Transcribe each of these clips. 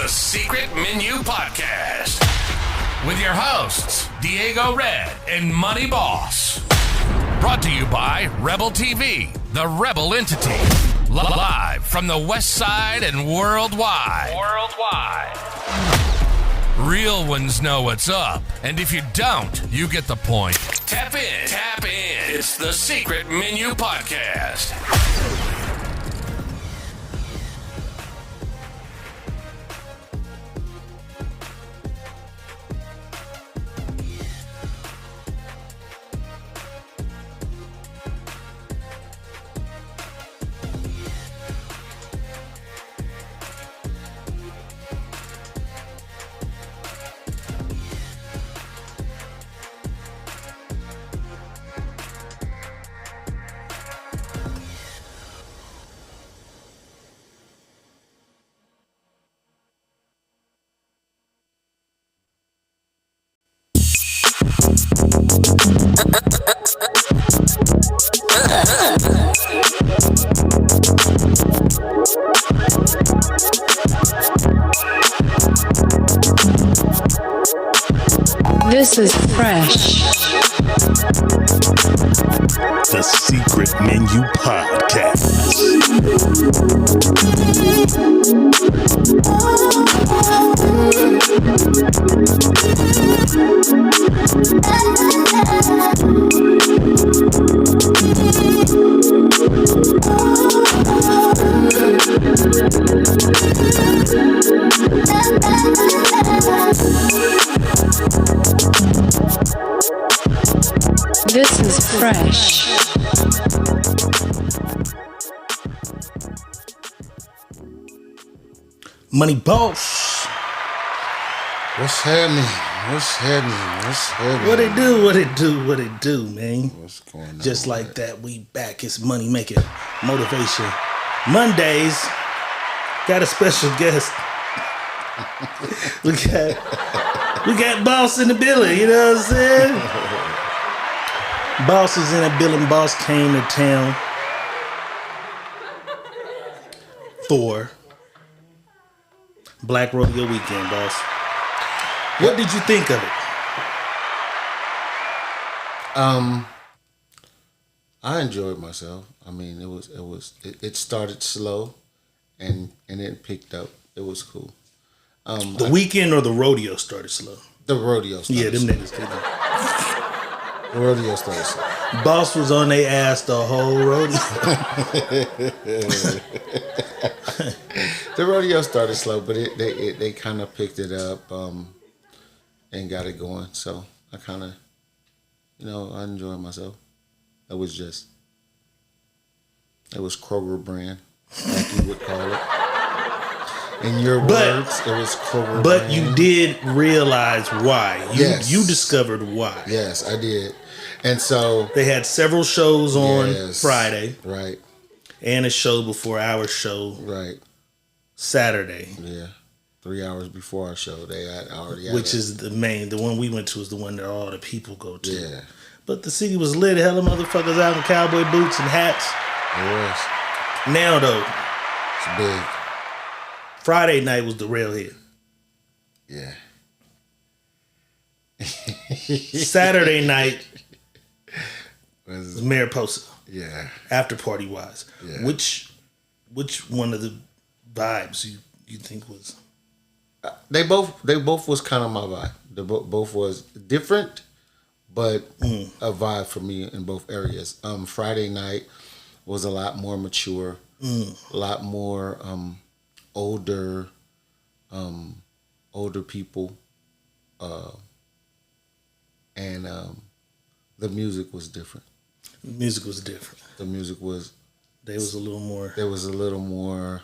Secret Menu Podcast with your hosts, Diego Red and Money Boss. Brought to you by Rebel TV, the Rebel entity. Live from the West Side and worldwide. Real ones know what's up, and if you don't, you get the point. Tap in. It's the Secret Menu Podcast. This is fresh. The Secret Menu Podcast. This is fresh. Money Boss. What's happening? What it do, man? What's going on? Just like that, we back. It's Money Making Motivation Mondays. Got a special guest. we got Boss in the building, you know what I'm saying? Boss is in the building. Boss came to town for Black Rodeo Weekend, Boss. What did you think of it? I enjoyed myself. I mean, it started slow, and it picked up. It was cool. The weekend or the rodeo started slow? The rodeo started. Yeah, them slow. niggas did. The rodeo started slow. Boss was on their ass the whole rodeo. The rodeo started slow, but they kind of picked it up and got it going. So I kind of, I enjoyed myself. It was Kroger brand, like you would call it. In your words, it was Kroger But brand. you did realize why. Yes. You discovered why. Yes, I did. And so They had several shows on yes, Friday Right. and a show before our show Right. Saturday. Yeah. 3 hours before our show, they had already had Which it. is the one we went to is the one that all the people go to. Yeah. But the city was lit. Hella motherfuckers out in cowboy boots and hats. It was. Now though, It's big. Friday night was the real hit. Yeah. Saturday night Was- was Mariposa. Yeah. After party wise. Yeah. Which one of the vibes you think was? They both was kind of my vibe. They both was different, but a vibe for me in both areas. Friday night was a lot more mature, a lot more older people, and the music was different. Music was different. The music was There was a little more. There was a little more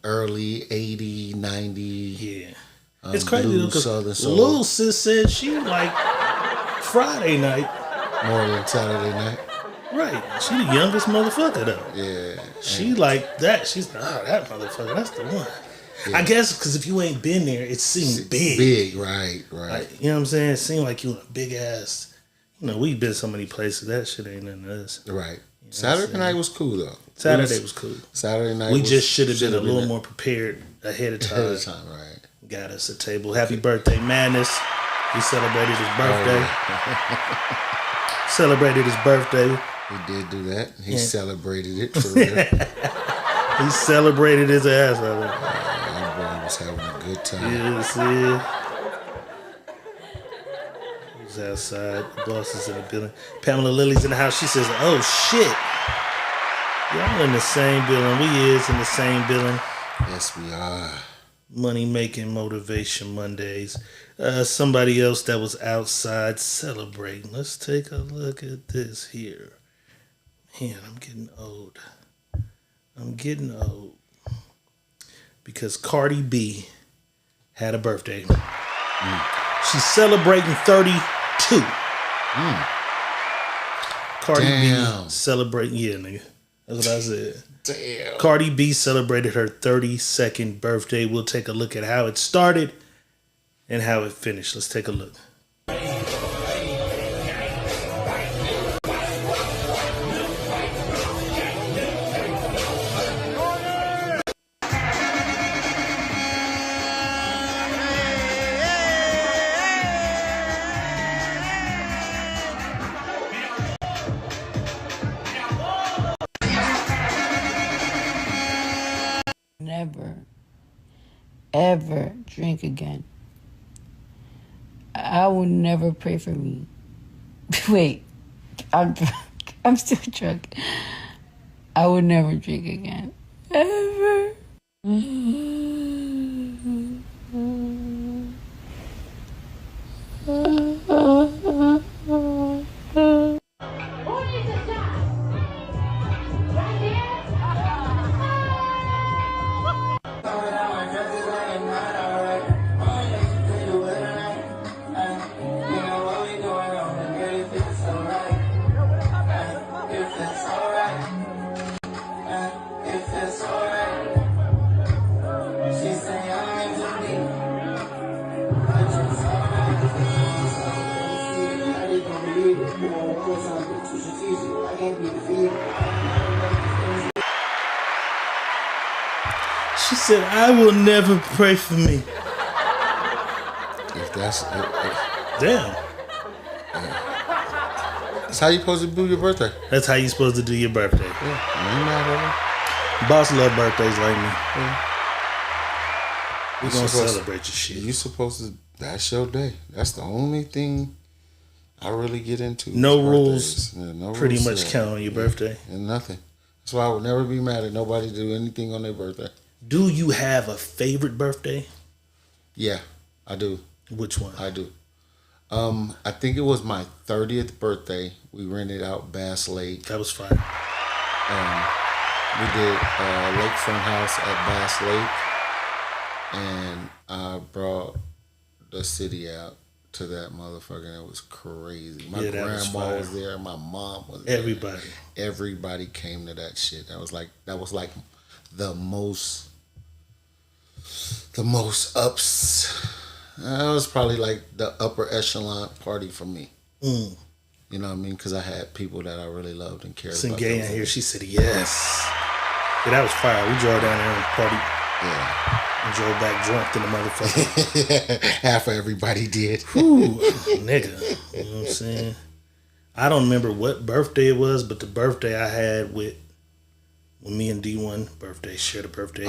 early 80, 90. Yeah. It's crazy though, blues, because Southern soul. Lil Sis said she like Friday night. More than Saturday night. Right. She the youngest motherfucker though. Yeah. She like that. She's like, oh, that motherfucker, that's the one. Yeah. I guess because if you ain't been there, it seemed big. Big, right. Like, you know what I'm saying? It seemed like you in a big ass. We've been so many places. That shit ain't nothing to us. Right. Saturday night was cool though. Saturday was cool. Saturday night. We just should have been a little more prepared ahead of time. Ahead of time, right? Got us a table. Happy birthday, Madness. He celebrated his birthday. Celebrated his birthday. He did do that. He celebrated it for real. He celebrated his ass off. That boy was having a good time. Yes, yeah. He was outside. The boss is in the building. Pamela Lily's in the house. She says, "Oh shit, y'all in the same building. We is in the same building." Yes, we are. Money making motivation Mondays. Somebody else that was outside celebrating. Let's take a look at this here. Man, I'm getting old. Because Cardi B had a birthday. She's celebrating 32. Cardi B celebrating, yeah, nigga. That's what I said. Damn. Cardi B celebrated her 32nd birthday. We'll take a look at how it started and how it finished. Let's take a look. Never, ever drink again. I will never pray for me. Wait, I'm drunk. I'm still drunk. I would never drink again. Ever. She said, "I will never pray for me." If that's Damn. that's how you supposed to do your birthday. That's how you supposed to do your birthday. Yeah, I ain't mad at her. Boss love birthdays like me. Yeah. We gonna celebrate your shit. You supposed to. That's your day. That's the only thing I really get into. No is rules. birthdays. Yeah, no Pretty rules much to that. count on your birthday. And nothing. That's why I would never be mad at nobody to do anything on their birthday. Do you have a favorite birthday? Yeah, I do. Which one? I do. I think it was my 30th birthday. We rented out Bass Lake. That was fire. We did lakefront house at Bass Lake, and I brought the city out to that motherfucker. And it was crazy. My grandma was there. My mom was there. Everybody came to that shit. That was like the most ups. That was probably like the upper echelon party for me. You know what I mean? Because I had people that I really loved and cared about. Gay in here. She said yes. Yeah, that was fire. We drove down there and party. Yeah. And drove back drunk to the motherfucker. Half of everybody did. Whew, nigga. You know what I'm saying? I don't remember what birthday it was, but the birthday I had with when me and D1 birthday shared a birthday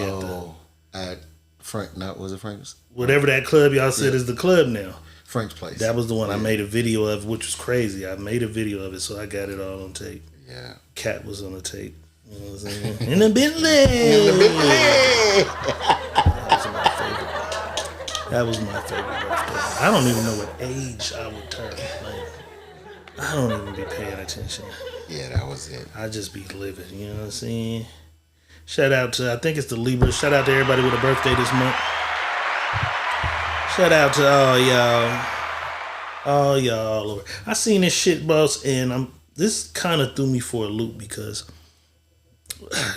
at Frank. Not was it Frank's? Whatever that club y'all said is the club now. Frank's place. That was the one I made a video of, which was crazy. I made a video of it, so I got it all on tape. Yeah. Cat was on the tape. You know what I'm saying? In the Bentley. That was my favorite birthday. I don't even know what age I would turn. Like, I don't even be paying attention. Yeah, that was it. I just be living, you know what I'm saying? Shout out to, I think it's the Libras. Shout out to everybody with a birthday this month. Shout out to all y'all. All y'all all over. I seen this shit, boss, and this kind of threw me for a loop because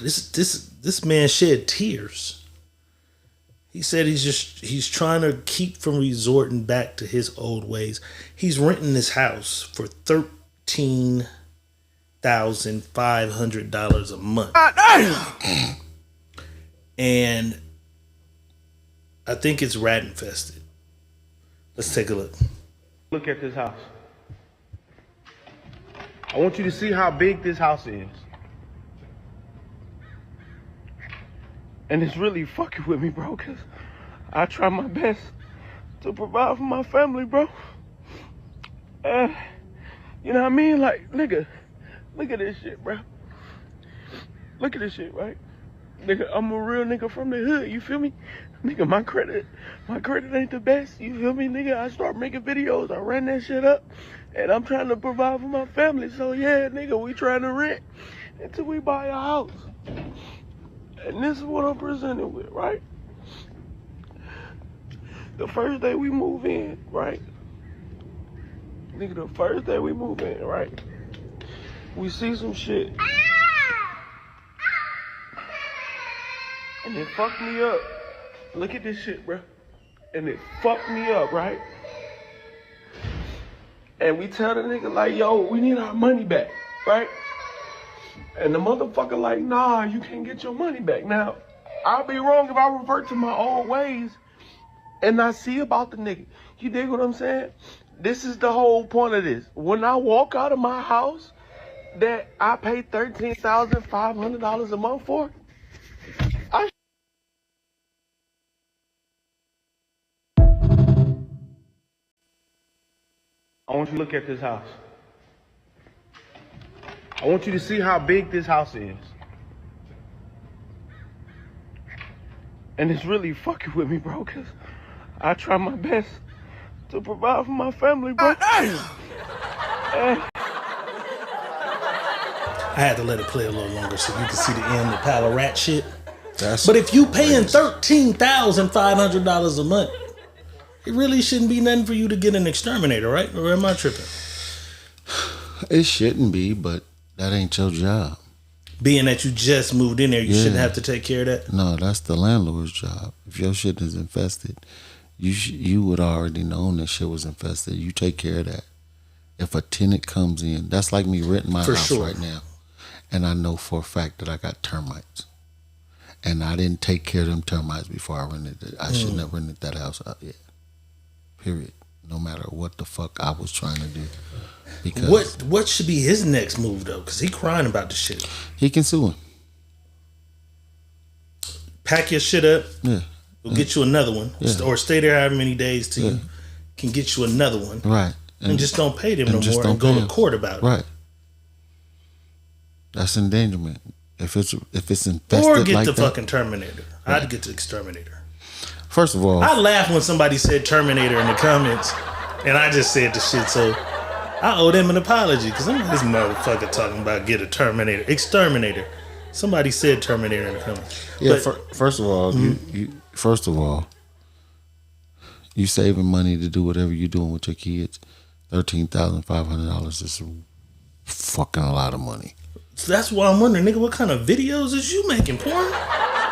this man shed tears. He said he's trying to keep from resorting back to his old ways. He's renting this house for $13 $13,500 a month. And I think it's rat infested. Let's take a look. Look at this house. I want you to see how big this house is. And it's really fucking with me, bro, because I try my best to provide for my family, bro. You know what I mean? Like, nigga, look at this shit, bro. Look at this shit, right? Nigga, I'm a real nigga from the hood, you feel me? Nigga, my credit ain't the best, you feel me? Nigga, I start making videos, I ran that shit up, and I'm trying to provide for my family. So yeah, nigga, we trying to rent until we buy a house. And this is what I'm presented with, right? The first day we move in, right? Nigga, the first day we move in, right? We see some shit. And it fucked me up. Look at this shit, bro. And it fucked me up, right? And we tell the nigga like, yo, we need our money back, right? And the motherfucker like, nah, you can't get your money back. Now, I'll be wrong if I revert to my old ways and I see about the nigga. You dig what I'm saying? This is the whole point of this. When I walk out of my house that I pay $13,500 a month for, I want you to look at this house. I want you to see how big this house is. And it's really fucking with me, bro, because I try my best to provide for my family, bro. I had to let it play a little longer so you can see the end, the pile of rat shit. But if you paying $13,500 a month, it really shouldn't be nothing for you to get an exterminator, right? Or am I tripping? It shouldn't be, but that ain't your job. Being that you just moved in there, you shouldn't have to take care of that? No, that's the landlord's job. If your shit is infested, you would already know that shit was infested. You take care of that. If a tenant comes in, that's like me renting my house right now. And I know for a fact that I got termites. And I didn't take care of them termites before I rented it. I shouldn't have rented that house out yet. Period. No matter what the fuck I was trying to do. Because what should be his next move though? Because he crying about the shit. He can sue him. Pack your shit up. Yeah. We'll get you another one. Yeah. Or stay there however many days till you can get you another one. Right. And just don't pay them no more and go to court about it. Right. That's endangerment. If it's infested or get like the that, fucking Terminator. Right. I'd get the exterminator. First of all, I laughed when somebody said Terminator in the comments, and I just said the shit, so I owe them an apology because I'm like, this motherfucker talking about get a Terminator, exterminator. Somebody said Terminator in the comments. Yeah. First of all, you saving money to do whatever you're doing with your kids. $13,500 is fucking a lot of money. So that's why I'm wondering, nigga, what kind of videos is you making, porn?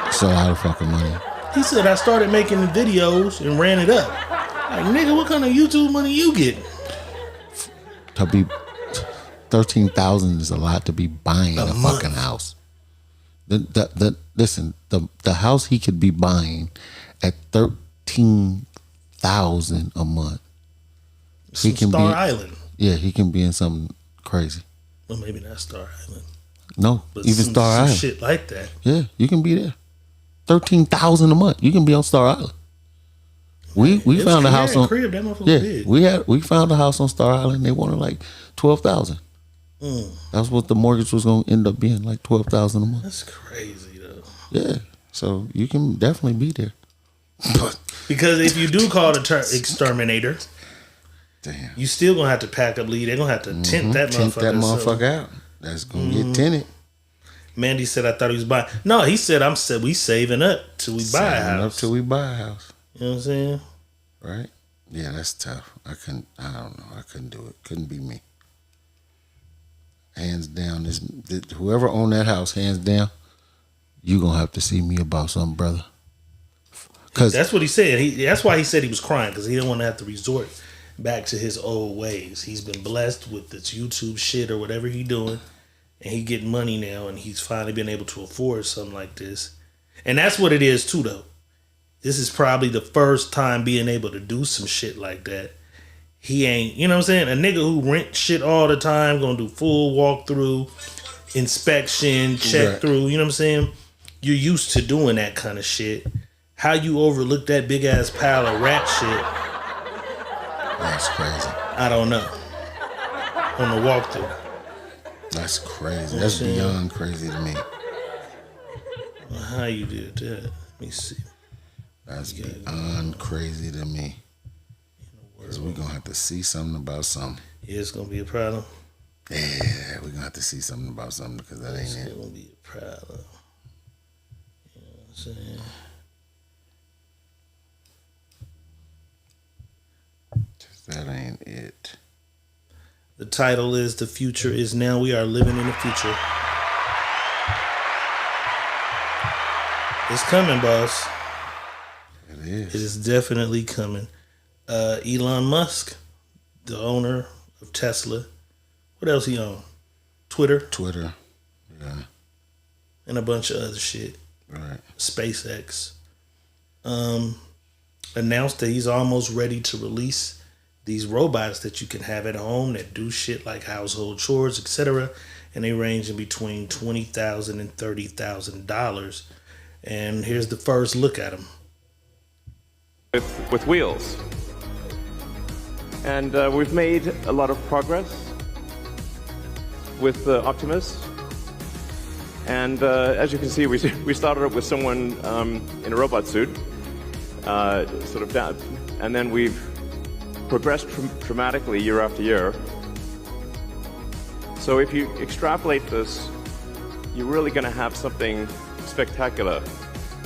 It's a lot of fucking money. He said I started making the videos and ran it up. Like, nigga, what kind of YouTube money you getting? To be $13,000 is a lot to be buying a fucking house. Listen, the house he could be buying at $13,000 a month. He can Star Island. Yeah, he can be in something crazy. Well, maybe not Star Island. No, but even Star Island. Shit like that. Yeah, you can be there. $13,000 a month. You can be on Star Island. We found a house on crib. That big. we found a house on Star Island. They wanted like $12,000. That's what the mortgage was going to end up being, like $12,000 a month. That's crazy though. Yeah, so you can definitely be there. Because if you do call the exterminator, damn, you still gonna have to pack up, leave. They're gonna have to tent that motherfucker. Out. That's gonna get tented. Mandy said I thought he was buying. No, he said we saving up till we buy a house. Up till we buy a house. You know what I'm saying? Right? Yeah, that's tough. I don't know. I couldn't do it. Couldn't be me. Hands down, whoever owned that house, hands down, you gonna have to see me about something, brother. Cause that's what he said. That's why he said he was crying, because he didn't want to have to resort back to his old ways. He's been blessed with this YouTube shit or whatever he doing, and he getting money now, and he's finally been able to afford something like this. And that's what it is too, though. This is probably the first time being able to do some shit like that. He ain't, you know what I'm saying? A nigga who rent shit all the time, gonna do full walkthrough, inspection, check through, you know what I'm saying? You're used to doing that kind of shit. How you overlook that big ass pile of rat shit? That's crazy. I don't know. On the walkthrough. That's crazy. That's beyond crazy to me. How you did that? Let me see. That's beyond crazy to me. Because we're going to have to see something about something. Yeah, it's going to be a problem. Yeah, we're going to have to see something about something because that ain't it. It's going to be a problem. You know what I'm saying? That ain't it. The title is The Future Is Now. We are living in the future. It's coming, boss. It is. It is definitely coming. Elon Musk, the owner of Tesla. What else he own? Twitter. Yeah. And a bunch of other shit. Right. SpaceX. Announced that he's almost ready to release these robots that you can have at home that do shit like household chores, etc. And they range in between $20,000 and $30,000. And here's the first look at them. With wheels. And we've made a lot of progress with Optimus. And as you can see, we started up with someone in a robot suit, sort of down, and then we've progressed dramatically year after year. So if you extrapolate this, you're really going to have something spectacular,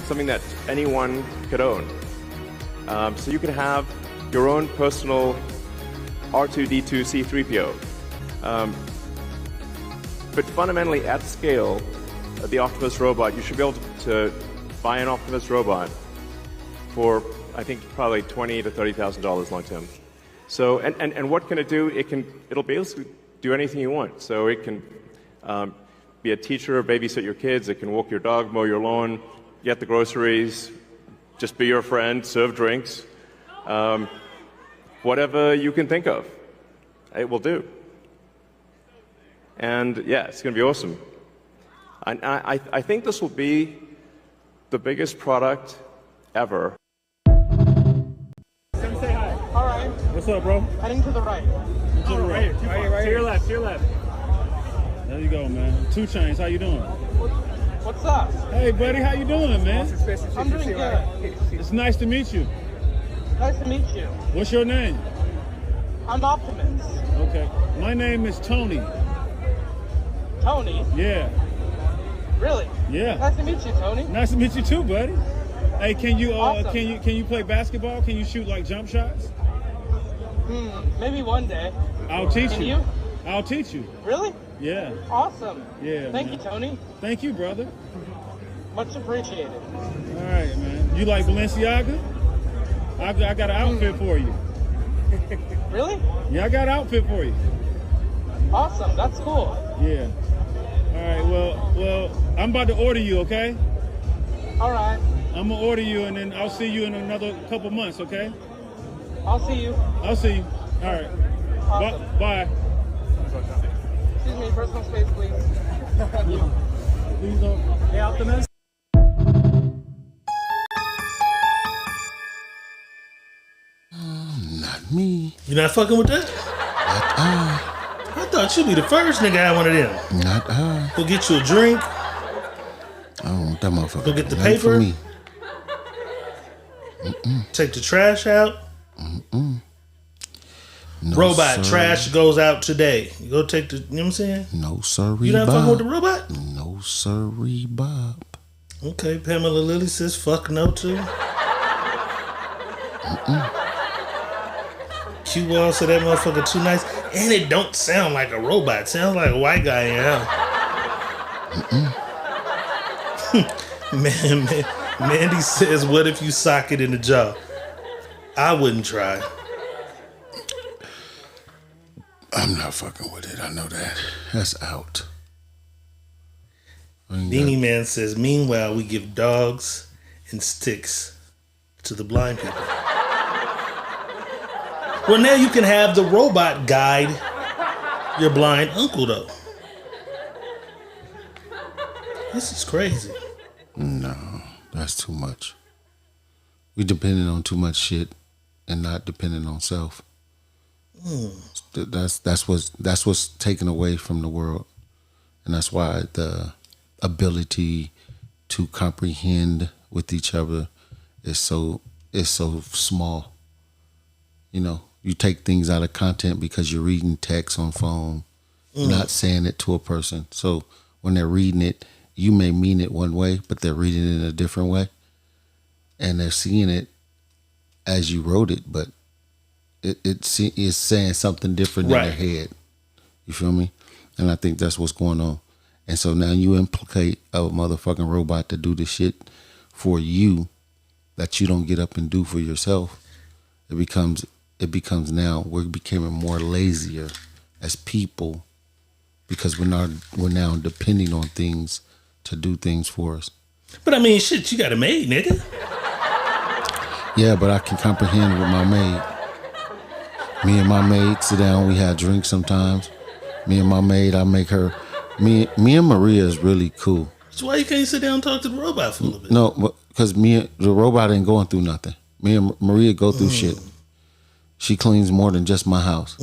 something that anyone could own. So you could have your own personal R2-D2 C-3PO. But fundamentally, at scale, the Optimus robot, you should be able to buy an Optimus robot for, I think, probably $20,000 to $30,000 long term. So, and what can it do? It'll basically do anything you want. So it can be a teacher, babysit your kids. It can walk your dog, mow your lawn, get the groceries, just be your friend, serve drinks. Whatever you can think of, it will do. And yeah, it's going to be awesome. I think this will be the biggest product ever. Say hi. All right. What's up, bro? Heading to the right. To the right. Right. To your left. To your left. There you go, man. 2 Chainz, how you doing? What's up? Hey, buddy, how you doing, man? I'm doing good. It's nice to meet you. Nice to meet you. What's your name? I'm Optimus. Okay. My name is Tony. Tony? Yeah. Really? Yeah. Nice to meet you, Tony. Nice to meet you too, buddy. Hey, can you Awesome. can you play basketball? Can you shoot like jump shots? Maybe one day. I'll teach Can you. you? I'll teach you. Really? Yeah. Awesome. Yeah. Thank man. you, Tony. Thank you, brother. Much appreciated. All right, man. You like Balenciaga? I got an outfit for you. Really? Yeah, I got an outfit for you. Awesome. That's cool. Yeah. All right. Well, I'm about to order you. Okay. All right. I'm gonna order you, and then I'll see you in another couple months. Okay. I'll see you. I'll see you. All right. Awesome. Bye. Excuse me, personal space, please. Please don't. Hey, Optimus. Not me. You not fucking with that? I thought you'd be the first nigga I had one of them. Not I. Go get you a drink. I don't want that motherfucker. Go get the Nothing for paper. me. Take the trash out. No, Robot sir. trash goes out today. You go take the, you know what I'm saying? No, sirree, You not Bob. fucking with the robot? No, sirree, Bob. Okay, Pamela Lilly says fuck no too. Q-Wall said that motherfucker too nice. And it don't sound like a robot. It sounds like a white guy in here. Mandy says, what if you sock it in the jaw? I wouldn't try. I'm not fucking with it. I know that. That's out. Beanie Man says, meanwhile, we give dogs and sticks to the blind people. Well, now you can have the robot guide your blind uncle, though. This is crazy. No, that's too much. We depending on too much shit and not depending on self. That's what's taken away from the world, and that's why the ability to comprehend with each other is so small. You know, you take things out of content because you're reading text on phone, not saying it to a person. So when they're reading it, you may mean it one way, but they're reading it in a different way, and they're seeing it as you wrote it, but it's saying something different in their head. You feel me? And I think that's what's going on. And so now you implicate a motherfucking robot to do the shit for you that you don't get up and do for yourself. It becomes now we're becoming more lazier as people because we're now depending on things to do things for us. But I mean, shit, you got a maid, nigga. Yeah, but I can comprehend with my maid. Me and my maid sit down, we have drinks sometimes. Me and my maid, I make her. Me and Maria is really cool. So why you can't sit down and talk to the robot for a little bit? No, because the robot ain't going through nothing. Me and Maria go through shit. She cleans more than just my house.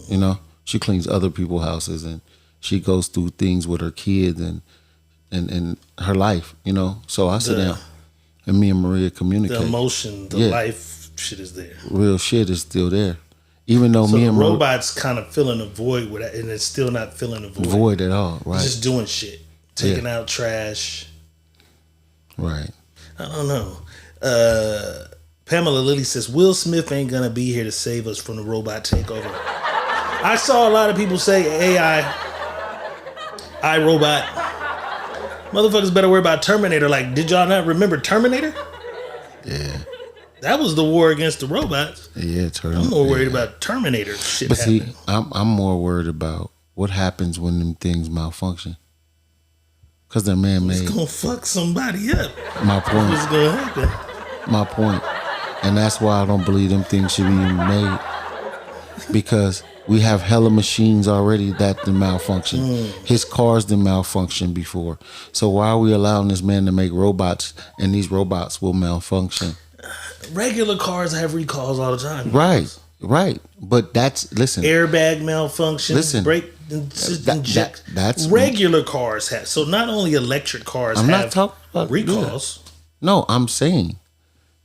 You know, she cleans other people's houses, and she goes through things with her kids and her life. You know, so I sit down and me and Maria communicate. The emotion, the life shit is there. Real shit is still there. Even though so me and robot's kind of filling a void with it, and it's still not filling a void. Void at all, right? Just doing shit, taking out trash. Right. I don't know. Pamela Lilly says Will Smith ain't gonna be here to save us from the robot takeover. I saw a lot of people say AI, iRobot. Motherfuckers better worry about Terminator. Like, did y'all not remember Terminator? Yeah. That was the war against the robots. Yeah, Terminator. I'm more worried about Terminator shit But happening. see, I'm more worried about what happens when them things malfunction. Because they're man-made. It's gonna fuck somebody up. My point. What's gonna happen? My point. And that's why I don't believe them things should be made. Because we have hella machines already that done malfunction. His cars done malfunction before. So why are we allowing this man to make robots and these robots will malfunction? Regular cars have recalls all the time. Right. But listen. Airbag malfunction. Listen. Brake that's regular cars have. So not only electric cars have not talking about recalls. No, I'm saying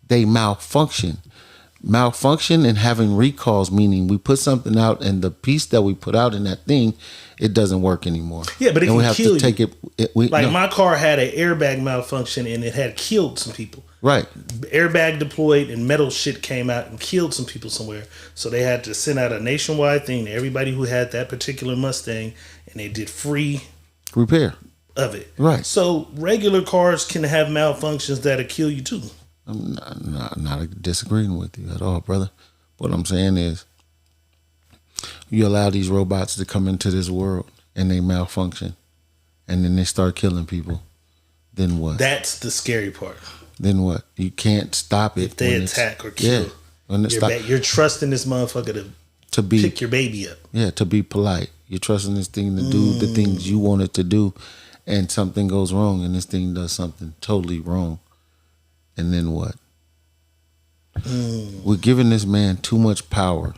they malfunction. Malfunction and having recalls, meaning we put something out and the piece that we put out in that thing, it doesn't work anymore. Yeah, but it and can we have kill to take you. My car had an airbag malfunction and it had killed some people. Right. Airbag deployed and metal shit came out and killed some people somewhere. So they had to send out a nationwide thing to everybody who had that particular Mustang, and they did free repair of it. Right. So regular cars can have malfunctions that'll kill you too. I'm not disagreeing with you at all, brother. What I'm saying is, you allow these robots to come into this world and they malfunction, and then they start killing people. Then what? That's the scary part. Then what? You can't stop it. If they attack or kill. Yeah. You're trusting this motherfucker to pick your baby up. Yeah, to be polite. You're trusting this thing to do the things you want it to do, and something goes wrong, and this thing does something totally wrong. And then what? We're giving this man too much power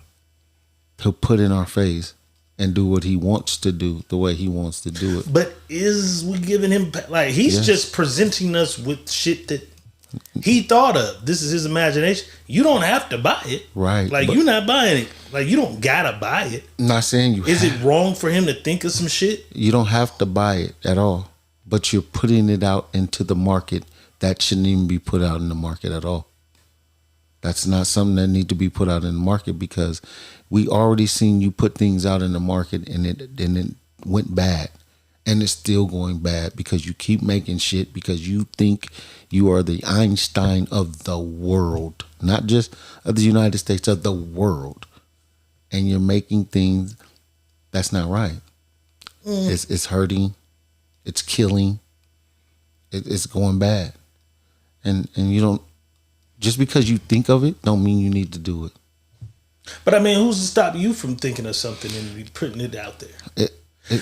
to put in our face and do what he wants to do the way he wants to do it. But is we giving him, like, he's just presenting us with shit that he thought of. This is his imagination. You don't have to buy it. Right. Like, you're not buying it. Like, you don't gotta buy it. I'm not saying you Is it wrong for him to think of some shit? You don't have to buy it at all. But you're putting it out into the market that shouldn't even be put out in the market at all. That's not something that need to be put out in the market, because we already seen you put things out in the market and it went bad, and it's still going bad because you keep making shit because you think you are the Einstein of the world, not just of the United States, of the world, and you're making things that's not right. It's hurting, it's killing, It's going bad, and you don't. Just because you think of it, don't mean you need to do it. But I mean, who's to stop you from thinking of something and putting it out there?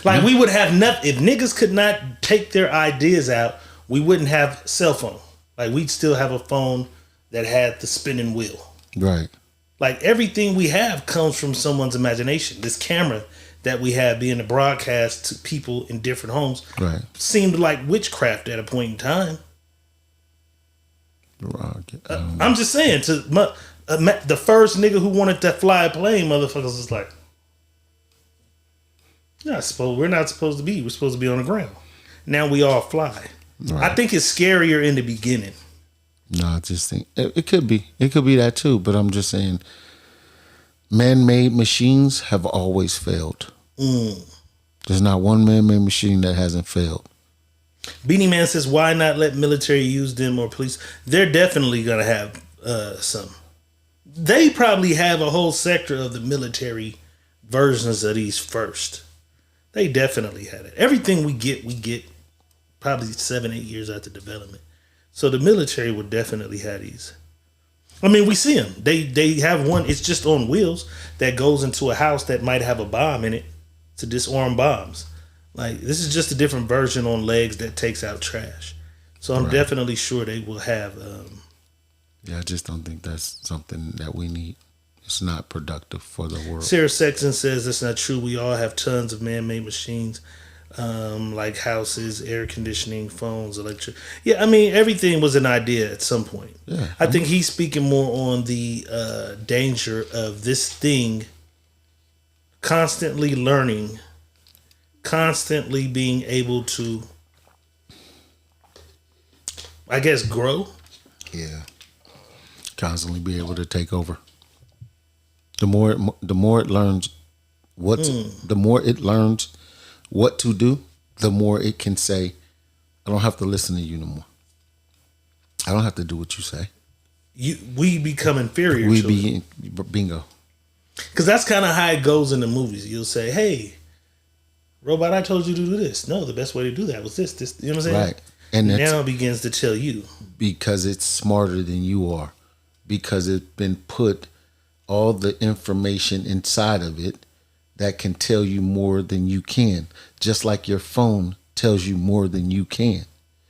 Like we would have nothing if niggas could not take their ideas out. We wouldn't have cell phone. Like we'd still have a phone that had the spinning wheel. Right. Like everything we have comes from someone's imagination. This camera that we have being a broadcast to people in different homes seemed like witchcraft at a point in time. I'm just saying, the first nigga who wanted to fly a plane, motherfuckers was like, we're not supposed to be. We're supposed to be on the ground. Now we all fly. Right. I think it's scarier in the beginning. No, I just think it could be. It could be that too. But I'm just saying, man-made machines have always failed. There's not one man-made machine that hasn't failed. Beanie Man says, why not let military use them or police? They're definitely going to have some. They probably have a whole sector of the military versions of these first. They definitely had it. Everything we get probably 7-8 years after development. So the military would definitely have these. I mean, we see them. They have one. It's just on wheels that goes into a house that might have a bomb in it to disarm bombs. Like, this is just a different version on legs that takes out trash. So I'm definitely sure they will have. Yeah, I just don't think that's something that we need. It's not productive for the world. Sarah Sexton says that's not true. We all have tons of man-made machines, like houses, air conditioning, phones, electric. Yeah, I mean, everything was an idea at some point. Yeah, I think he's speaking more on the danger of this thing constantly learning, constantly being able to, I guess, grow. Yeah. Constantly be able to take over. The more it learns the more it learns what to do, the more it can say, I don't have to listen to you no more. I don't have to do what you say. We become inferior. Bingo. Because that's kind of how it goes in the movies. You'll say, hey, robot, I told you to do this. No, the best way to do that was this. You know what I'm saying? Right. And now it begins to tell you. Because it's smarter than you are. Because it's been put all the information inside of it that can tell you more than you can. Just like your phone tells you more than you can.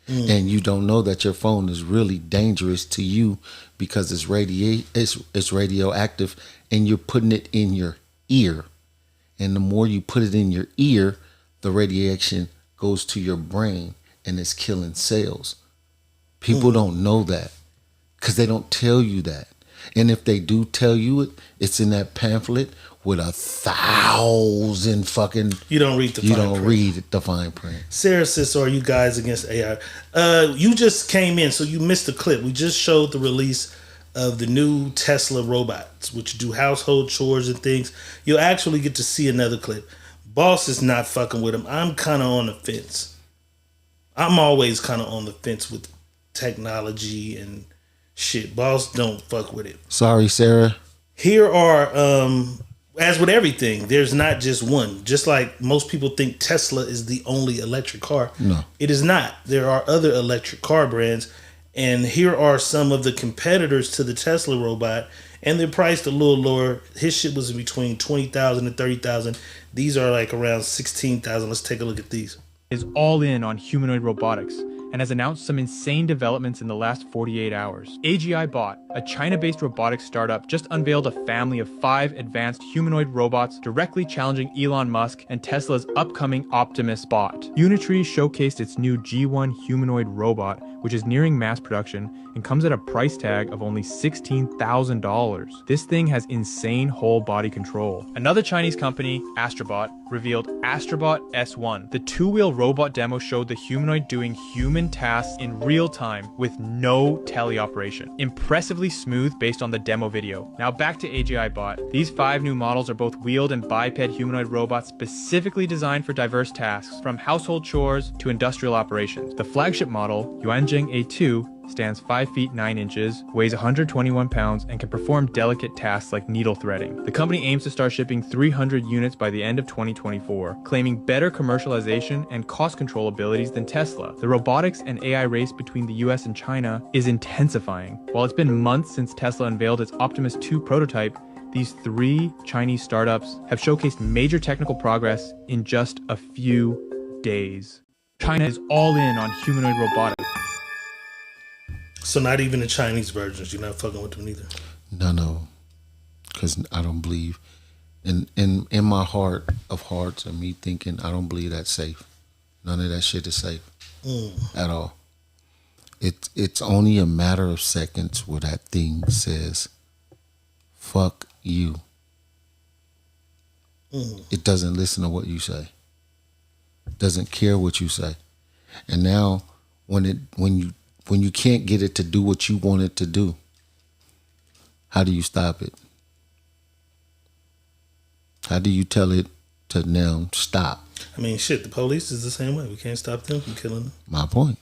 And you don't know that your phone is really dangerous to you because it's radioactive and you're putting it in your ear. And the more you put it in your ear, the radiation goes to your brain and it's killing cells. People don't know that because they don't tell you that. And if they do tell you it, it's in that pamphlet with 1,000 fucking. You don't read the fine print. You don't read the fine print. Sarah says, so are you guys against AI? You just came in, so you missed the clip. We just showed the release of the new Tesla robots, which do household chores and things. You'll actually get to see another clip. Boss is not fucking with him. I'm kind of on the fence. I'm always kind of on the fence with technology and shit. Boss don't fuck with it. Sorry, Sarah. Here are, as with everything, there's not just one. Just like most people think Tesla is the only electric car. No. It is not. There are other electric car brands. And here are some of the competitors to the Tesla robot. And they're priced a little lower. His shit was in between $20,000 and $30,000. These are like around $16,000. Let's take a look at these. Is all in on humanoid robotics and has announced some insane developments in the last 48 hours. AGI Bot, a China-based robotics startup, just unveiled a family of 5 advanced humanoid robots directly challenging Elon Musk and Tesla's upcoming Optimus bot. Unitree showcased its new G1 humanoid robot, which is nearing mass production and comes at a price tag of only $16,000. This thing has insane whole body control. Another Chinese company, Astrobot, revealed Astrobot S1. The 2-wheel robot demo showed the humanoid doing human tasks in real time with no teleoperation. Impressively smooth based on the demo video. Now back to AGI Bot. These 5 new models are both wheeled and biped humanoid robots specifically designed for diverse tasks, from household chores to industrial operations. The flagship model, Yuanjing A2, stands 5 feet 9 inches, weighs 121 pounds, and can perform delicate tasks like needle threading. The company aims to start shipping 300 units by the end of 2024, claiming better commercialization and cost control abilities than Tesla. The robotics and AI race between the US and China is intensifying. While it's been months since Tesla unveiled its Optimus 2 prototype, these 3 Chinese startups have showcased major technical progress in just a few days. China is all in on humanoid robotics. So not even the Chinese versions. You're not fucking with them either. No. Because I don't believe in my heart of hearts and me thinking I don't believe that's safe. None of that shit is safe at all. It's only a matter of seconds where that thing says, fuck you. It doesn't listen to what you say. Doesn't care what you say. And now when you can't get it to do what you want it to do, how do you stop it? How do you tell it to now stop? I mean, shit, the police is the same way. We can't stop them from killing them. My point.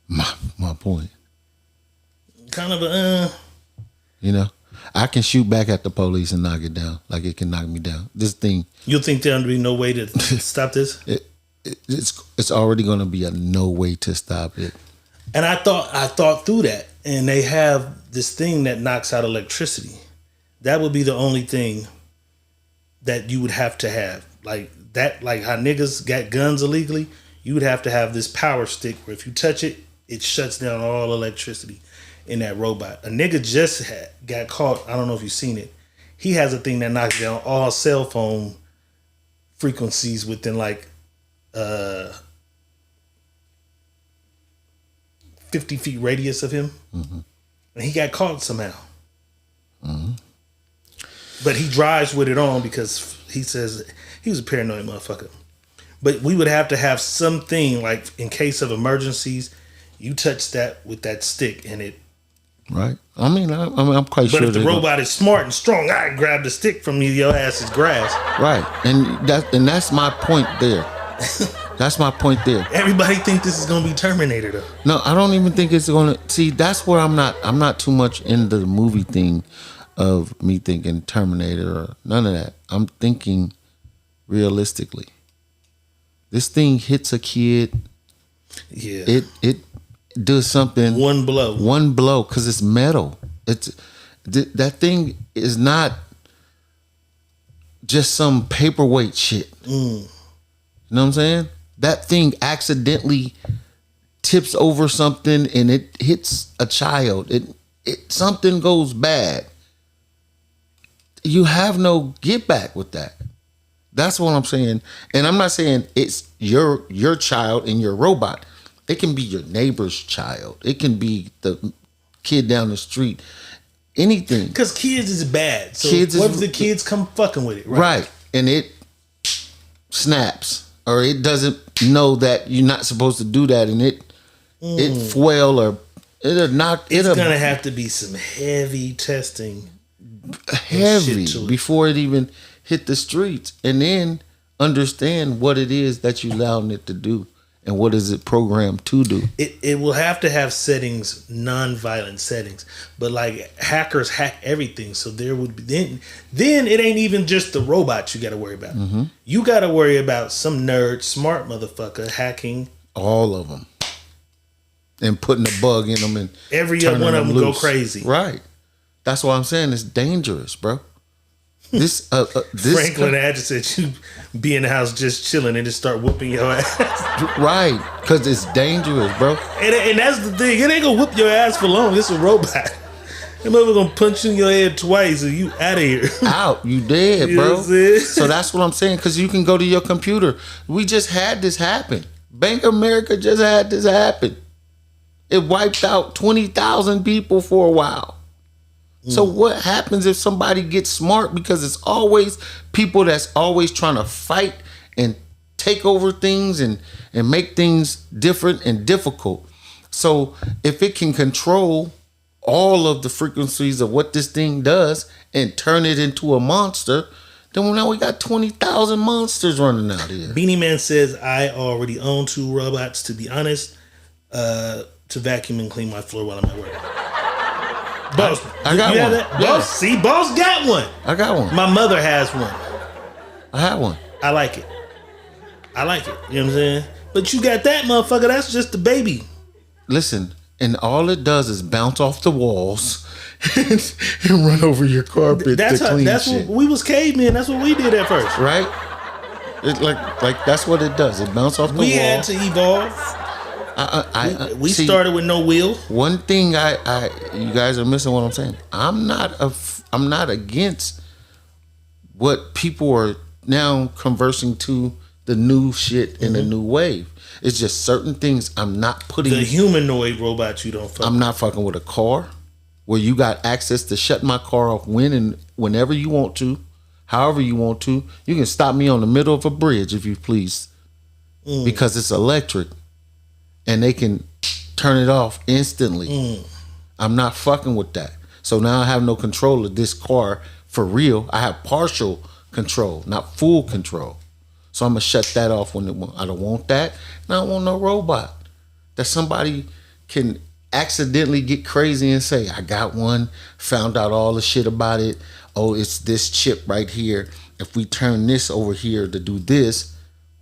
My point. Kind of you know, I can shoot back at the police and knock it down like it can knock me down. This thing. You think there'll be no way to stop this? It's already going to be a no way to stop it. And I thought through that, and they have this thing that knocks out electricity. That would be the only thing that you would have to have. Like that, like how niggas got guns illegally, you would have to have this power stick where if you touch it, it shuts down all electricity in that robot. A nigga just got caught, I don't know if you've seen it. He has a thing that knocks down all cell phone frequencies within like 50 feet radius of him. Mm-hmm. And he got caught somehow. Mm-hmm. But he drives with it on because he says he was a paranoid motherfucker. But we would have to have something like in case of emergencies, you touch that with that stick and it. Right. I'm quite sure. But if the robot is smart and strong, I grab the stick from you, your ass is grass. Right. And that's my point there. That's my point there. Everybody think this is gonna be Terminator though. No, I don't even think it's gonna. See, that's where I'm not too much into the movie thing of me thinking Terminator or none of that. I'm thinking realistically. This thing hits a kid. Yeah. It does something. One blow, because it's metal. That thing is not just some paperweight shit. You know what I'm saying? That thing accidentally tips over something and it hits a child. It something goes bad. You have no get back with that. That's what I'm saying. And I'm not saying it's your child and your robot. It can be your neighbor's child. It can be the kid down the street. Anything. Because kids is bad. So what if the kids come fucking with it? Right. And it snaps. Or it doesn't know that you're not supposed to do that. And it foil or it'll knock. It's going to have to be some heavy testing. Heavy. Before it even hit the streets. And then understand what it is that you're allowing it to do. And what is it programmed to do? It will have to have settings, non-violent settings. But like hackers hack everything. So there would be then it ain't even just the robots you got to worry about. Mm-hmm. You got to worry about some nerd, smart motherfucker hacking. All of them. And putting a bug in them and every one of them go crazy. Right. That's why I'm saying it's dangerous, bro. This Franklin Adger said you be in the house just chilling and just start whooping your ass. Right, because it's dangerous, bro. And that's the thing. It ain't gonna whoop your ass for long. It's a robot. That mother gonna punch you in your head twice and you out of here. Out. You dead, you bro. So that's what I'm saying. Because you can go to your computer. We just had this happen. Bank of America just had this happen. It wiped out 20,000 people for a while. So what happens if somebody gets smart? Because it's always people that's always trying to fight and take over things and make things different and difficult. So if it can control all of the frequencies of what this thing does and turn it into a monster, then now we got 20,000 monsters running out here. Beanie Man says, I already own 2 robots. To be honest, to vacuum and clean my floor while I'm at work. Boss, I got you have one. that? Boss, see, Boss got one. I got one. My mother has one. I have one. I like it. You know what I'm saying? But you got that motherfucker. That's just the baby. Listen, and all it does is bounce off the walls and run over your carpet to clean shit. What we was cavemen. That's what we did at first. Right? It like that's what it does. It bounces off the wall. We had to evolve. We started with no wheel. One thing you guys are missing what I'm saying. I'm not against what people are now conversing to the new shit in the new wave. It's just certain things I'm not putting. The humanoid robot you don't fuck I'm not fucking with a car where you got access to shut my car off when and whenever you want to, however you want to. You can stop me on the middle of a bridge if you please, because it's electric and they can turn it off instantly. I'm not fucking with that. So now I have no control of this car for real. I have partial control, not full control. So I'm gonna shut that off when I don't want that. And I don't want no robot that somebody can accidentally get crazy and say, I got one, found out all the shit about it. Oh, it's this chip right here. If we turn this over here to do this,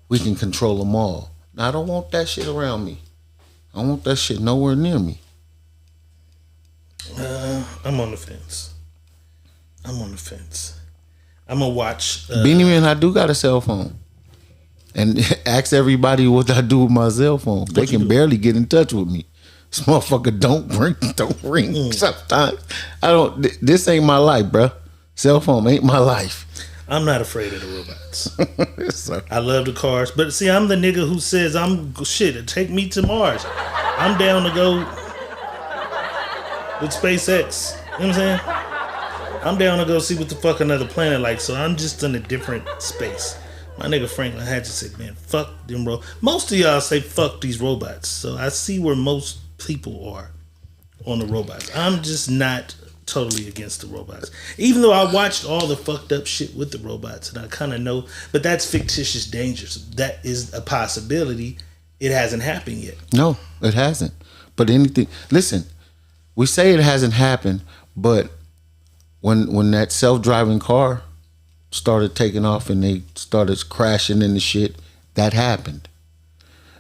we can control them all. Now, I don't want that shit around me. I don't want that shit nowhere near me. I'm on the fence. I'm gonna watch. Beanie Man, I do got a cell phone. And ask everybody what I do with my cell phone. They can barely get in touch with me. This motherfucker don't ring. Sometimes I don't. This ain't my life, bro. Cell phone ain't my life. I'm not afraid of the robots. I love the cars, but see, I'm the nigga who says take me to Mars. I'm down to go with SpaceX. You know what I'm saying? I'm down to go see what the fuck another planet like. So I'm just in a different space. My nigga Franklin had to say, man, fuck them most of y'all say fuck these robots. So I see where most people are on the robots. I'm just not totally against the robots. Even though I watched all the fucked up shit with the robots and I kind of know, but that's fictitious dangers. That is a possibility. It hasn't happened yet. No, it hasn't. But listen, we say it hasn't happened, but when that self-driving car started taking off and they started crashing into shit, that happened.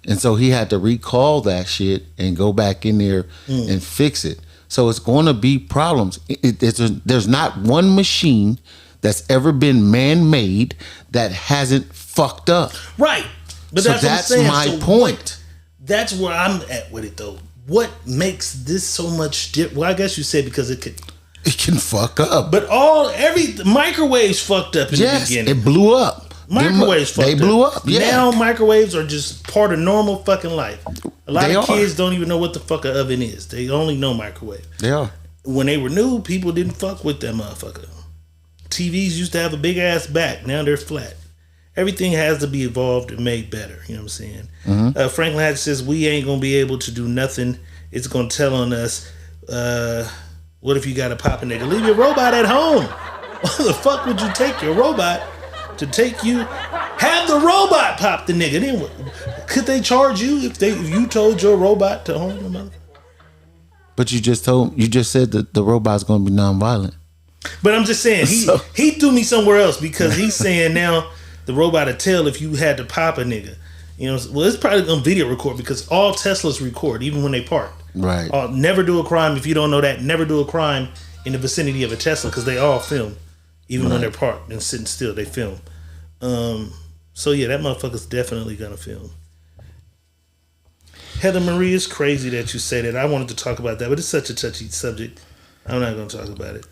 And so he had to recall that shit and go back in there and fix it. So it's going to be problems. There's not one machine that's ever been man-made that hasn't fucked up. Right. But so that's what I'm saying. my point. That's where I'm at with it, though. What makes this so much different? Well, I guess you said because it can fuck up. But microwaves fucked up in the beginning. It blew up. Microwaves fucked up. They blew up. Yeah. Now microwaves are just part of normal fucking life. A lot of kids don't even know what the fuck an oven is. They only know microwave. They are. When they were new, people didn't fuck with that motherfucker. TVs used to have a big ass back. Now they're flat. Everything has to be evolved and made better. You know what I'm saying? Mm-hmm. Franklin Hatch says we ain't gonna be able to do nothing. It's gonna tell on us. What if you got a pop a nigga? Leave your robot at home. Why the fuck would you take your robot to take you? Have the robot pop the nigga. Then could they charge you if you told your robot to home the mother? But you just said that the robot's gonna be nonviolent. But I'm just saying he threw me somewhere else because he's saying now the robot will tell if you had to pop a nigga. You know, well, it's probably gonna video record because all Teslas record even when they park. Right. Never do a crime if you don't know that. Never do a crime in the vicinity of a Tesla because they all film, even when they're parked and sitting still. They film. So yeah, that motherfucker's definitely gonna film. Heather Marie, it's crazy that you say that. I wanted to talk about that, but it's such a touchy subject. I'm not gonna talk about it.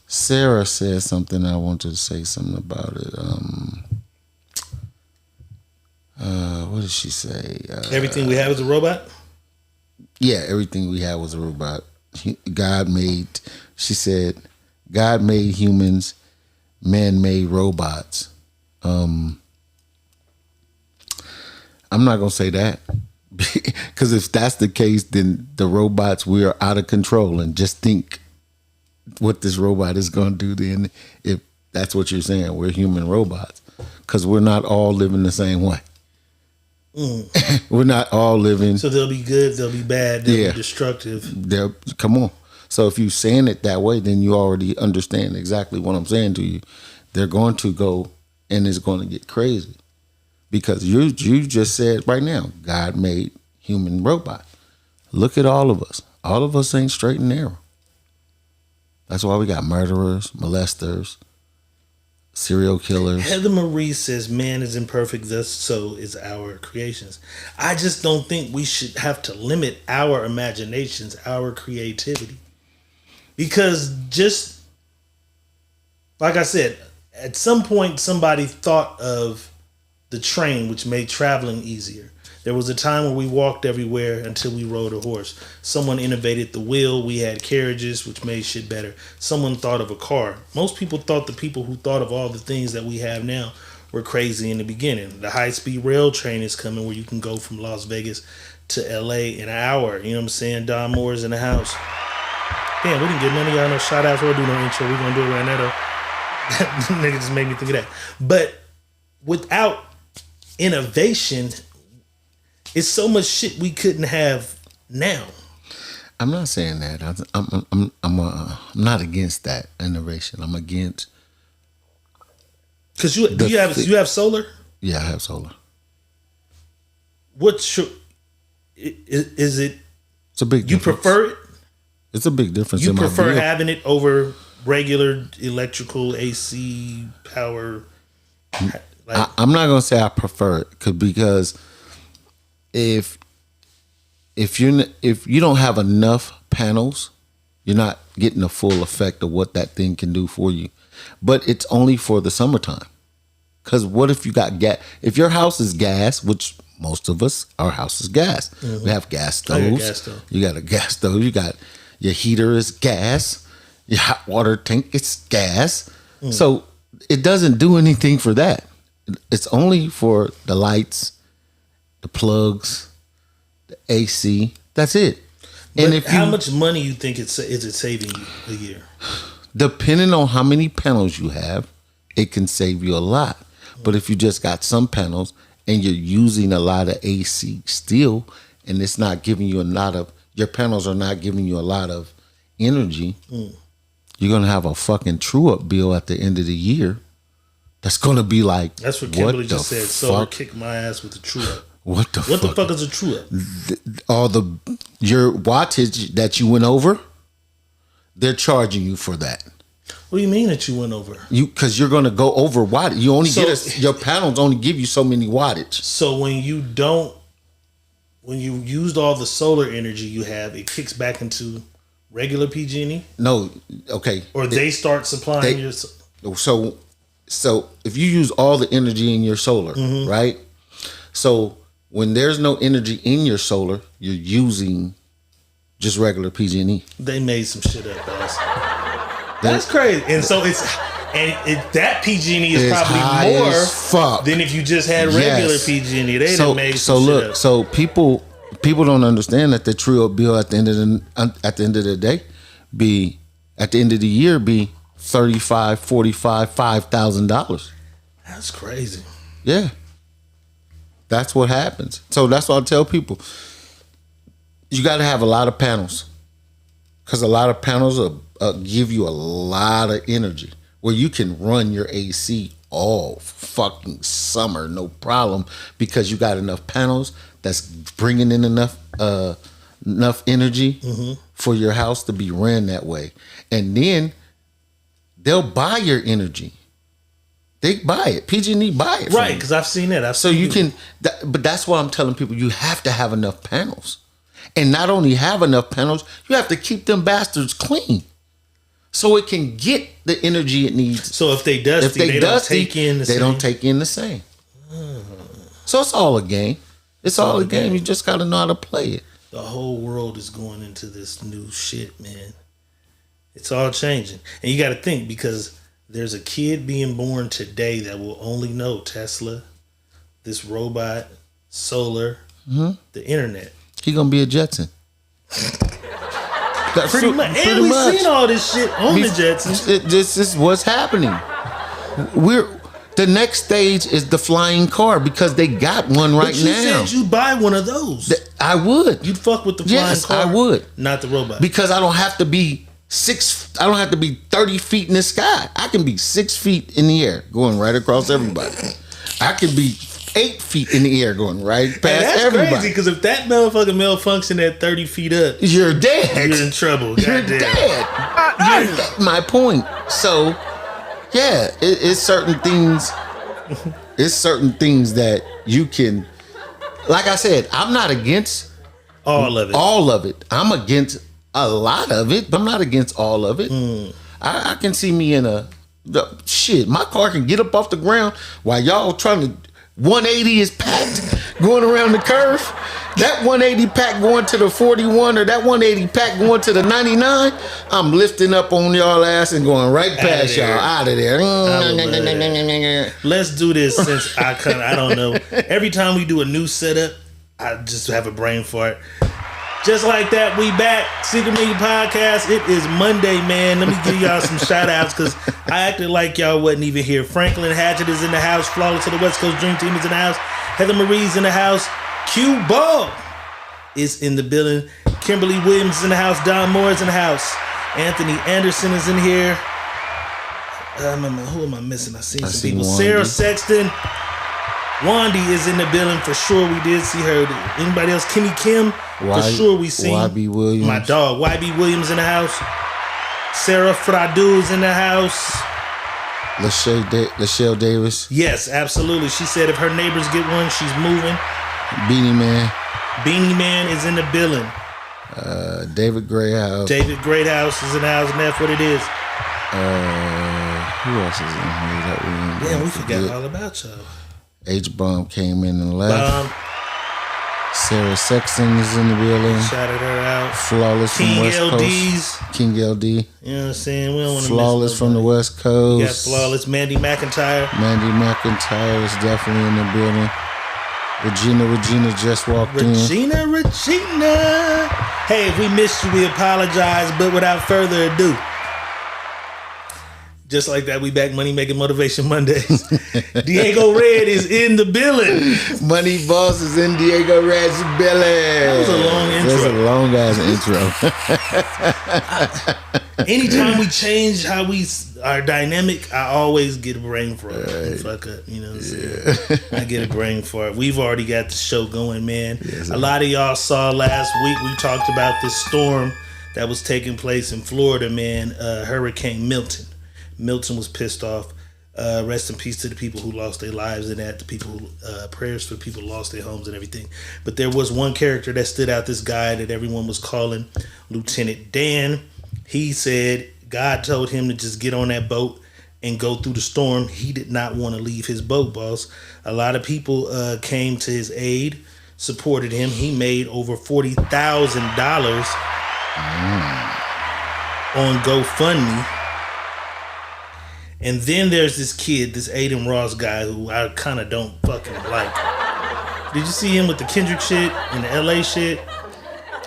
Sarah said something. I wanted to say something about it. What did she say? Everything we have is a robot? Yeah, everything we have was a robot. She said, God made humans, man made robots. I'm not going to say that. Because if that's the case, then the robots, we are out of control. And just think what this robot is going to do then, if that's what you're saying. We're human robots. Because we're not all living the same way. We're not all living. So they'll be good, they'll be bad, they'll be destructive. Come on. So if you're saying it that way, then you already understand exactly what I'm saying to you. They're going to go and it's going to get crazy. Because you just said right now, God made human robot. Look at all of us. All of us ain't straight and narrow. That's why we got murderers, molesters, serial killers. Heather Marie says man is imperfect, thus so is our creations. I just don't think we should have to limit our imaginations, our creativity. Because just like I said, at some point somebody thought of the train, which made traveling easier. There was a time where we walked everywhere until we rode a horse. Someone innovated the wheel. We had carriages, which made shit better. Someone thought of a car. Most people thought the people who thought of all the things that we have now were crazy in the beginning. The high-speed rail train is coming where you can go from Las Vegas to LA in an hour. You know what I'm saying? Don Moore's in the house. Damn, we didn't get none of y'all no shout-outs. We'll do no intro. We're going to do it right now, though. That nigga just made me think of that. But without innovation, it's so much shit we couldn't have now. I'm not saying that. I'm not against that innovation. I'm against. Because you have solar? Yeah, I have solar. What's your? Is it? It's a big. You difference. prefer it? It's a big difference. You in prefer my view. having it over regular electrical AC power? I'm not gonna say I prefer it because if you don't have enough panels, you're not getting the full effect of what that thing can do for you. But it's only for the summertime. Because what if you got gas? If your house is gas, which most of us, our house is gas. Mm-hmm. We have gas stoves. You got a gas stove. You got your heater is gas. Your hot water tank is gas. So it doesn't do anything for that. It's only for the lights, the plugs, the AC. That's it. But and how much money you think is it saving you a year? Depending on how many panels you have, it can save you a lot. But if you just got some panels and you're using a lot of AC still, and it's not giving you a lot of, your panels are not giving you a lot of energy, you're going to have a fucking true up bill at the end of the year. That's going to be like, that's what Kimberly just said. So kick my ass with the true up. What the fuck is a true up? Your wattage that you went over, they're charging you for that. What do you mean that you went over? Because you're going to go over wattage. You only your panels only give you so many wattage. So when you used all the solar energy you have, it kicks back into regular PG&E? No, okay. Or they start supplying your. So if you use all the energy in your solar, right? So when there's no energy in your solar, you're using just regular PG&E. They made some shit up, guys. That's crazy. And so that PG&E is probably more than if you just had regular PG&E. They done made some shit up. So people don't understand that the true up bill at the end of the day be at the end of the year be $35,000, $45,000, $5,000. That's crazy. Yeah. That's what happens. So that's what I tell people. You got to have a lot of panels. Because a lot of panels give you a lot of energy. Where you can run your AC all fucking summer, no problem. Because you got enough panels that's bringing in enough energy for your house to be ran that way. And then they'll buy your energy. They buy it. PG&E buy it. Right, because I've seen that. But that's why I'm telling people you have to have enough panels. And not only have enough panels, you have to keep them bastards clean. So it can get the energy it needs. So if they dusty, don't take in the same. They don't take in the same. So it's all a game. It's all a game. You just got to know how to play it. The whole world is going into this new shit, man. It's all changing. And you got to think, because there's a kid being born today that will only know Tesla, this robot, solar, the internet. He going to be a Jetson. Pretty much. And we've seen all this shit on the Jetsons. This is what's happening. The next stage is the flying car because they got one right But you now. said you buy one of those. I would. You'd fuck with the flying car. I would. Not the robot. Because I don't have to be 30 feet in the sky. I can be 6 feet in the air going right across everybody. I can be 8 feet in the air going right past that's everybody. crazy because if that motherfucker malfunction at 30 feet up, you're dead. You're in trouble. You're dead. My point. So, yeah, it's certain things. It's certain things that you can. Like I said, I'm not against all of it. All of it. I'm against a lot of it, but I'm not against all of it. I can see me in shit. My car can get up off the ground while y'all trying to. 180 is packed going around the curve. That 180 pack going to the 41 or that 180 pack going to the 99, I'm lifting up on y'all ass and going right past y'all out of there. Let's do this since I don't know. Every time we do a new setup, I just have a brain fart. Just like that, we back. Secret Million Podcast. It is Monday, man. Let me give y'all some shout outs because I acted like y'all wasn't even here. Franklin Hatchett is in the house. Flawless of the West Coast Dream Team is in the house. Heather Marie's in the house. Q Ball is in the building. Kimberly Williams is in the house. Don Moore is in the house. Anthony Anderson is in here. Who am I missing? I seen some people. Wandy. Sarah Sexton. Wandy is in the building for sure. We did see her. Anybody else? Kimmy Kim. For sure we seen. YB Williams. My dog. YB Williams in the house. Sarah Fradu's in the house. Lachelle Davis. Yes, absolutely. She said if her neighbors get one, she's moving. Beanie Man. Beanie Man is in the building. David Greathouse. David Greathouse is in the house, and that's what it is. Who else is in here that we forgot all about y'all. H-Bomb came in and left. Sarah Sexton is in the building. Shouted her out. Flawless King from West LD's. Coast. King LD. You know what I'm saying? We don't want to Flawless from the West Coast. We got Flawless. Mandy McIntyre. Mandy McIntyre is definitely in the building. Regina just walked in. Regina. Hey, if we missed you, we apologize. But without further ado, just like that, we back Money Making Motivation Mondays. Diego Red is in the building. Money Boss is in Diego Red's building. That was a long intro. That was a long ass intro. Anytime we change how we are dynamic, I always get a brain fart. Fuck up, you know what I'm saying? I get a brain fart. We've already got the show going, man. Yes, a lot of y'all saw last week, we talked about this storm that was taking place in Florida, man. Hurricane Milton. Milton was pissed off. Rest in peace to the people who lost their lives and that. The people, prayers for people who lost their homes and everything. But there was one character that stood out, this guy that everyone was calling Lieutenant Dan. He said God told him to just get on that boat and go through the storm. He did not want to leave his boat, boss. A lot of people came to his aid, supported him. He made over $40,000 on GoFundMe. And then there's this kid, this Aiden Ross guy who I kind of don't fucking like. Did you see him with the Kendrick shit and the LA shit?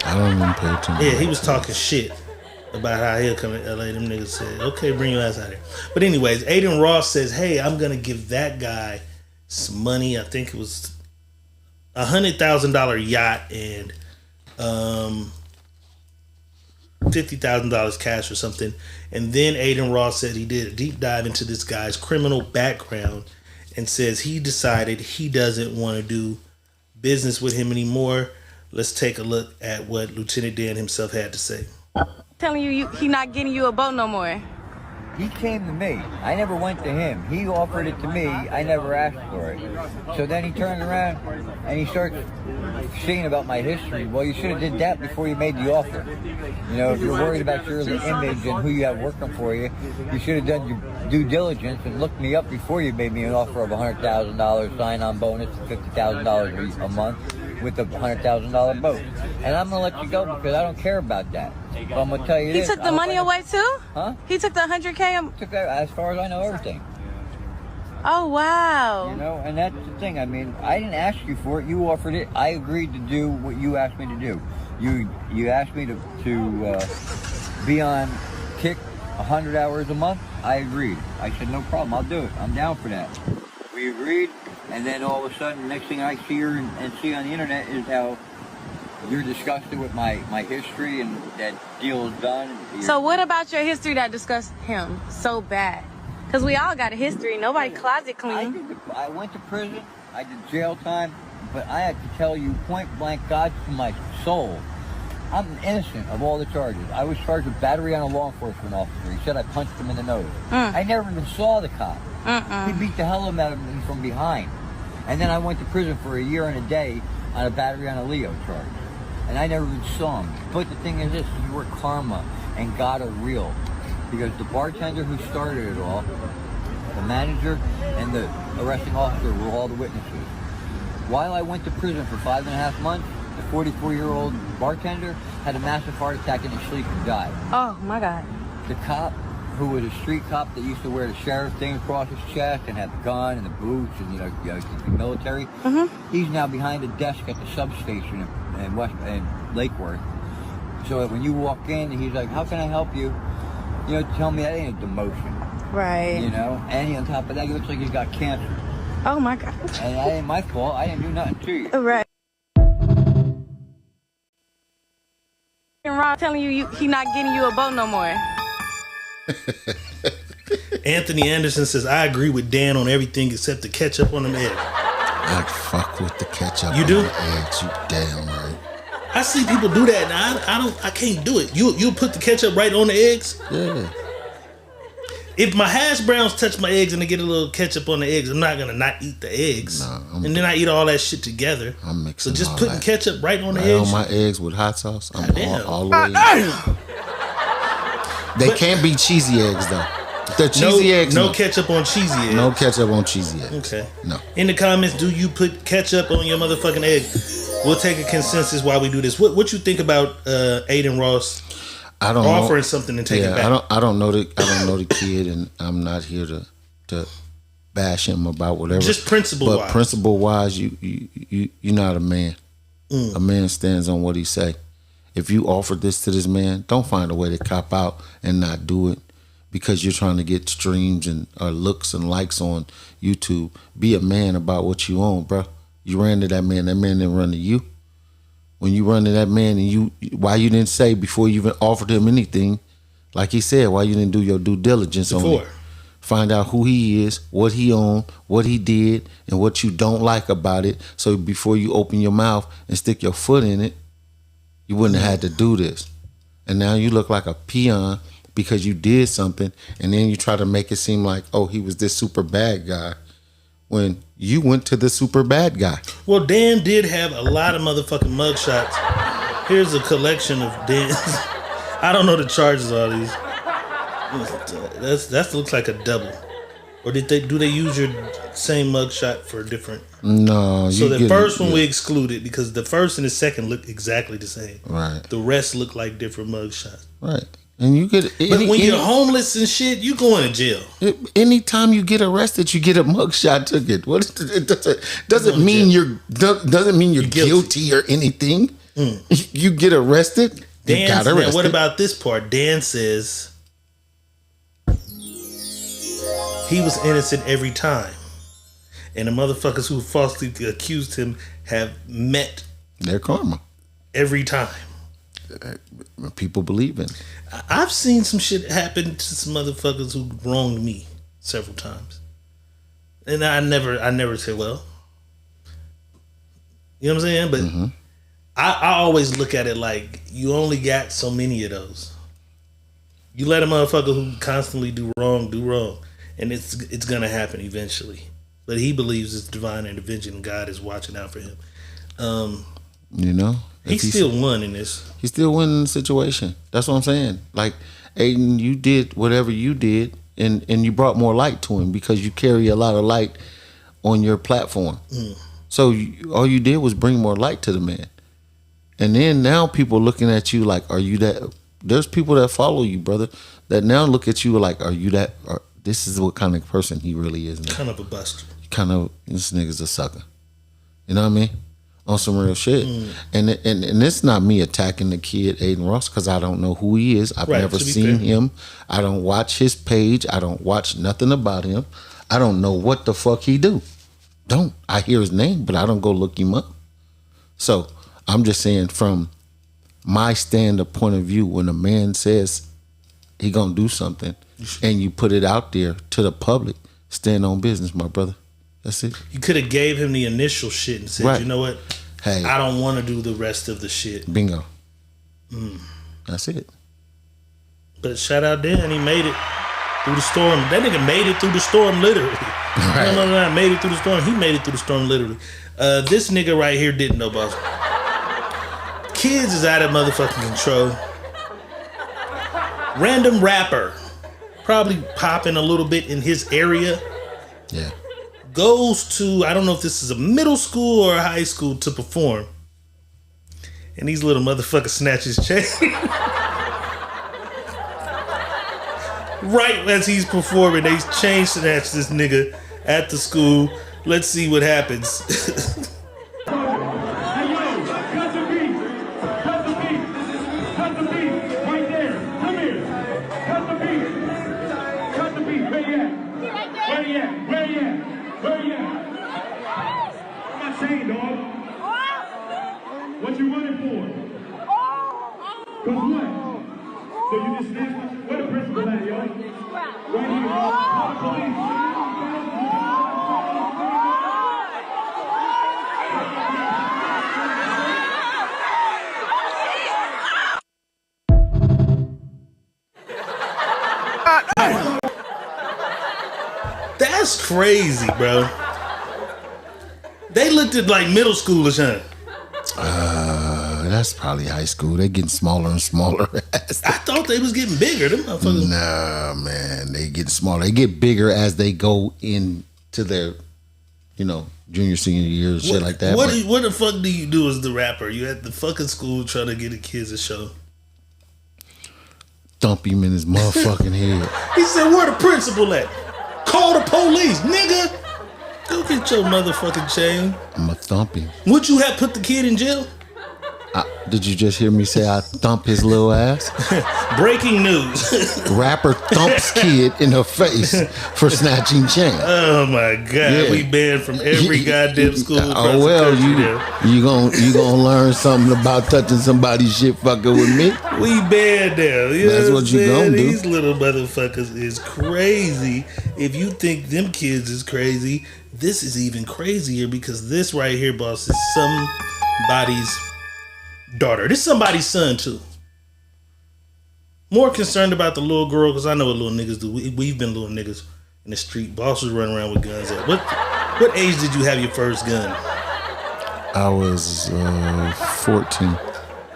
I don't even pay attention. Yeah, he was talking shit about how he'll come to LA. Them niggas said, okay, bring your ass out here. But anyways, Aiden Ross says, hey, I'm going to give that guy some money. I think it was $100,000 yacht and $50,000 cash or something. And then Aiden Ross said he did a deep dive into this guy's criminal background and says he decided he doesn't want to do business with him anymore. Let's take a look at what Lieutenant Dan himself had to say. Telling you he not getting you a boat no more. He came to me. I never went to him. He offered it to me. I never asked for it. So then he turned around and he starts saying about my history. Well, you should have did that before you made the offer. You know, if you're worried about your image and who you have working for you, you should have done your due diligence and looked me up before you made me an offer of $100,000 sign-on bonus and $50,000 a month with a $100,000 boat. And I'm going to let you go because I don't care about that. But I'm going to tell you this. He took the money away too? Huh? He took the $100K? Took that, as far as I know, everything. Oh, wow. You know, and that's the thing. I mean, I didn't ask you for it. You offered it. I agreed to do what you asked me to do. You asked me to be on Kick 100 hours a month, I agreed. I said, no problem, I'll do it. I'm down for that. We agreed, and then all of a sudden, next thing I see her and see on the internet is how you're disgusted with my history and that deal is done. So what about your history that disgusts him so bad? Because we all got a history. Nobody closet clean. I went to prison. I did jail time. But I had to tell you point blank, God to my soul, I'm innocent of all the charges. I was charged with battery on a law enforcement officer. He said I punched him in the nose. I never even saw the cop. He beat the hell out of me from behind. And then I went to prison for a year and a day on a battery on a Leo charge. And I never even saw him. But the thing is this, is where karma and God are real. Because the bartender who started it all, the manager, and the arresting officer were all the witnesses. While I went to prison for 5.5 months, the 44-year-old bartender had a massive heart attack in his sleep and died. Oh, my God. The cop, who was a street cop that used to wear the sheriff thing across his chest and had the gun and the boots and, the military, he's now behind a desk at the substation in Lake Worth. So that when you walk in, he's like, how can I help you? Tell me that ain't a demotion. Right. And on top of that, he looks like he's got cancer. Oh, my God. And that ain't my fault. I didn't do nothing to you. Right. And Rob telling you he not getting you a boat no more. Anthony Anderson says, I agree with Dan on everything except the ketchup on them eggs. I fuck with the ketchup you on do? the eggs. You damn right. I see people do that, and I can't do it. You put the ketchup right on the eggs? Yeah. If my hash browns touch my eggs and they get a little ketchup on the eggs, I'm not gonna not eat the eggs. And then I eat all that shit together. I'm mixing. So just all putting that. ketchup right on the Right eggs. on my eggs with hot sauce. I'm all the way in. They can't be cheesy eggs though. If they're cheesy eggs. No ketchup on cheesy eggs. No ketchup on cheesy eggs. Okay. No. In the comments, do you put ketchup on your motherfucking egg? We'll take a consensus while we do this. What you think about Aiden Ross? I don't offering know. Something and taking it back. I don't know the kid, and I'm not here to bash him about whatever. Just principle but wise. Principle wise, you're not a man. A man stands on what he say. If you offered this to this man, don't find a way to cop out and not do it because you're trying to get streams and looks and likes on YouTube. Be a man about what you own, bro. You ran to that man didn't run to you. When you run to that man and why you didn't say before you even offered him anything, like he said, why you didn't do your due diligence on him? Find out who he is, what he owned, what he did, and what you don't like about it. So before you open your mouth and stick your foot in it, you wouldn't have had to do this. And now you look like a peon because you did something, and then you try to make it seem like, oh, he was this super bad guy. When you went to the super bad guy. Well, Dan did have a lot of motherfucking mugshots. Here's a collection of Dan's. I don't know the charges of all these. That looks like a double. Or do they use your same mugshot for a different? No. So the first one we excluded because the first and the second look exactly the same. Right. The rest look like different mugshots. Right. And you get, but when you're homeless and shit, you going to jail. Anytime you get arrested, you get a mugshot ticket. What it doesn't mean you're guilty or anything. You get arrested. Dan, now what about this part? Dan says he was innocent every time, and the motherfuckers who falsely accused him have met their karma every time. People believe in. I've seen some shit happen to some motherfuckers who wronged me several times, and I never say, well, you know what I'm saying? But I always look at it like you only got so many of those. You let a motherfucker who constantly do wrong, and it's gonna happen eventually. But he believes it's divine intervention and God is watching out for him. He still won in this. He still won in the situation. That's what I'm saying. Like, Aiden, you did whatever you did, and you brought more light to him because you carry a lot of light on your platform. So all you did was bring more light to the man. And then now people looking at you like, are you that? There's people that follow you, brother, that now look at you like, are you that? This is what kind of person he really is now. Kind of a buster. This nigga's a sucker. You know what I mean? on some real shit. And it's not me attacking the kid Aiden Ross because I don't know who he is. I've never seen him. I don't watch his page. I don't watch nothing about him. I don't know what the fuck he do. I hear his name, but I don't go look him up. So I'm just saying from my stand-up point of view, when a man says he gonna do something and you put it out there to the public, stand on business, my brother. That's it. You could have gave him the initial shit and said, you know what? Hey, I don't want to do the rest of the shit. Bingo. That's it. But shout out Dan, he made it through the storm. That nigga made it through the storm, literally. Right. No, made it through the storm. He made it through the storm, literally. This nigga right here didn't know about kids is out of motherfucking control. Random rapper, probably popping a little bit in his area. Yeah. Goes to, I don't know if this is a middle school or a high school, to perform. And these little motherfuckers snatch his chain. Right as he's performing, they chain snatch this nigga at the school. Let's see what happens. What you running for? Cause what? So you just snatched? Where the principal at, yo? Right here, call the police. That's crazy, bro. They looked at like middle schoolers, huh? That's probably high school. They're getting smaller and smaller. I thought they was getting bigger. Them motherfuckers. Nah, man. They get smaller. They get bigger as they go into their, junior, senior year, shit like that. What the fuck do you do as the rapper? You at the fucking school trying to get the kids a show. Dump him in his motherfucking head. He said, where the principal at? Call the police, nigga. Go get your motherfucking chain. I'ma thump him. Would you have put the kid in jail? Did you just hear me say I thump his little ass? Breaking news. Rapper thumps kid in her face for snatching chain. Oh my God. Yeah. We banned from every goddamn school. Oh well, you gonna learn something about touching somebody's shit fucking with me. We banned them. You That's what you gonna do. These little motherfuckers is crazy. If you think them kids is crazy, this is even crazier because this right here, boss, is somebody's daughter. This is somebody's son too. More concerned about the little girl because I know what little niggas do. We've been little niggas in the street. Bosses running around with guns. At what age did you have your first gun? I was 14.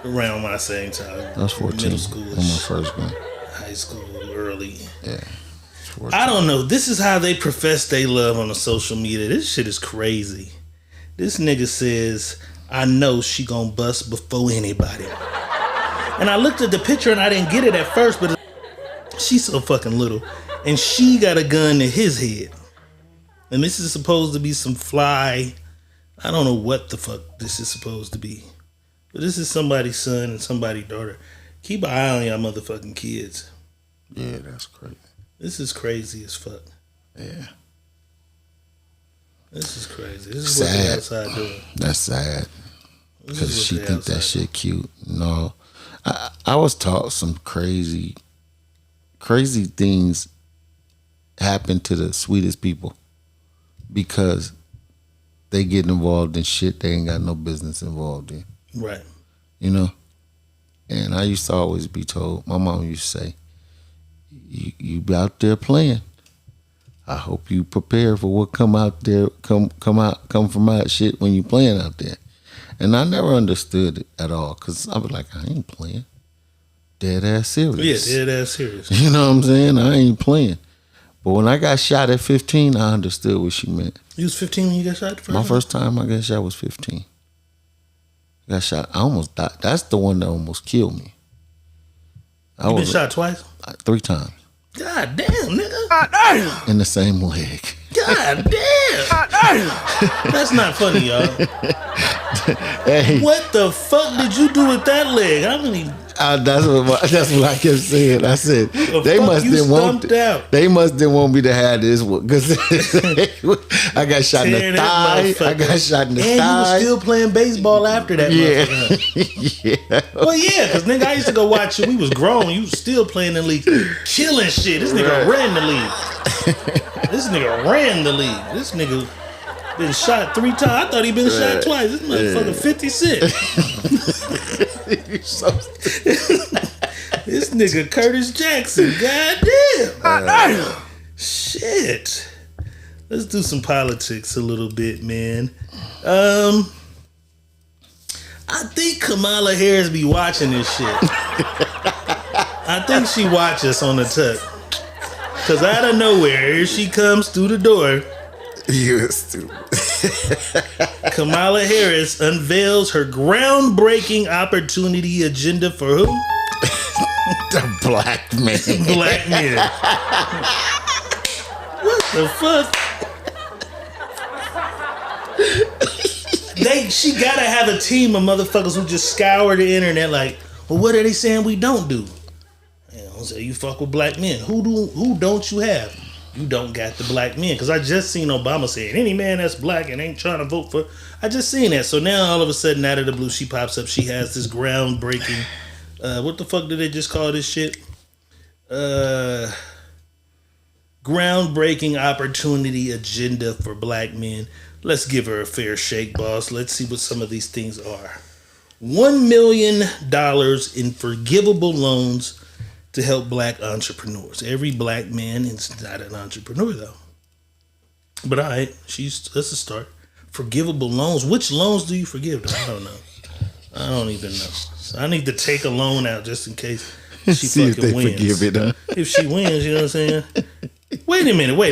Around my same time. I was 14. Middle school. On my first gun. High school, early. Yeah. 14. I don't know. This is how they profess they love on the social media. This shit is crazy. This nigga says, I know she gonna bust before anybody. And I looked at the picture and I didn't get it at first, but she's so fucking little. And she got a gun to his head. And this is supposed to be some fly. I don't know what the fuck this is supposed to be. But this is somebody's son and somebody's daughter. Keep an eye on y'all motherfucking kids. Yeah, that's crazy. This is crazy as fuck. Yeah. This is crazy. This is what they outside doing. That's sad. Because she think that shit cute. No. I was taught some crazy things happen to the sweetest people because they get involved in shit they ain't got no business involved in. Right. And I used to always be told, my mom used to say, you be out there playing. I hope you prepare for what come from out shit when you playing out there. And I never understood it at all because I was like, I ain't playing. Dead ass serious. Yeah, dead ass serious. You know what I'm saying? I ain't playing. But when I got shot at 15, I understood what she meant. You was 15 when you got shot? My first time I got shot was 15. I got shot. I almost died. That's the one that almost killed me. You been shot twice? 3 times. God damn, nigga. God damn. In the same leg. God damn. God damn. That's not funny, y'all. Hey. What the fuck did you do with that leg? I don't even. That's what I kept saying. I said they fuck must you didn't want. stumped out? They must didn't want me to have this one because I got shot in Tearing the that thigh. I got shot in the and thigh. you were still playing baseball after that. Yeah. Yeah. Well, yeah, because nigga, I used to go watch you. We was grown. You was still playing in the league, killing shit. This nigga ran the league. This nigga ran the league. This nigga been shot 3 times. I thought he been shot twice. This motherfucker 56. This nigga Curtis Jackson. Goddamn. Shit. Let's do some politics a little bit, man. I think Kamala Harris be watching this shit. I think she watches on the tuck. Cause out of nowhere, here she comes through the door. You stupid. Kamala Harris unveils her groundbreaking opportunity agenda for who? The black man. Black men. What the fuck? She gotta have a team of motherfuckers who just scour the internet like, well, what are they saying we don't do? So you fuck with black men. Who don't you have? You don't got the black men. Because I just seen Obama say, any man that's black and ain't trying to vote for... I just seen that. So now all of a sudden, out of the blue, she pops up. She has this groundbreaking... what the fuck did they just call this shit? Groundbreaking opportunity agenda for black men. Let's give her a fair shake, boss. Let's see what some of these things are. $1 million in forgivable loans to help black entrepreneurs. Every black man is not an entrepreneur, though. But all right, that's a start. Forgivable loans. Which loans do you forgive, though? I don't know. I don't even know. So I need to take a loan out just in case she See fucking wins. Forgive it, huh? If she wins, you know what I'm saying? Wait a minute. $1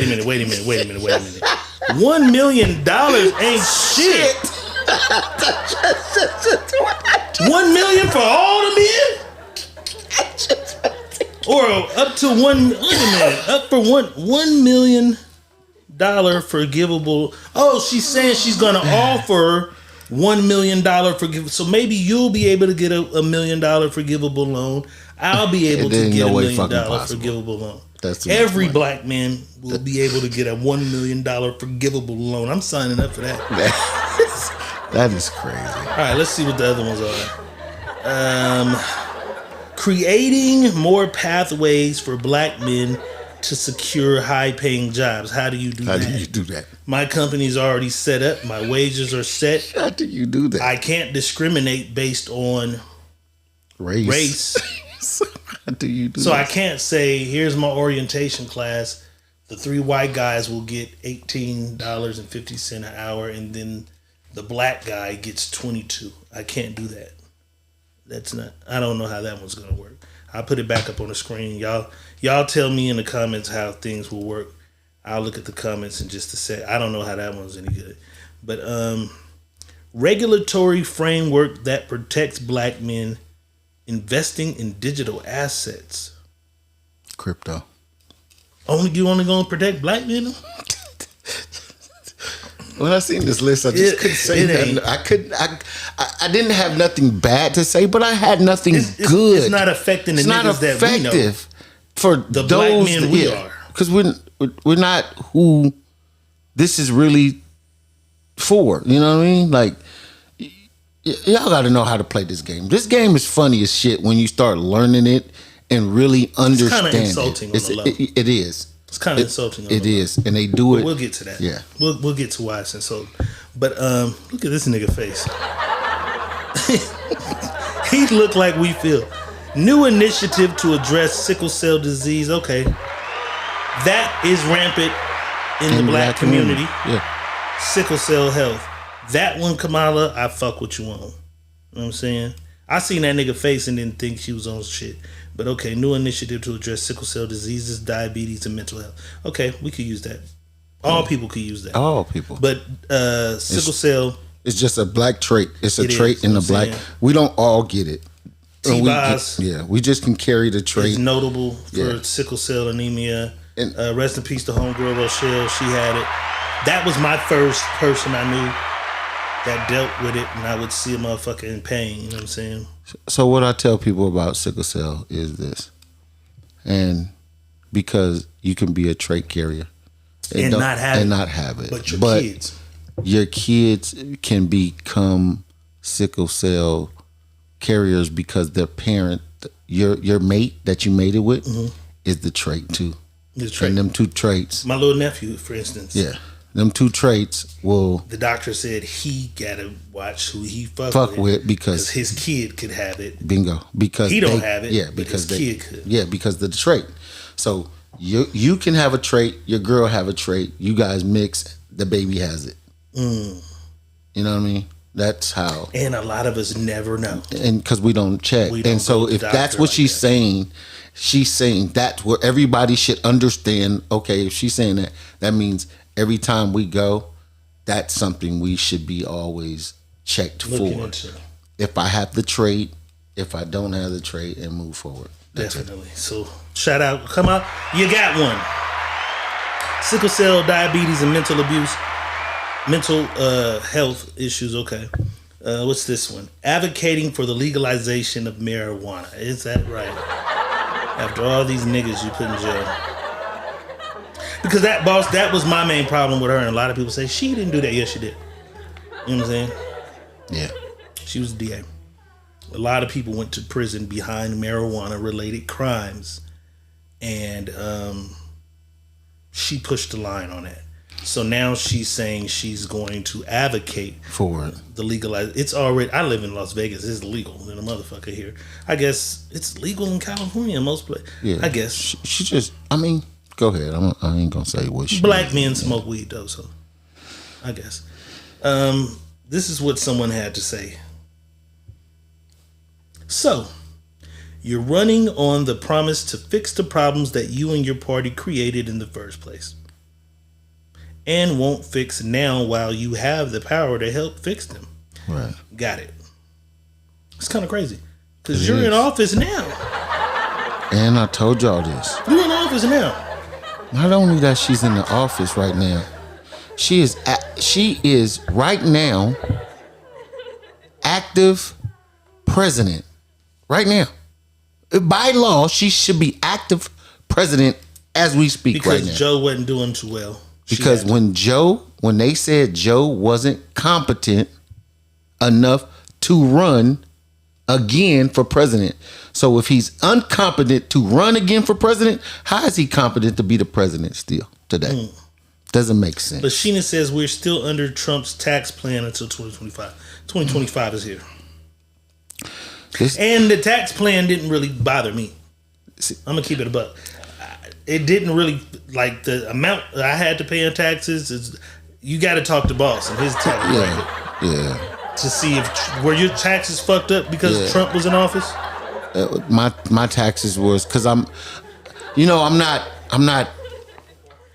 million ain't shit. $1 million for all the men? Or up to one. Wait a minute. Up for $1 million forgivable. Oh, she's saying she's gonna offer $1 million forgivable. So maybe you'll be able to get a $1 million forgivable loan. I'll be able to get $1 million forgivable loan. Every black man will be able to get a $1 million forgivable loan. I'm signing up for that. That is crazy. All right, let's see what the other ones are. Creating more pathways for black men to secure high-paying jobs. How do you do that? How do you do that? My company's already set up. My wages are set. How do you do that? I can't discriminate based on race. How do you do So that? I can't say, here's my orientation class. The 3 white guys will get $18.50 an hour, and then the black guy gets $22. I can't do that. That's not. I don't know how that one's gonna work. I'll put it back up on the screen. Y'all tell me in the comments how things will work. I'll look at the comments in just a sec. I don't know how that one's any good. But regulatory framework that protects black men investing in digital assets. Crypto. You only gonna protect black men? When I seen this list, I just couldn't say nothing. I didn't have nothing bad to say, but I had nothing good. It's not affecting the niggas that we know. For the those black men we are. Because we're not who this is really for. You know what I mean? Like, y'all got to know how to play this game. This game is funny as shit when you start learning it and really understand it. It's kind of insulting on the level. It is. It's kind of insulting. It is, and they do it. We'll get to that. Yeah, we'll get to why it's insulting. But look at this nigga face. He look like we feel. New initiative to address sickle cell disease. Okay, that is rampant in the black community. Yeah, sickle cell health. That one, Kamala, I fuck what you on. You know what I'm saying? I seen that nigga face and didn't think she was on shit. But okay, new initiative to address sickle cell diseases, diabetes, and mental health. Okay, we could use that. All people could use that. All people. But sickle cell... It's just a black trait. It's a trait in the black... We don't all get it. T-Boz. We just can carry the trait. It's notable for sickle cell anemia. And rest in peace to homegirl Rochelle. She had it. That was my first person I knew that dealt with it, and I would see a motherfucker in pain. You know what I'm saying? So what I tell people about sickle cell is this, and because you can be a trait carrier And not have it. But your kids can become sickle cell carriers because their parent, your mate that you mated with, is the trait too. The trait. And them two traits. My little nephew, for instance. Yeah. Them two traits will. The doctor said he gotta watch who he fuck with because his kid could have it. Bingo. Because he don't have it. Yeah, but because his kid could. Yeah, because of the trait. So you can have a trait, your girl have a trait, you guys mix, the baby has it. You know what I mean? That's how. And a lot of us never know. And because we don't check. And so if that's what she's saying, she's saying that's where everybody should understand. Okay, if she's saying that, that means every time we go, that's something we should be always checked for. If I have the trait, if I don't have the trait, and move forward. Definitely. So shout out, come out, you got one. Sickle cell, diabetes, and mental abuse, mental health issues. Okay, what's this one? Advocating for the legalization of marijuana. Is that right? After all these niggas you put in jail. Because that was my main problem with her, and a lot of people say she didn't do that. Yes, she did. You know what I'm saying? Yeah. She was a DA. A lot of people went to prison behind marijuana-related crimes, and she pushed the line on that. So now she's saying she's going to advocate for the legalized. It's already. I live in Las Vegas. It's legal. Than a motherfucker here. I guess it's legal in California in most places. Yeah. I guess she just. I mean, go ahead. I ain't gonna say what she. Black men smoke weed though, so I guess. This is what someone had to say. So, you're running on the promise to fix the problems that you and your party created in the first place, and won't fix now while you have the power to help fix them. Right. Got it. It's kind of crazy because you're in office now. And I told y'all this. You're in office now. Not only that she's in the office right now, she is right now active president. Right now. By law, she should be active president as we speak right now. Because Joe wasn't doing too well. Because when they said Joe wasn't competent enough to run again for president. So if he's incompetent to run again for president, how is he competent to be the president still today? Doesn't make sense. But Sheena says we're still under Trump's tax plan until 2025. 2025 is here. And the tax plan didn't really bother me. I'm gonna keep it a buck. It didn't really, like, the amount I had to pay in taxes is, you got to talk to boss and his tax bracket. Yeah. To see if were your taxes fucked up because Trump was in office. My taxes was because I'm not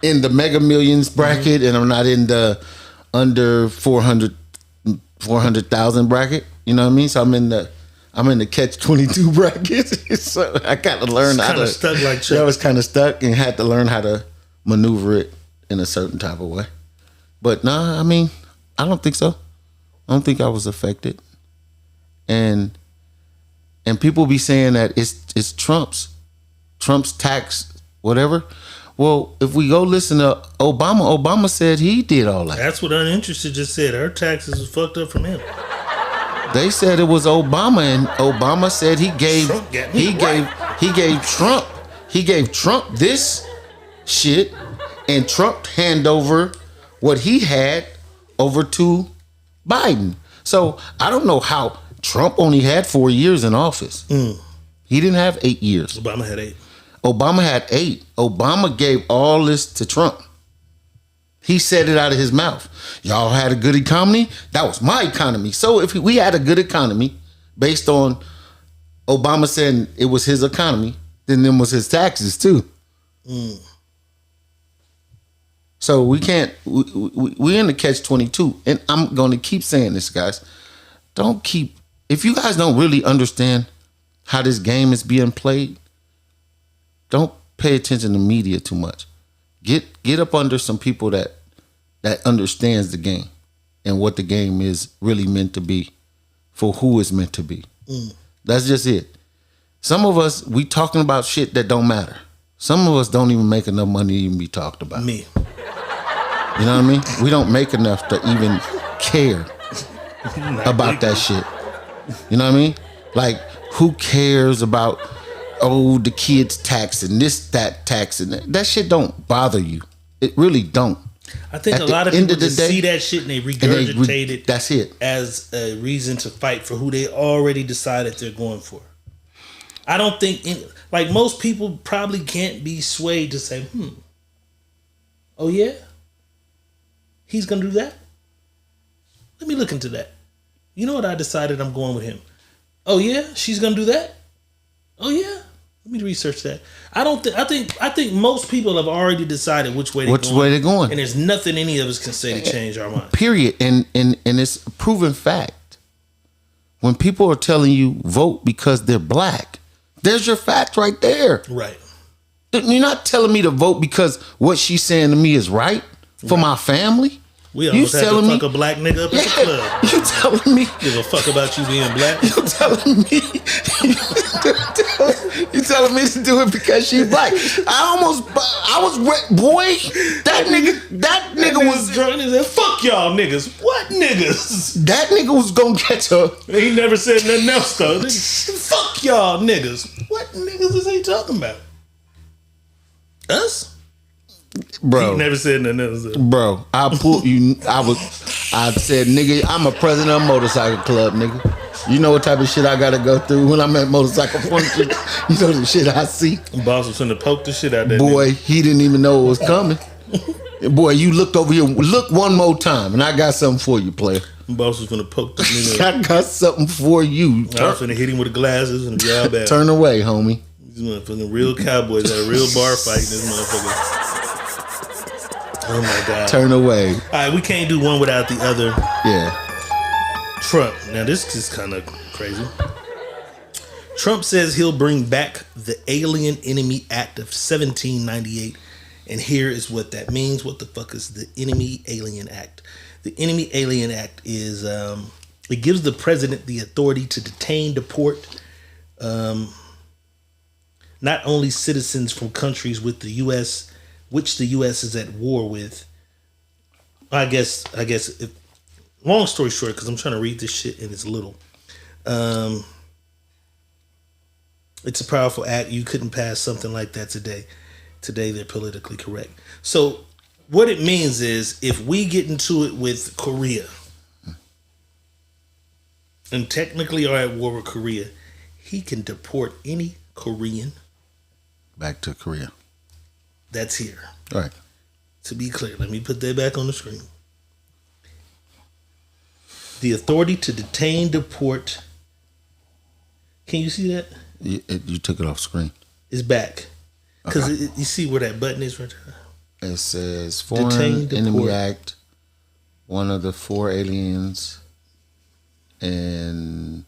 in the Mega Millions bracket, and I'm not in the under 400,000 bracket. You know what I mean? So I'm in the catch-22 bracket. So I got to learn how to. Stuck like Chuck. I was kind of stuck and had to learn how to maneuver it in a certain type of way. But nah, I mean, I don't think so. I don't think I was affected. And people be saying that it's Trump's tax whatever. Well, if we go listen to Obama said he did all that. That's what Uninterested just said. Her taxes was fucked up from him. They said it was Obama, and Obama said he gave Trump this shit, and Trump hand over what he had over to Biden. So I don't know how Trump only had 4 years in office. He didn't have 8 years. Obama had 8. Obama had 8. Obama gave all this to Trump. He said it out of his mouth. Y'all had a good economy? That was my economy. So if we had a good economy based on Obama saying it was his economy, then them was his taxes too. So we can't, we're in the catch-22. And I'm going to keep saying this, guys. If you guys don't really understand how this game is being played, don't pay attention to media too much. Get up under some people that understands the game. and what the game is really meant to be for who it's meant to be. That's just it. Some of us, we talking about shit that don't matter. Some of us don't even make enough money to even be talked about. Me. You know what I mean? We don't make enough to even care about that shit. You know what I mean? Like, who cares about, the kids taxing this, that taxing that? That shit don't bother you. It really don't. I think a lot of people just see that shit and they regurgitate it. That's it. As a reason to fight for who they already decided they're going for. I don't think, like most people probably can't be swayed to say, oh yeah? He's going to do that? Let me look into that. You know what? I decided I'm going with him. Oh yeah? She's going to do that? Oh yeah? Let me research that. I think most people have already decided which way they're going. And there's nothing any of us can say to change our mind. Period. And it's a proven fact. When people are telling you vote because they're black, there's your fact right there. Right. You're not telling me to vote because what she's saying to me is right for my family. We almost had to fuck a black nigga up at the club. You telling me? Give a fuck about you being black? You telling me? You telling me to do it because she black? That nigga was drunk and said, "Fuck y'all niggas." What niggas? That nigga was gonna get her. He never said nothing else though. Fuck y'all niggas. What niggas is he talking about? Us? Bro, he never said nothing else. Bro, I pulled you. I said, nigga, I'm a president of a motorcycle club, nigga. You know what type of shit I gotta go through when I'm at motorcycle furniture. You know the shit I see. Boss was finna poke the shit out there. Boy, nigga. He didn't even know it was coming. Boy, you looked over here. Look one more time, and I got something for you, player. Boss was finna poke the nigga. I got something for you. I was finna hit him with the glasses and be all bad. Turn away, homie. These motherfucking real cowboys at a real bar fight. This motherfucker. Oh my God. Turn away. All right, we can't do one without the other. Yeah. Trump. Now this is kind of crazy. Trump says he'll bring back the Alien Enemy Act of 1798. And here is what that means. What the fuck is the Enemy Alien Act? The Enemy Alien Act is, it gives the president the authority to detain, deport, not only citizens from countries with the U.S., which the U.S. is at war with. I guess. If, long story short, because I'm trying to read this shit and it's little. It's a powerful act. You couldn't pass something like that today. Today they're politically correct. So what it means is if we get into it with Korea, and technically are at war with Korea, he can deport any Korean back to Korea. That's here. All right. To be clear, let me put that back on the screen. The authority to detain, deport. Can you see that? You took it off screen. It's back. Because you see where that button is right there? It says Foreign Enemy Act, one of the 4 aliens, and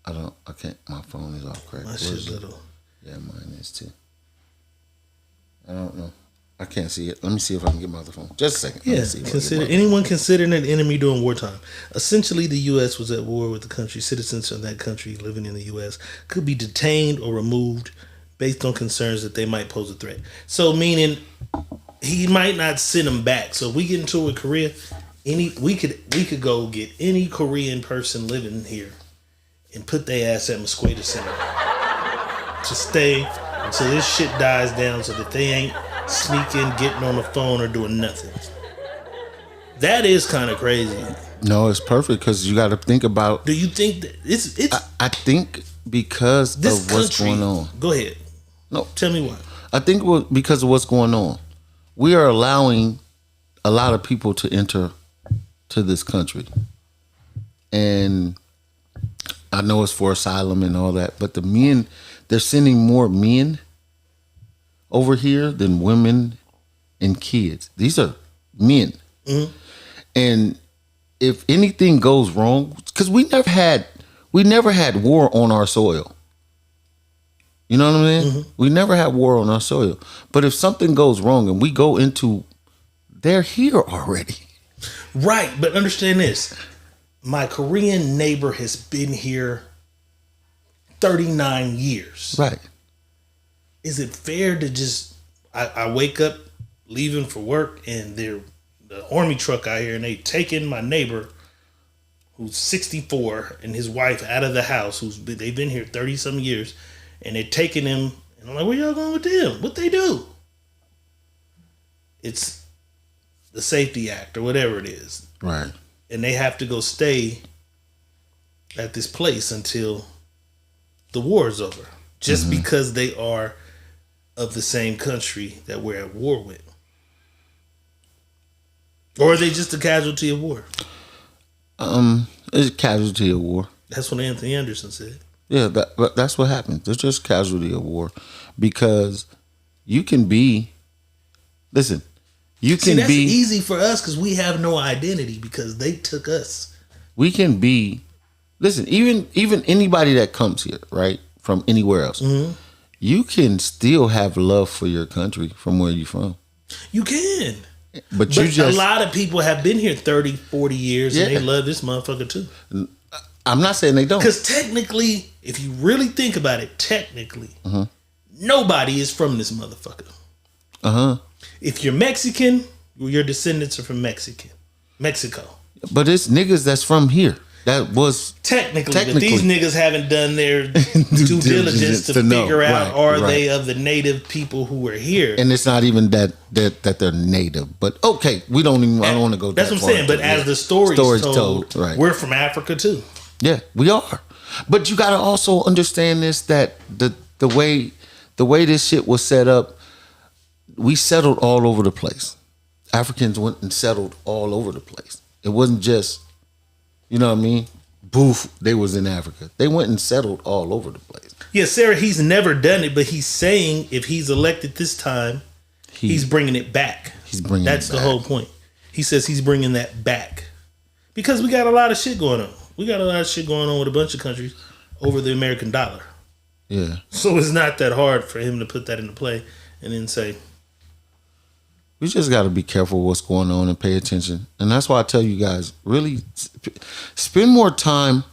I can't, my phone is off correct. My shit's little. Yeah, mine is too. I don't know. I can't see it. Let me see if I can get my other phone. Just a second. Yeah, anyone considered an enemy during wartime. Essentially, the U.S. was at war with the country. Citizens of that country living in the U.S. could be detained or removed based on concerns that they might pose a threat. So, meaning he might not send them back. So, if we get into it with Korea, we could go get any Korean person living here and put their ass at Mosqueda Center to stay until this shit dies down, so that they ain't sneaking, getting on the phone, or doing nothing. That is kind of crazy. No, it's perfect because you got to think about. Do you think that it's? I think because of what's going on. Go ahead. No, tell me why. I think because of what's going on, we are allowing a lot of people to enter to this country, and I know it's for asylum and all that, but the men, they're sending more men over here than women and kids. These are men. Mm-hmm. And if anything goes wrong, because we never had war on our soil. You know what I mean? Mm-hmm. We never had war on our soil. But if something goes wrong and we go into, they're here already. Right, but understand this. My Korean neighbor has been here 39 years. Right. Is it fair to just I wake up leaving for work and they're the army truck out here and they taking my neighbor who's 64 and his wife out of the house they've been here 30 some years and they're taking him and I'm like, where y'all going with them? What they do? It's the Safety Act or whatever it is. Right. And they have to go stay at this place until the war is over. Just because they are of the same country that we're at war with. Or are they just a casualty of war? It's a casualty of war. That's what Anthony Anderson said. Yeah, that's what happens. It's just casualty of war. Because you can be... Listen, you can that's be... easy for us because we have no identity because they took us. We can be... Listen, even anybody that comes here, right, from anywhere else, you can still have love for your country from where you're from. You can. But you just... a lot of people have been here 30, 40 years and they love this motherfucker too. I'm not saying they don't. Because technically, if you really think about it, technically, nobody is from this motherfucker. If you're Mexican, your descendants are from Mexico. But it's niggas that's from here. That was technically, but these niggas haven't done their due diligence to figure out are they of the native people who were here. And it's not even that they're native. But okay, I don't want to go. That's what I'm saying. But as the story's told, right. We're from Africa too. Yeah, we are. But you got to also understand this, that the way this shit was set up, we settled all over the place. Africans went and settled all over the place. It wasn't just, you know what I mean? Boof, they was in Africa. They went and settled all over the place. Yeah, Sarah, he's never done it, but he's saying if he's elected this time, he's bringing it back. That's the whole point. He says he's bringing that back. Because we got a lot of shit going on. We got a lot of shit going on with a bunch of countries over the American dollar. Yeah. So it's not that hard for him to put that into play and then say... We just got to be careful what's going on and pay attention. And that's why I tell you guys, really spend more time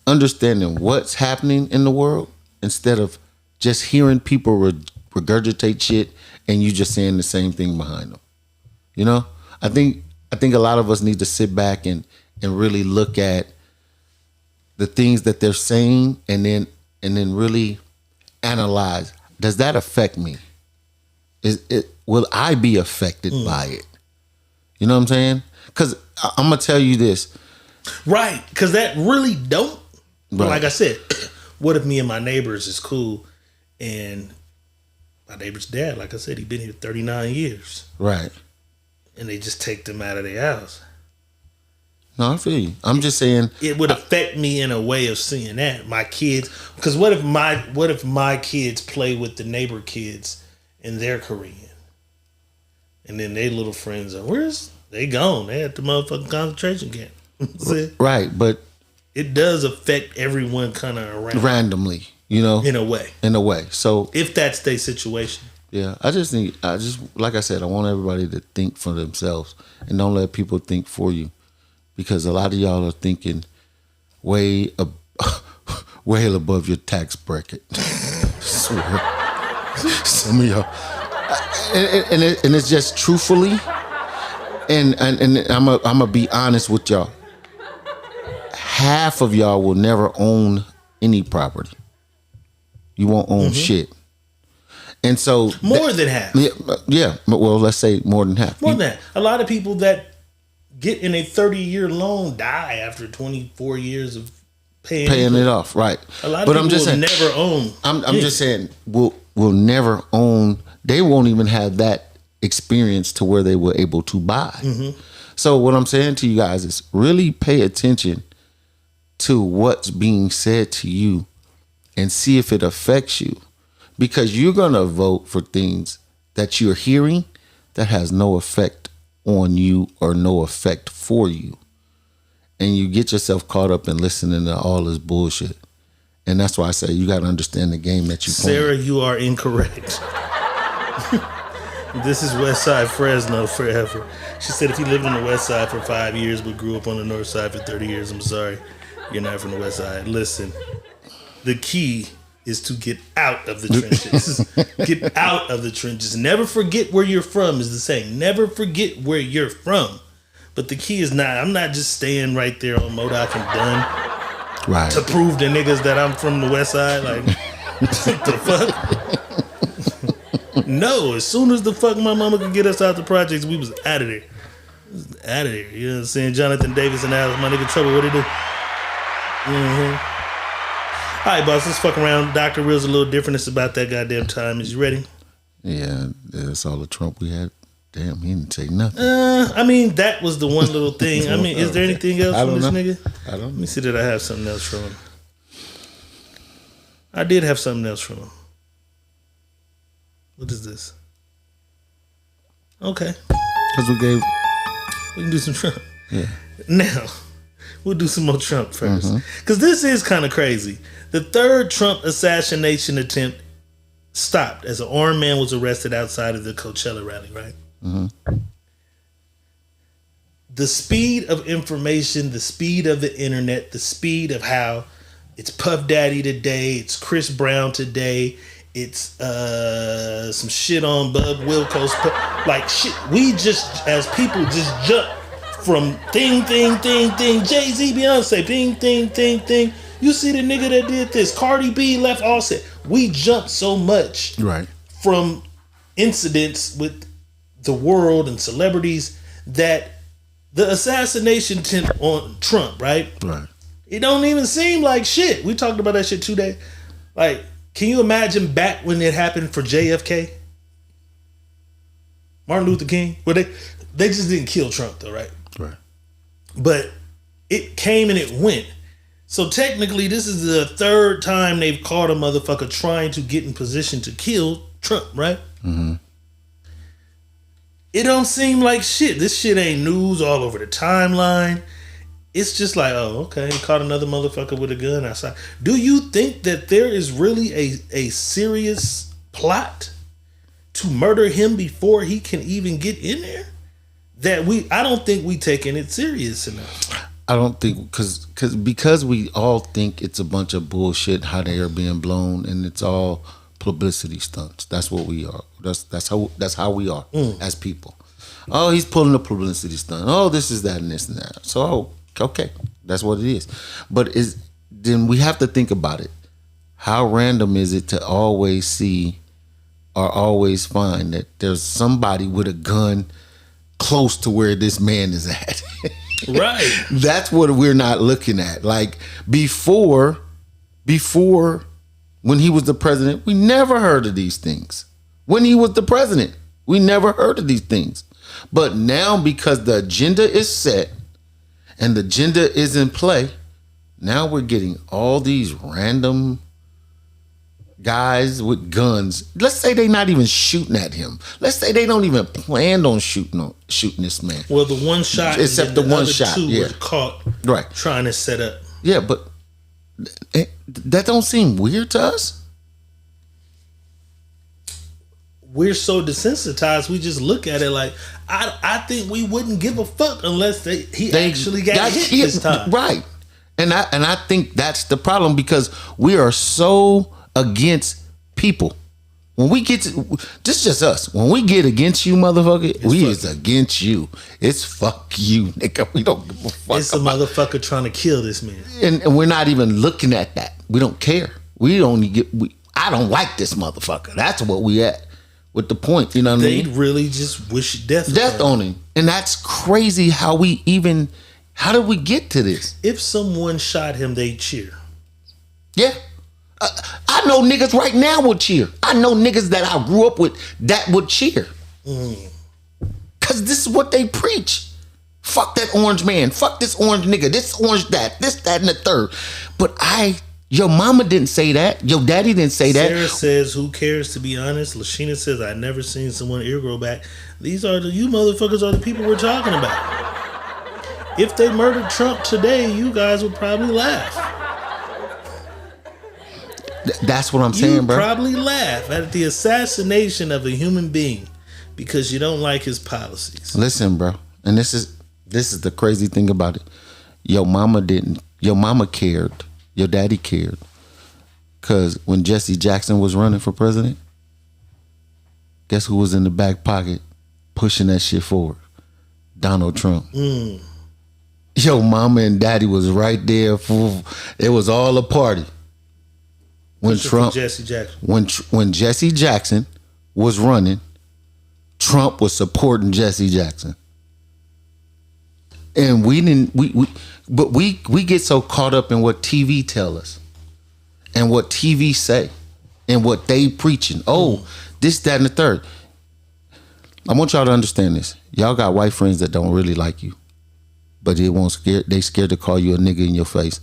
understanding what's happening in the world instead of just hearing people regurgitate shit and you just saying the same thing behind them. You know, I think a lot of us need to sit back and really look at the things that they're saying and then really analyze, does that affect me? Will I be affected by it? You know what I'm saying? Because I'm going to tell you this. Right, because that really don't. But Right. like I said, what if me and my neighbors is cool and my neighbor's dad, like I said, he been here 39 years. Right. And they just take them out of their house. No, I feel you. I'm just saying. It would affect me in a way of seeing that. My kids, because what if my kids play with the neighbor kids and they're Korean? And then their little friends are, they gone. They at the motherfucking concentration camp. See? Right, but it does affect everyone kind of around. Randomly, you know? In a way. So if that's their situation. Yeah, I just like I said, I want everybody to think for themselves and don't let people think for you. Because a lot of y'all are thinking way above your tax bracket. I swear. Some of y'all. And it's just truthfully, and I'm gonna be honest with y'all. Half of y'all will never own any property. You won't own shit, and so more than half. Yeah. Well, let's say more than half. More than that. A lot of people that get in a 30-year loan die after 24 years of paying it off. Right. A lot of people will never own. I'm just saying will never own. They won't even have that experience to where they were able to buy. So what I'm saying to you guys is really pay attention to what's being said to you and see if it affects you. Because you're going to vote for things that you're hearing that has no effect on you or no effect for you. And you get yourself caught up in listening to all this bullshit. And that's why I say you got to understand the game that you're playing. Sarah, you are incorrect. This is West Side Fresno forever. She said if you lived on the West Side for 5 years but grew up on the North Side for 30 years, I'm sorry, you're not from the West Side. Listen, the key is to get out of the trenches. Get out of the trenches. Never forget where you're from is the saying. Never forget where you're from. But the key is not, I'm not just staying right there on Modoc and Dunn to prove to niggas that I'm from the West Side. Like, what the fuck? No, as soon as the fuck my mama could get us out the projects, we was out of there. Out of there. You know what I'm saying? Jonathan Davis and Alice, my nigga Trouble, what he do? All right, boss, let's fuck around. Dr. Real's a little different. It's about that goddamn time. Is you ready? Yeah, that's all the Trump we had. Damn, he didn't say nothing. I mean, that was the one little thing. I mean, is there anything else from this nigga? I don't know. Let me see, did I have something else from him? I did have something else from him. What is this? Okay. Because we can do some Trump. Yeah. Now, we'll do some more Trump first. Because this is kind of crazy. The third Trump assassination attempt stopped as an armed man was arrested outside of the Coachella rally, right? The speed of information, the speed of the internet, the speed of how it's Puff Daddy today, it's Chris Brown today, it's some shit on Bub Wilco's, like shit. We just, as people, just jump from thing, Jay-Z, Beyonce, thing. You see the nigga that did this, Cardi B left Offset. We jump so much from incidents with the world and celebrities that the assassination attempt on Trump, right? It don't even seem like shit. We talked about that shit today. Like, can you imagine back when it happened for JFK? Martin Luther King? Well, they just didn't kill Trump though, right? But it came and it went. So technically, this is the third time they've caught a motherfucker trying to get in position to kill Trump, right? It don't seem like shit. This shit ain't news all over the timeline. It's just like, oh, okay, he caught another motherfucker with a gun outside. Do you think that there is really a serious plot to murder him before he can even get in there? I don't think we taking it serious enough. I don't think because we all think it's a bunch of bullshit how they are being blown, and it's all publicity stunts. That's what we are. That's how we are as people. Oh, he's pulling a publicity stunt. Oh, this is that and this and that. So okay, that's what it is. But then we have to think about it. How random is it to always see or always find that there's somebody with a gun close to where this man is at? Right. That's what we're not looking at. Like before when he was the president, we never heard of these things. When he was the president, we never heard of these things. But now because the agenda is set and the agenda is in play, now we're getting all these random guys with guns. Let's say they're not even shooting at him. Let's say they don't even plan on shooting this man. Well, the one shot, except the one shot, two were caught trying to set up. Yeah, but that don't seem weird to us. We're so desensitized. We just look at it like I think we wouldn't give a fuck unless he actually got hit this time, right? And I think that's the problem because we are so against people. When we get to this, is just us. When we get against you, motherfucker, we is against you. It's fuck you, nigga. We don't give a fuck. It's a motherfucker trying to kill this man, and we're not even looking at that. We don't care. We don't get. I don't like this motherfucker. That's what we at with the point. You know what I mean? They really just wish death on him, and that's crazy. How did we get to this? If someone shot him, they cheer. Yeah. I know niggas right now would cheer. I know niggas that I grew up with that would cheer. Cause this is what they preach. Fuck that orange man. Fuck this orange nigga. This orange that. This, that, and the third. But your mama didn't say that. Your daddy didn't say that. Sarah says, who cares, to be honest? Lashina says, I never seen someone ear grow back. You motherfuckers are the people we're talking about. If they murdered Trump today, you guys would probably laugh. That's what I'm saying, bro. You probably laugh at the assassination of a human being because you don't like his policies. Listen, bro, and this is the crazy thing about it. Your mama didn't. Your mama cared. Your daddy cared. Because when Jesse Jackson was running for president, guess who was in the back pocket pushing that shit forward? Donald Trump. Your mama and daddy was right there. It was all a party. When Trump, Jesse Jackson. When Jesse Jackson was running, Trump was supporting Jesse Jackson. And we get so caught up in what TV tell us and what TV say and what they preaching. Oh, this, that, and the third. I want y'all to understand this. Y'all got white friends that don't really like you, but they scared to call you a nigga in your face.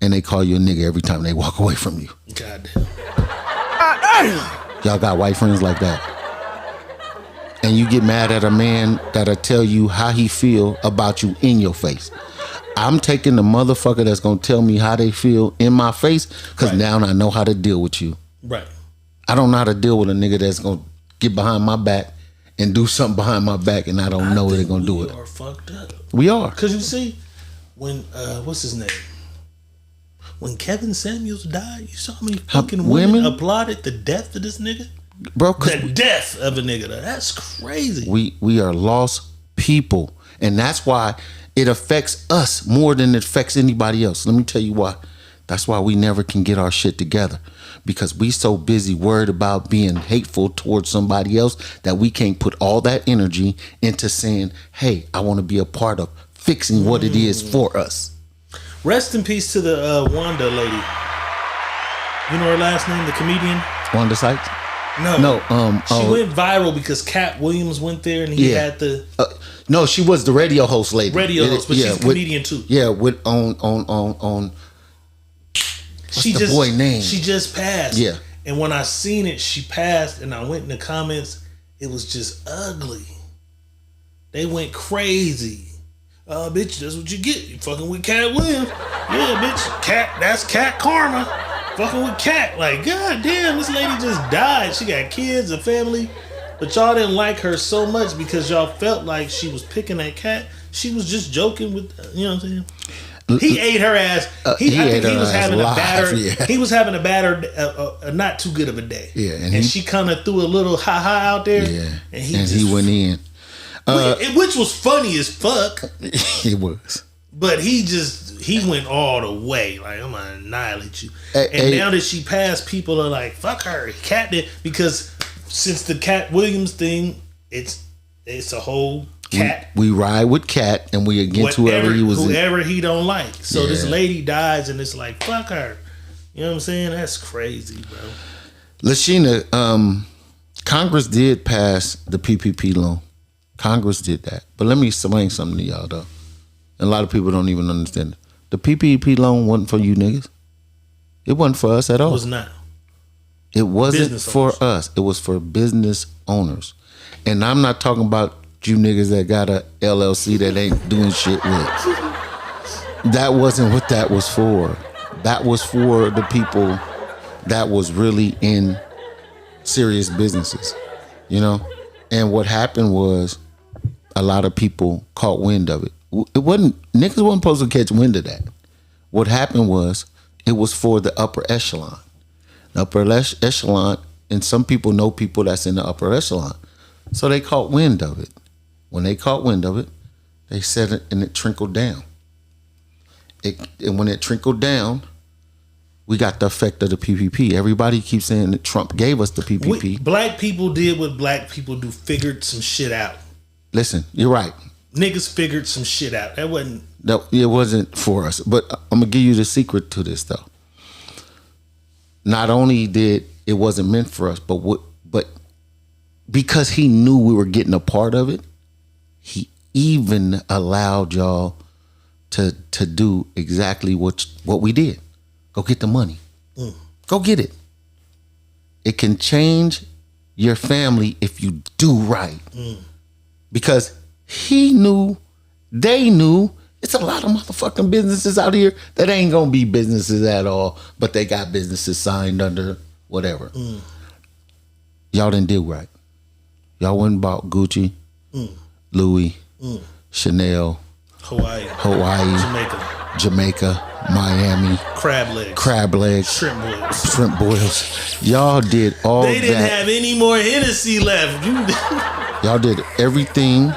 And they call you a nigga every time they walk away from you. Goddamn. Y'all got white friends like that. And you get mad at a man that'll tell you how he feel about you in your face. I'm taking the motherfucker that's gonna tell me how they feel in my face, because now I know how to deal with you. Right. I don't know how to deal with a nigga that's gonna get behind my back and do something behind my back, and I don't know they're gonna do it. We are fucked up. We are. Because you see, when what's his name? When Kevin Samuels died, you saw how many fucking women applauded the death of this nigga? Bro, the death of a nigga. That's crazy. We are lost people. And that's why it affects us more than it affects anybody else. Let me tell you why. That's why we never can get our shit together. Because we so busy worried about being hateful towards somebody else that we can't put all that energy into saying, hey, I want to be a part of fixing what it is for us. Rest in peace to the Wanda lady. You know her last name, the comedian? Wanda Sykes? No. She went viral because Cat Williams went there and he had the... no, she was the radio host lady. Radio host, but she's a comedian too. Yeah, with on what's the boy name? She just passed. Yeah. And when I seen it, she passed, and I went in the comments, it was just ugly. They went crazy. Bitch, that's what you get. You fucking with Cat Williams. Yeah, bitch. That's Cat karma. Fucking with Cat. Like, god damn, this lady just died. She got kids, a family. But y'all didn't like her so much because y'all felt like she was picking at Cat. She was just joking with, you know what I'm saying? He ate her ass. I think he was having a batter. Yeah. He was having a batter, not too good of a day. Yeah, and she kind of threw a little ha out there. Yeah, and he went in. Which was funny as fuck. It was. But he went all the way. Like, I'm gonna annihilate you. And now that she passed, people are like, fuck her. Cat did, because since the Cat Williams thing, it's a whole Cat. We ride with Cat and we against whoever he don't like. So this lady dies and it's like, fuck her. You know what I'm saying? That's crazy, bro. Lashina, Congress did pass the PPP loan. Congress did that. But let me explain something to y'all, though. And a lot of people don't even understand it. The PPP loan wasn't for you niggas. It wasn't for us at all. It was not. It wasn't for us. It was for business owners. And I'm not talking about you niggas that got a LLC that ain't doing shit with. That wasn't what that was for. That was for the people that was really in serious businesses, you know? And what happened was a lot of people caught wind of it. Niggas wasn't supposed to catch wind of that. What happened was it was for the upper echelon. The upper echelon, and some people know people that's in the upper echelon. So they caught wind of it. When they caught wind of it, they said it and it trickled down. And when it trickled down, we got the effect of the PPP. Everybody keeps saying that Trump gave us the PPP. Black people did what black people do, figured some shit out. Listen, you're right. Niggas figured some shit out. That wasn't... No, it wasn't for us. But I'm going to give you the secret to this, though. Not only did it wasn't meant for us, but because he knew we were getting a part of it, he even allowed y'all to do exactly what we did. Go get the money. Go get it. It can change your family if you do right. Because he knew, they knew, it's a lot of motherfucking businesses out here that ain't gonna be businesses at all, but they got businesses signed under whatever. Y'all didn't do right. Y'all went and bought Gucci, Louis, Chanel, Hawaii, Jamaica, Miami, crab legs, shrimp boils. Y'all did all that. They didn't have any more Hennessy left. Y'all did everything.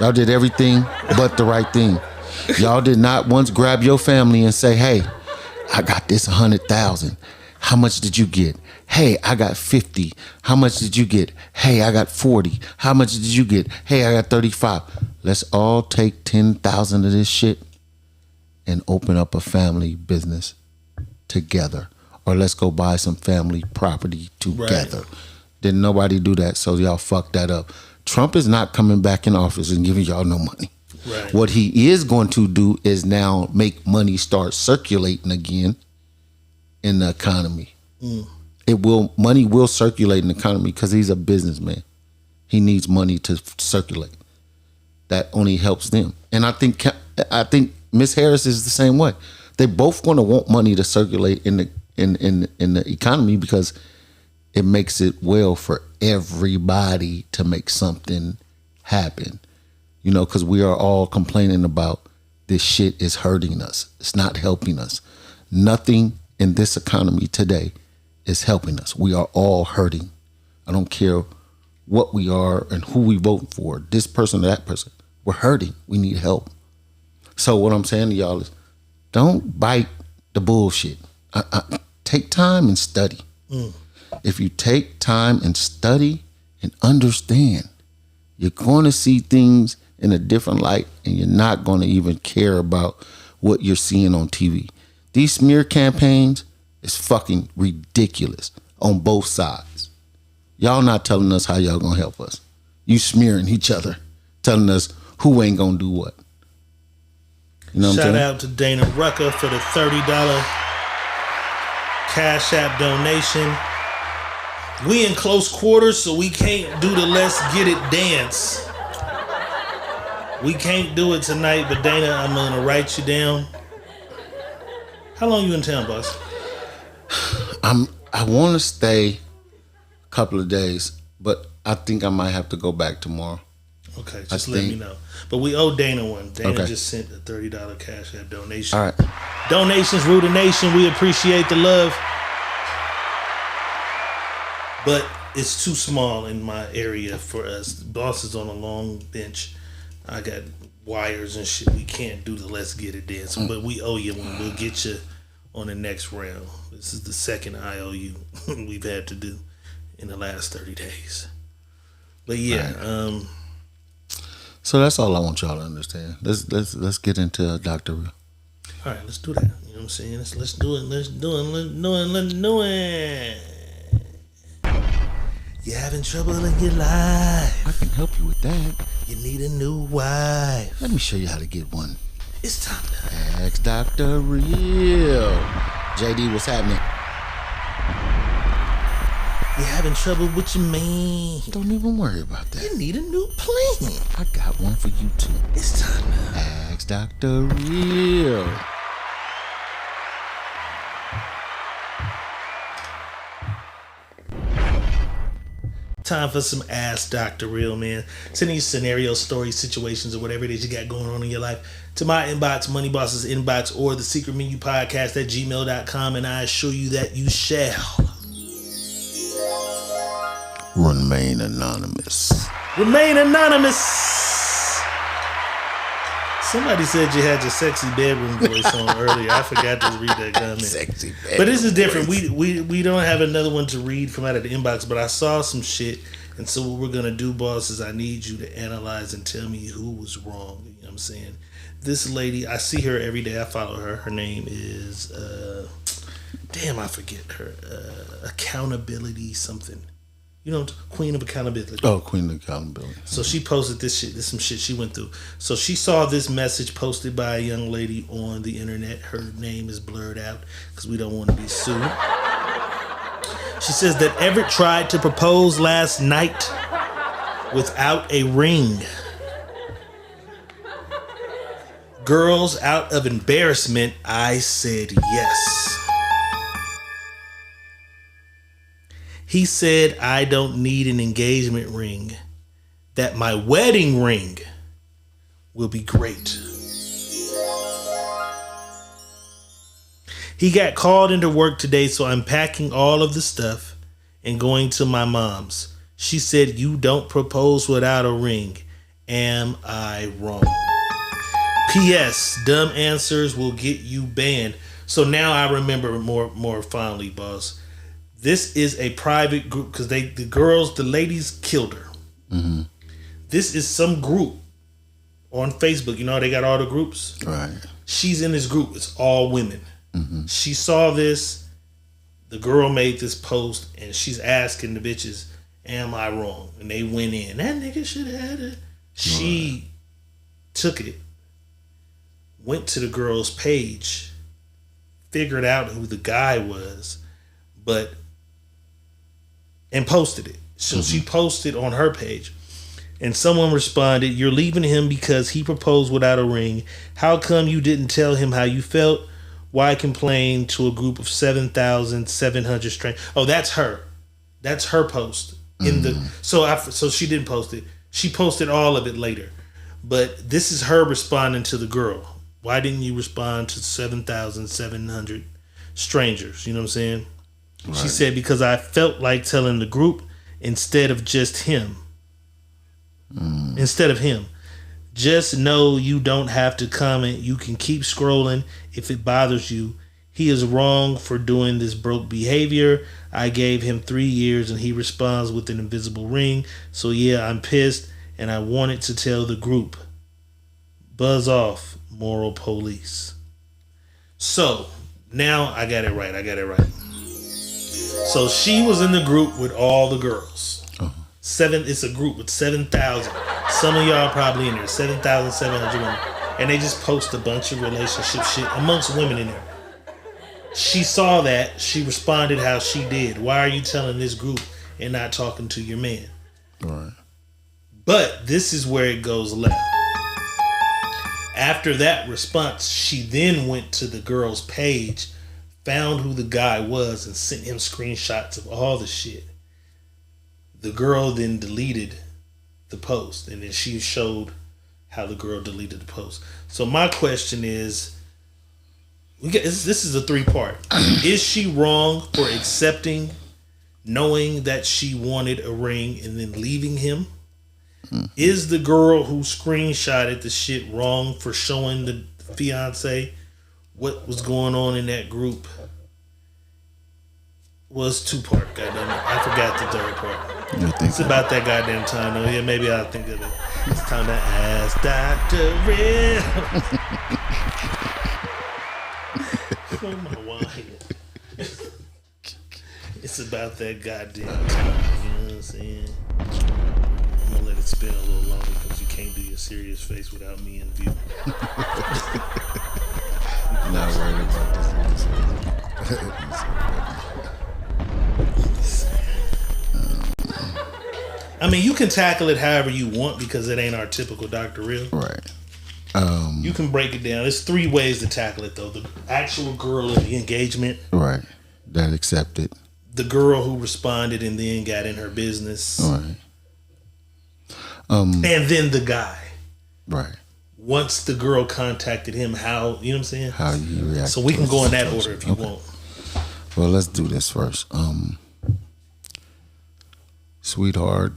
Y'all did everything but the right thing. Y'all did not once grab your family and say, "Hey, I got this 100,000. How much did you get? Hey, I got 50. How much did you get? Hey, I got 40. How much did you get? Hey, I got 35. Let's all take 10,000 of this shit and open up a family business together. Or let's go buy some family property together." Right. Didn't nobody do that, so y'all fucked that up. Trump is not coming back in office and giving y'all no money. Right. What he is going to do is now make money start circulating again in the economy. Money will circulate in the economy because he's a businessman. He needs money to circulate. That only helps them. And I think Miss Harris is the same way. They're both going to want money to circulate in the economy because it makes it well for everybody to make something happen. You know, because we are all complaining about this shit is hurting us. It's not helping us. Nothing in this economy today is helping us. We are all hurting. I don't care what we are and who we vote for, this person or that person. We're hurting. We need help. So what I'm saying to y'all is don't bite the bullshit. Take time and study. If you take time and study and understand, you're going to see things in a different light and you're not going to even care about what you're seeing on TV. These smear campaigns is fucking ridiculous on both sides. Y'all not telling us how y'all going to help us. You smearing each other, telling us who ain't going to do what. You know what I'm saying? Shout out to Dana Rucker for the $30 Cash App donation. We in close quarters, so we can't do the let's get it dance. We can't do it tonight, but Dana, I'm gonna write you down. How long you in town, boss? I want to stay a couple of days, but I think I might have to go back tomorrow. Okay, just let me know. But we owe Dana one. Dana just sent a $30 Cash App donation. All right. Donations rule the nation. We appreciate the love. But it's too small in my area for us. Boss is on a long bench. I got wires and shit. We can't do the let's get it dance. But we owe you one. We'll get you on the next round. This is the second IOU we've had to do in the last 30 days. But yeah, right. So that's all I want y'all to understand. Let's get into Dr. Real. All right, let's do that. You know what I'm saying? Let's do it. You're having trouble in your life. I can help you with that. You need a new wife. Let me show you how to get one. It's time to ask Dr. Real. JD, what's happening? You're having trouble with your man. Don't even worry about that. You need a new plan. I got one for you too. It's time to ask Dr. Real. Time for some Ask Dr. Real, man. Send these scenarios, stories, situations, or whatever it is you got going on in your life to my inbox, Money Boss's inbox, or the Secret Menu Podcast at gmail.com, and I assure you that you shall remain anonymous. Remain anonymous. Somebody said you had your sexy bedroom voice on earlier. I forgot to read that comment. Sexy bedroom but this is different. voice. We don't have another one to read from out of the inbox, but I saw some shit. And so what we're going to do, boss, is I need you to analyze and tell me who was wrong. You know what I'm saying? This lady, I see her every day. I follow her. Her name is, I forget her. Accountability something. You know, Queen of Accountability. Oh, Queen of Accountability. So she posted this shit. This is some shit she went through. So she saw this message posted by a young lady on the internet. Her name is blurred out because we don't want to be sued. She says that Everett tried to propose last night without a ring. Girls, out of embarrassment, I said yes. He said, I don't need an engagement ring. That my wedding ring will be great. He got called into work today, so I'm packing all of the stuff and going to my mom's. She said, you don't propose without a ring. Am I wrong? P.S. Dumb answers will get you banned. So now I remember more fondly, boss. This is a private group because the ladies killed her. Mm-hmm. This is some group on Facebook. You know, they got all the groups. Right. She's in this group. It's all women. Mm-hmm. She saw this. The girl made this post and she's asking the bitches, am I wrong? And they went in. That nigga should have had it. She took it, went to the girl's page, figured out who the guy was, and posted it. So she posted on her page. And someone responded, you're leaving him because he proposed without a ring. How come you didn't tell him how you felt? Why complain to a group of 7,700 strangers? Oh, that's her. That's her post. So she didn't post it. She posted all of it later. But this is her responding to the girl. Why didn't you respond to 7,700 strangers? You know what I'm saying? Right. She said, because I felt like telling the group instead of just him. Instead of him. Just know you don't have to comment. You can keep scrolling if it bothers you. He is wrong for doing this broke behavior. I gave him 3 years and he responds with an invisible ring. So yeah, I'm pissed and I wanted to tell the group. Buzz off, moral police. So now I got it right. So she was in the group with all the girls. It's a group with 7,000. Some of y'all probably in there. 7,700 women. And they just post a bunch of relationship shit amongst women in there. She saw that. She responded how she did. Why are you telling this group and not talking to your man? Right. But this is where it goes left. After that response, she then went to the girl's page, found who the guy was, and sent him screenshots of all the shit. The girl then deleted the post, and then she showed how the girl deleted the post. So my question is, this is a 3-part. Is she wrong for accepting, knowing that she wanted a ring and then leaving him? Is the girl who screenshotted the shit wrong for showing the fiance what was going on in that group? Was 2-part, goddamn it. I forgot the 3rd part. It's about that goddamn time though. Yeah, maybe I'll think of it. It's time to ask Dr. Real. For my wine. It's about that goddamn time. You know what I'm saying? I'm gonna let it spin a little longer because you can't do your serious face without me in view. Not worried about this. I mean, you can tackle it however you want because it ain't our typical Dr. Real. Right. You can break it down. There's 3 ways to tackle it, though. The actual girl in the engagement. Right. That accepted. The girl who responded and then got in her business. Right. And then the guy. Right. Once the girl contacted him, how, you know what I'm saying? How you react. So we can go in that order if you want. Well, let's do this first. Sweetheart,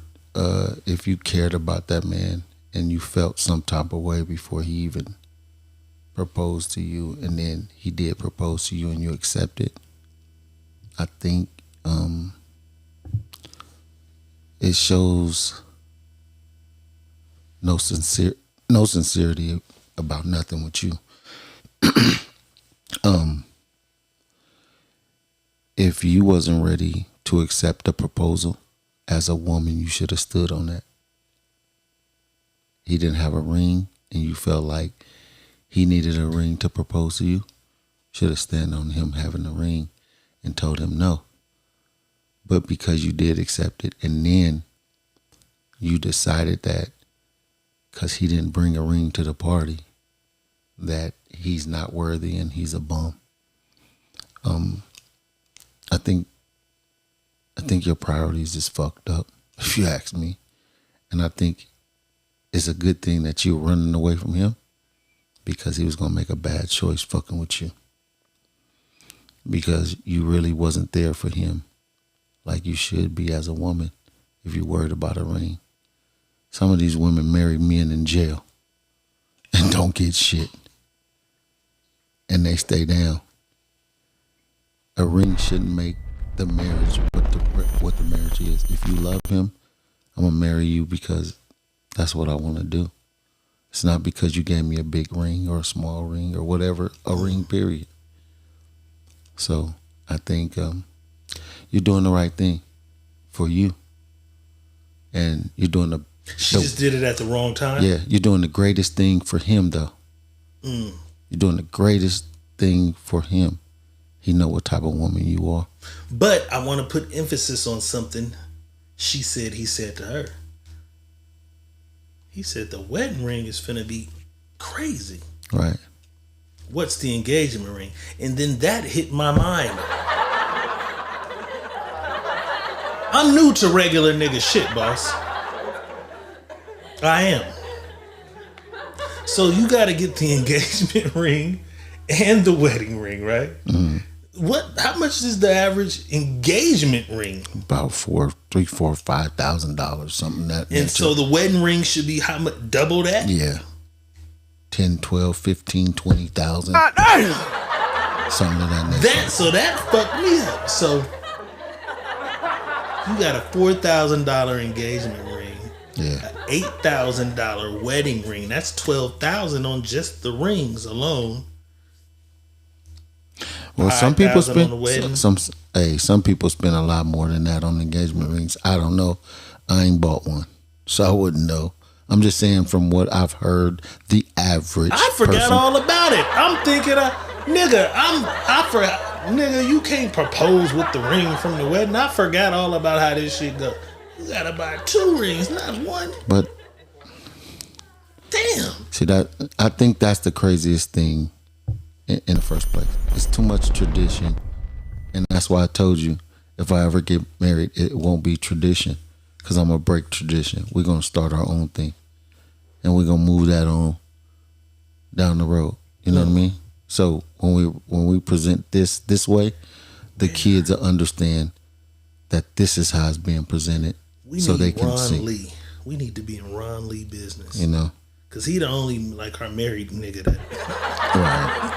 if you cared about that man and you felt some type of way before he even proposed to you, and then he did propose to you and you accepted, I think it shows no sincerity about nothing with you. If you wasn't ready to accept a proposal as a woman, you should have stood on that. He didn't have a ring and you felt like he needed a ring to propose to you. Should have stand on him having a ring and told him no. But because you did accept it and then you decided that because he didn't bring a ring to the party, that he's not worthy and he's a bum. I think I think your priorities is fucked up, if you ask me. And I think it's a good thing that you're running away from him because he was going to make a bad choice fucking with you. Because you really wasn't there for him like you should be as a woman if you're worried about a ring. Some of these women marry men in jail and don't get shit. And they stay down. A ring shouldn't make the marriage what the marriage is. If you love him, I'm going to marry you because that's what I want to do. It's not because you gave me a big ring or a small ring or whatever, a ring, period. So I think you're doing the right thing for you. And you're doing She just did it at the wrong time? Yeah, you're doing the greatest thing for him, though. Mm. You're doing the greatest thing for him. He know what type of woman you are. But I want to put emphasis on something he said to her. He said the wedding ring is finna be crazy. Right. What's the engagement ring? And then that hit my mind. I'm new to regular nigga shit, boss. I am. So you got to get the engagement ring and the wedding ring, right? Mm-hmm. How much is the average engagement ring? About $3,000, $4,000, $5,000, something that. And so the wedding ring should be how much? Double that? Yeah. 10, 12, 15, 20,000. Something of that nature. So that fucked me up. So you got a $4,000 engagement ring. Yeah. An $8,000 wedding ring. That's $12,000 on just the rings alone. Well, some people spend some some people spend a lot more than that on engagement rings. I don't know. I ain't bought one, so I wouldn't know. I'm just saying from what I've heard, the average. I forgot person, all about it. I'm thinking, nigga, you can't propose with the ring from the wedding. I forgot all about how this shit go. You gotta buy 2 rings, not one. But damn. See that? I think that's the craziest thing in the first place. It's too much tradition, and that's why I told you if I ever get married, it won't be tradition, because I'm gonna break tradition. We're gonna start our own thing, and we're gonna move that on down the road. You know what I mean? So when we present this way, the kids will understand that this is how it's being presented, so they can Ron see. Lee. We need to be in Ron Lee business. You know, because he the only our married nigga that. Right.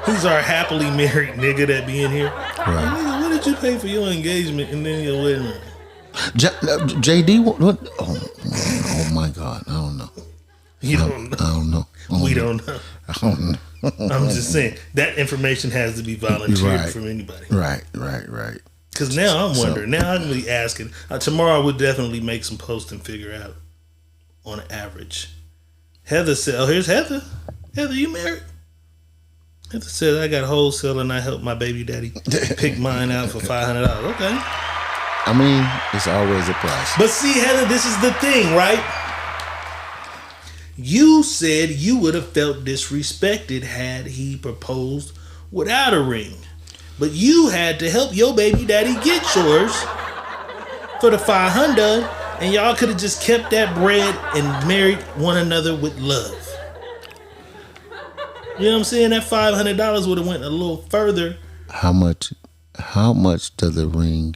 He's our happily married nigga that be in here. Right. Nigga, what did you pay for your engagement and then your wedding ring? JD, what? Oh my God, I don't know. You don't know. I don't know. We don't know. I don't know. I'm just saying that information has to be volunteered from anybody. Right. Because now I'm wondering. Now I'm really asking. Tomorrow we'll definitely make some posts and figure out on average. Heather said, "Oh, here's Heather. Heather, you married?" Heather said, "I got wholesale and I helped my baby daddy pick mine out for $500." Okay. I mean, it's always a price. But see, Heather, this is the thing, right? You said you would have felt disrespected had he proposed without a ring. But you had to help your baby daddy get yours for the $500, and y'all could have just kept that bread and married one another with love. You know what I'm saying? That $500 would have went a little further. How much does the ring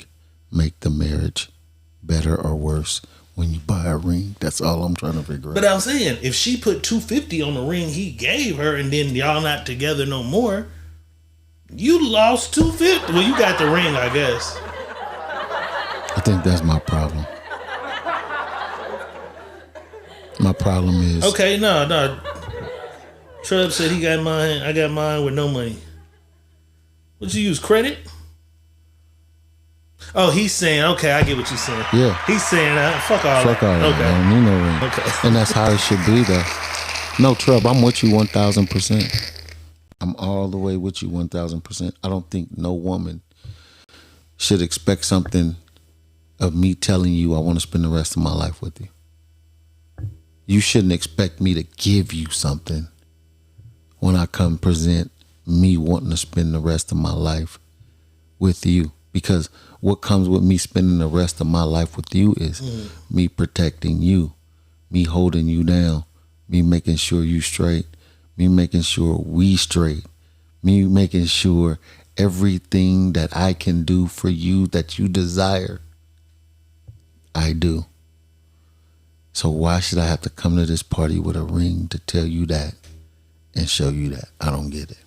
make the marriage better or worse when you buy a ring? That's all I'm trying to figure out. But I'm saying, if she put $250 on the ring he gave her and then y'all not together no more, you lost $250. Well, you got the ring, I guess. I think that's my problem. My problem is... Okay, no. Trump said he got mine. I got mine with no money. What you use, credit? Oh, he's saying, okay, I get what you're saying. Yeah. He's saying, fuck all that. Fuck all that. Okay. I don't need no ring. Okay. And that's how it should be, though. No, Trump, I'm with you 1,000%. I'm all the way with you 1,000%. I don't think no woman should expect something of me telling you I want to spend the rest of my life with you. You shouldn't expect me to give you something when I come present me wanting to spend the rest of my life with you, Because what comes with me spending the rest of my life with you is me protecting you, me holding you down, me making sure you straight, me making sure we straight, me making sure everything that I can do for you that you desire, I do. So why should I have to come to this party with a ring to tell you that and show you that? I don't get it.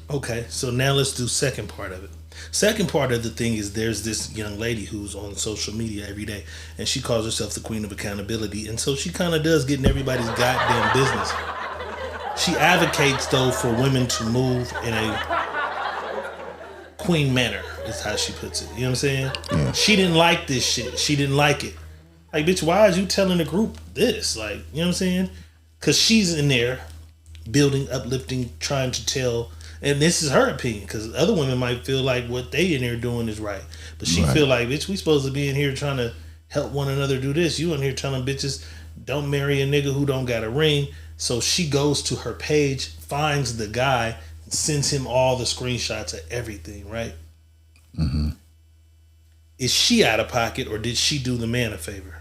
Okay, so now let's do second part of it. Second part of the thing is there's this young lady who's on social media every day, and she calls herself the queen of accountability, and so she kind of does get in everybody's goddamn business. She advocates, though, for women to move in a queen manner, is how she puts it. You know what I'm saying? Yeah. She didn't like this shit. She didn't like it. Like, bitch, why is you telling the group this? Like, you know what I'm saying? Because she's in there building, uplifting, trying to tell. And this is her opinion, because other women might feel like what they in here doing is right. But she feel like, bitch, we supposed to be in here trying to help one another do this. You in here telling bitches, don't marry a nigga who don't got a ring. So she goes to her page, finds the guy, and sends him all the screenshots of everything, right? Mm-hmm. Is she out of pocket, or did she do the man a favor?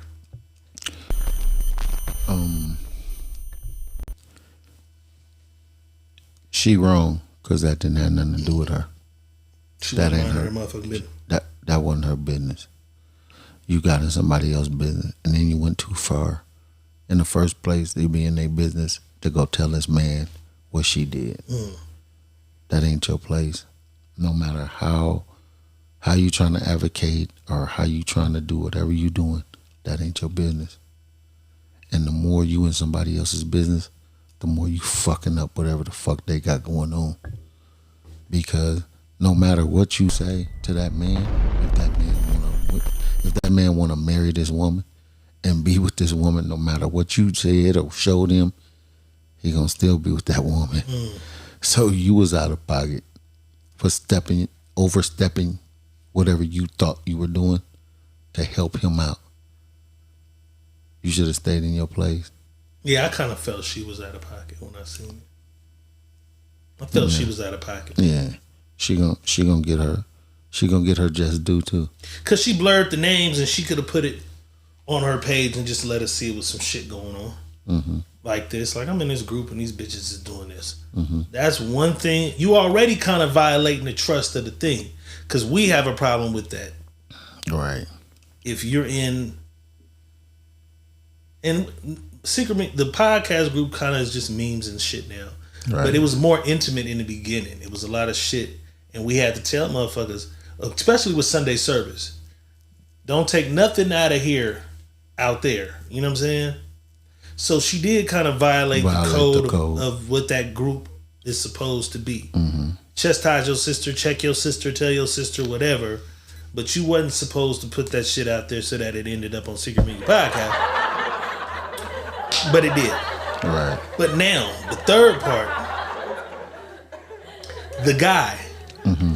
She wrong. Because that didn't have nothing to do with her. That ain't her motherfucking business. That wasn't her business. You got in somebody else's business, and then you went too far. In the first place, they be in their business to go tell this man what she did. That ain't your place. No matter how you trying to advocate or how you trying to do whatever you doing, that ain't your business. And the more you in somebody else's business, the more you fucking up whatever the fuck they got going on. Because no matter what you say to that man, if that man wanna marry this woman and be with this woman, no matter what you said or showed him, he gonna still be with that woman. So you was out of pocket for overstepping whatever you thought you were doing to help him out. You should have stayed in your place. Yeah, I kind of felt she was out of pocket when I seen it. I felt she was out of pocket. Yeah, she gonna get her just due too. Cause she blurred the names and she could have put it on her page and just let us see it with some shit going on. Mm-hmm. Like this, like I'm in this group and these bitches is doing this. Mm-hmm. That's one thing. You already kind of violating the trust of the thing, cause we have a problem with that. Right. If you're in Secret, the podcast group kind of is just memes and shit now. Right. But it was more intimate in the beginning. It was a lot of shit. And we had to tell motherfuckers, especially with Sunday service, don't take nothing out of here out there. You know what I'm saying? So she did kind of violate the code. Of what that group is supposed to be. Mm-hmm. Chastise your sister, check your sister, tell your sister, whatever. But you wasn't supposed to put that shit out there so that it ended up on Secret Media Podcast. But it did. Right. But now, the third part, the guy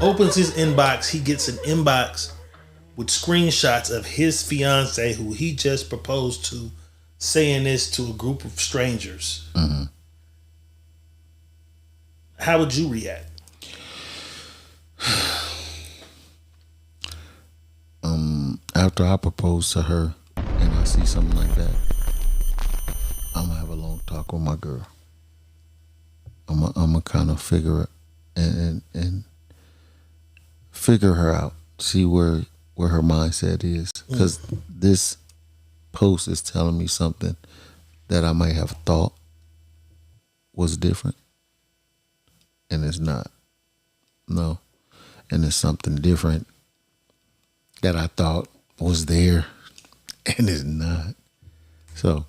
opens his inbox. He gets an inbox with screenshots of his fiance who he just proposed to, saying this to a group of strangers. Mm-hmm. How would you react? After I propose to her and I see something like that, I'm gonna have a long talk with my girl. I'm gonna kind of figure it and figure her out, see where her mindset is, because this post is telling me something that I might have thought was different, and it's not. No, and it's something different that I thought was there, and it's not. So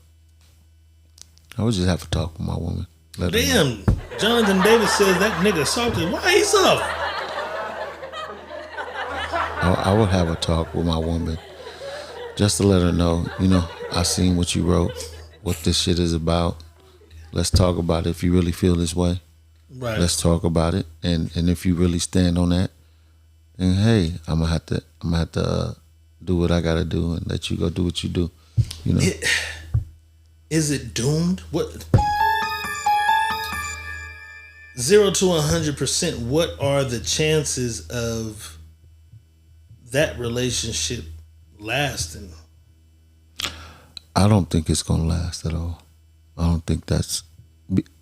I would just have to talk with my woman. Damn, Jonathan Davis says that nigga salty. Why he soft? I would have a talk with my woman just to let her know, I seen what you wrote, what this shit is about. Let's talk about it. If you really feel this way, right, let's talk about it. And if you really stand on that, then hey, I'm gonna have to do what I gotta do and let you go do what you do. Is it doomed? What? 0 to 100%. What are the chances of that relationship lasting? I don't think it's gonna last at all. I don't think that's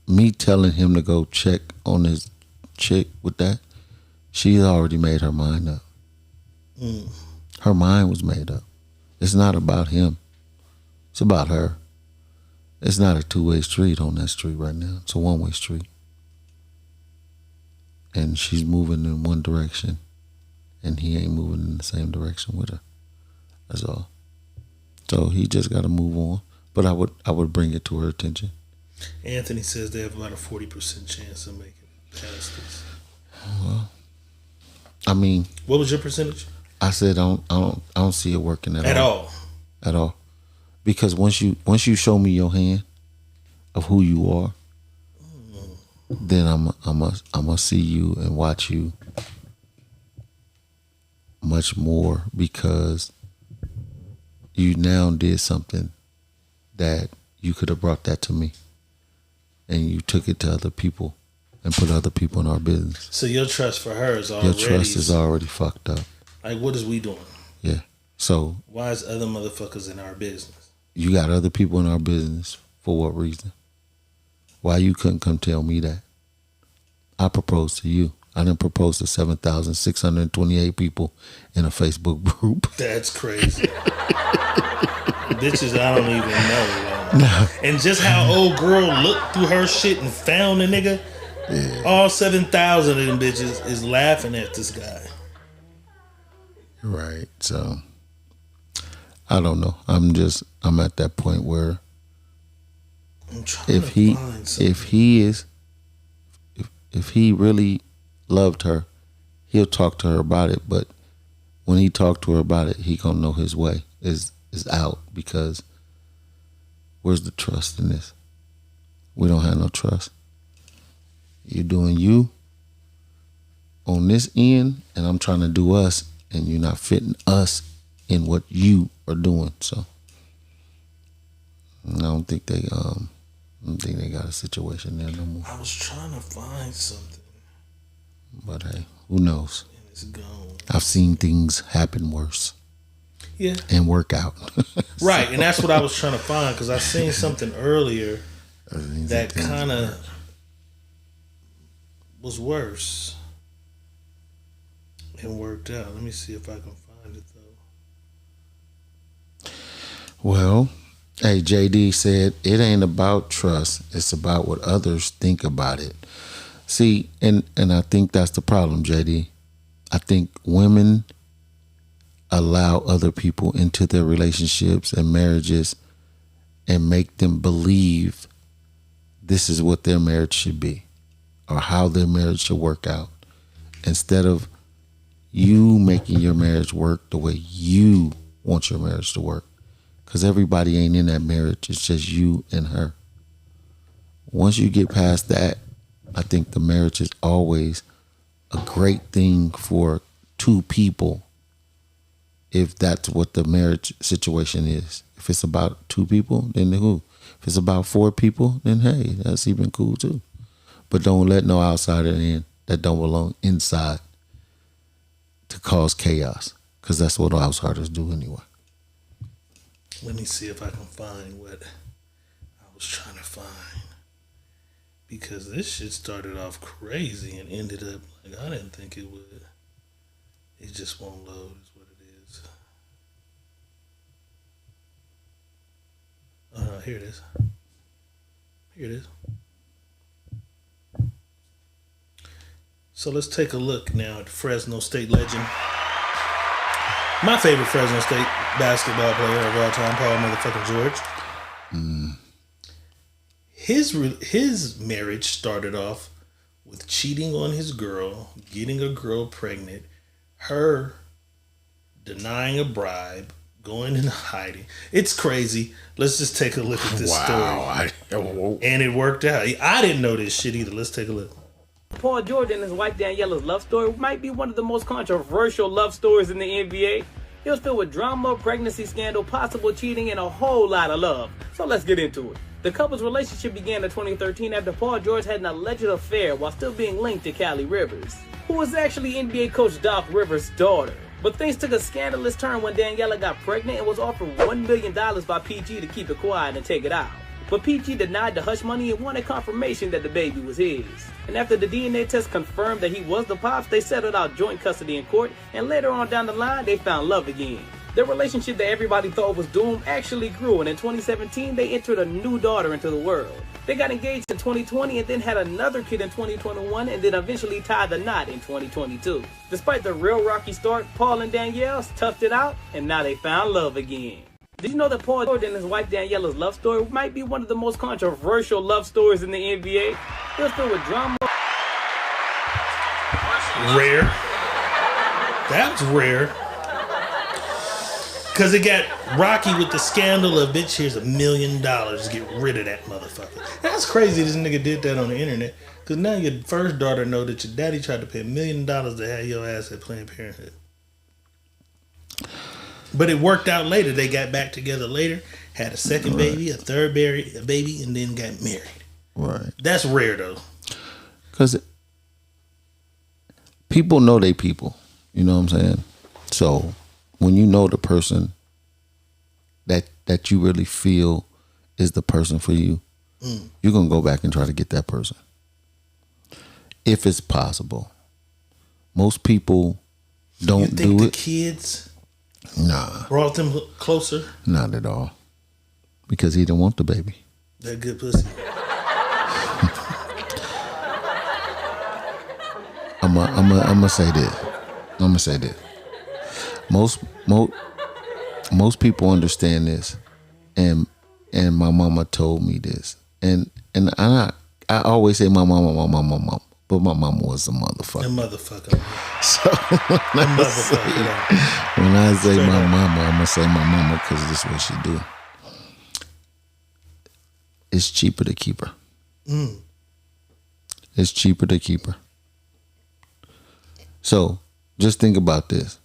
me telling him to go check on his chick with that. She already made her mind up. Her mind was made up. It's not about him. It's about her. It's not a two-way street on that street right now. It's a one-way street. And she's moving in one direction, and he ain't moving in the same direction with her. That's all. So he just got to move on. But I would bring it to her attention. Anthony says they have about a 40% chance of making it past this. Well, I mean, what was your percentage? I said I don't see it working at all. At all. Because once you show me your hand of who you are, then I'm gonna see you and watch you much more, because you now did something that you could have brought that to me, and you took it to other people and put other people in our business. So your trust for her is already... Your trust is already fucked up. Like, what is we doing? Yeah. So why is other motherfuckers in our business? You got other people in our business for what reason? Why you couldn't come tell me that? I proposed to you. I didn't propose to 7,628 people in a Facebook group. That's crazy. Bitches I don't even know. No. And just how old girl looked through her shit and found a nigga. Yeah. All 7,000 of them bitches is laughing at this guy. Right. So I don't know. I'm at that point where if he really loved her, he'll talk to her about it. But when he talked to her about it, he gonna know his way is out, because where's the trust in this? We don't have no trust. You're doing you on this end, and I'm trying to do us, and you're not fitting us in what you are doing. So I don't think they got a situation there no more. I was trying to find something, but hey, who knows? And it's gone. I've seen things happen worse. Yeah. And work out. Right, and that's what I was trying to find, because I seen something earlier that kind of was worse and worked out. Let me see if I can find it though. Well, hey, JD said it ain't about trust. It's about what others think about it. See, and I think that's the problem, JD. I think women allow other people into their relationships and marriages and make them believe this is what their marriage should be or how their marriage should work out, instead of you making your marriage work the way you want your marriage to work. Because everybody ain't in that marriage. It's just you and her. Once you get past that, I think the marriage is always a great thing for two people, if that's what the marriage situation is. If it's about two people, then who? If it's about four people, then hey, that's even cool too. But don't let no outsider in that don't belong inside to cause chaos, because that's what outsiders do anyway. Let me see if I can find what I was trying to find, because this shit started off crazy and ended up like I didn't think it would. It just won't load is what it is. Here it is. Here it is. So let's take a look now at Fresno State legend. My favorite Fresno State basketball player of all time, Paul motherfucking George. His marriage started off with cheating on his girl, getting a girl pregnant, her denying a bribe, going into hiding. It's crazy. Let's just take a look at this story. And it worked out. I didn't know this shit either. Let's take a look. Paul George and his wife Daniela's love story might be one of the most controversial love stories in the NBA. It was filled with drama, pregnancy scandal, possible cheating, and a whole lot of love. So let's get into it. The couple's relationship began in 2013 after Paul George had an alleged affair while still being linked to Callie Rivers, who was actually NBA coach Doc Rivers' daughter. But things took a scandalous turn when Daniela got pregnant and was offered $1 million by PG to keep it quiet and take it out. But PG denied the hush money and wanted confirmation that the baby was his. And after the DNA test confirmed that he was the pops, they settled out joint custody in court, and later on down the line, they found love again. Their relationship that everybody thought was doomed actually grew, and in 2017, they entered a new daughter into the world. They got engaged in 2020 and then had another kid in 2021 and then eventually tied the knot in 2022. Despite the real rocky start, Paul and Danielle toughed it out, and now they found love again. Did you know that Paul George and his wife Daniela's love story might be one of the most controversial love stories in the NBA? It was filled with drama. Rare. That's rare. Because it got rocky with the scandal of, bitch, here's $1 million to get rid of that motherfucker. That's crazy this nigga did that on the internet. Because now your first daughter know that your daddy tried to pay $1 million to have your ass at Planned Parenthood. But it worked out later. They got back together later, had a second baby, a third baby, and then got married. Right. That's rare, though. Because people know they people. You know what I'm saying? So when you know the person that you really feel is the person for you, you're going to go back and try to get that person. If it's possible. Most people don't do it. The kids brought them closer? Not at all. Because he didn't want the baby. That good pussy. I'm gonna say this. Most people understand this, and my mama told me this, and I always say my mama, but my mama was a motherfucker. A motherfucker. So when I say my mama, I'm gonna say my mama because this is what she do. It's cheaper to keep her. It's cheaper to keep her. So just think about this.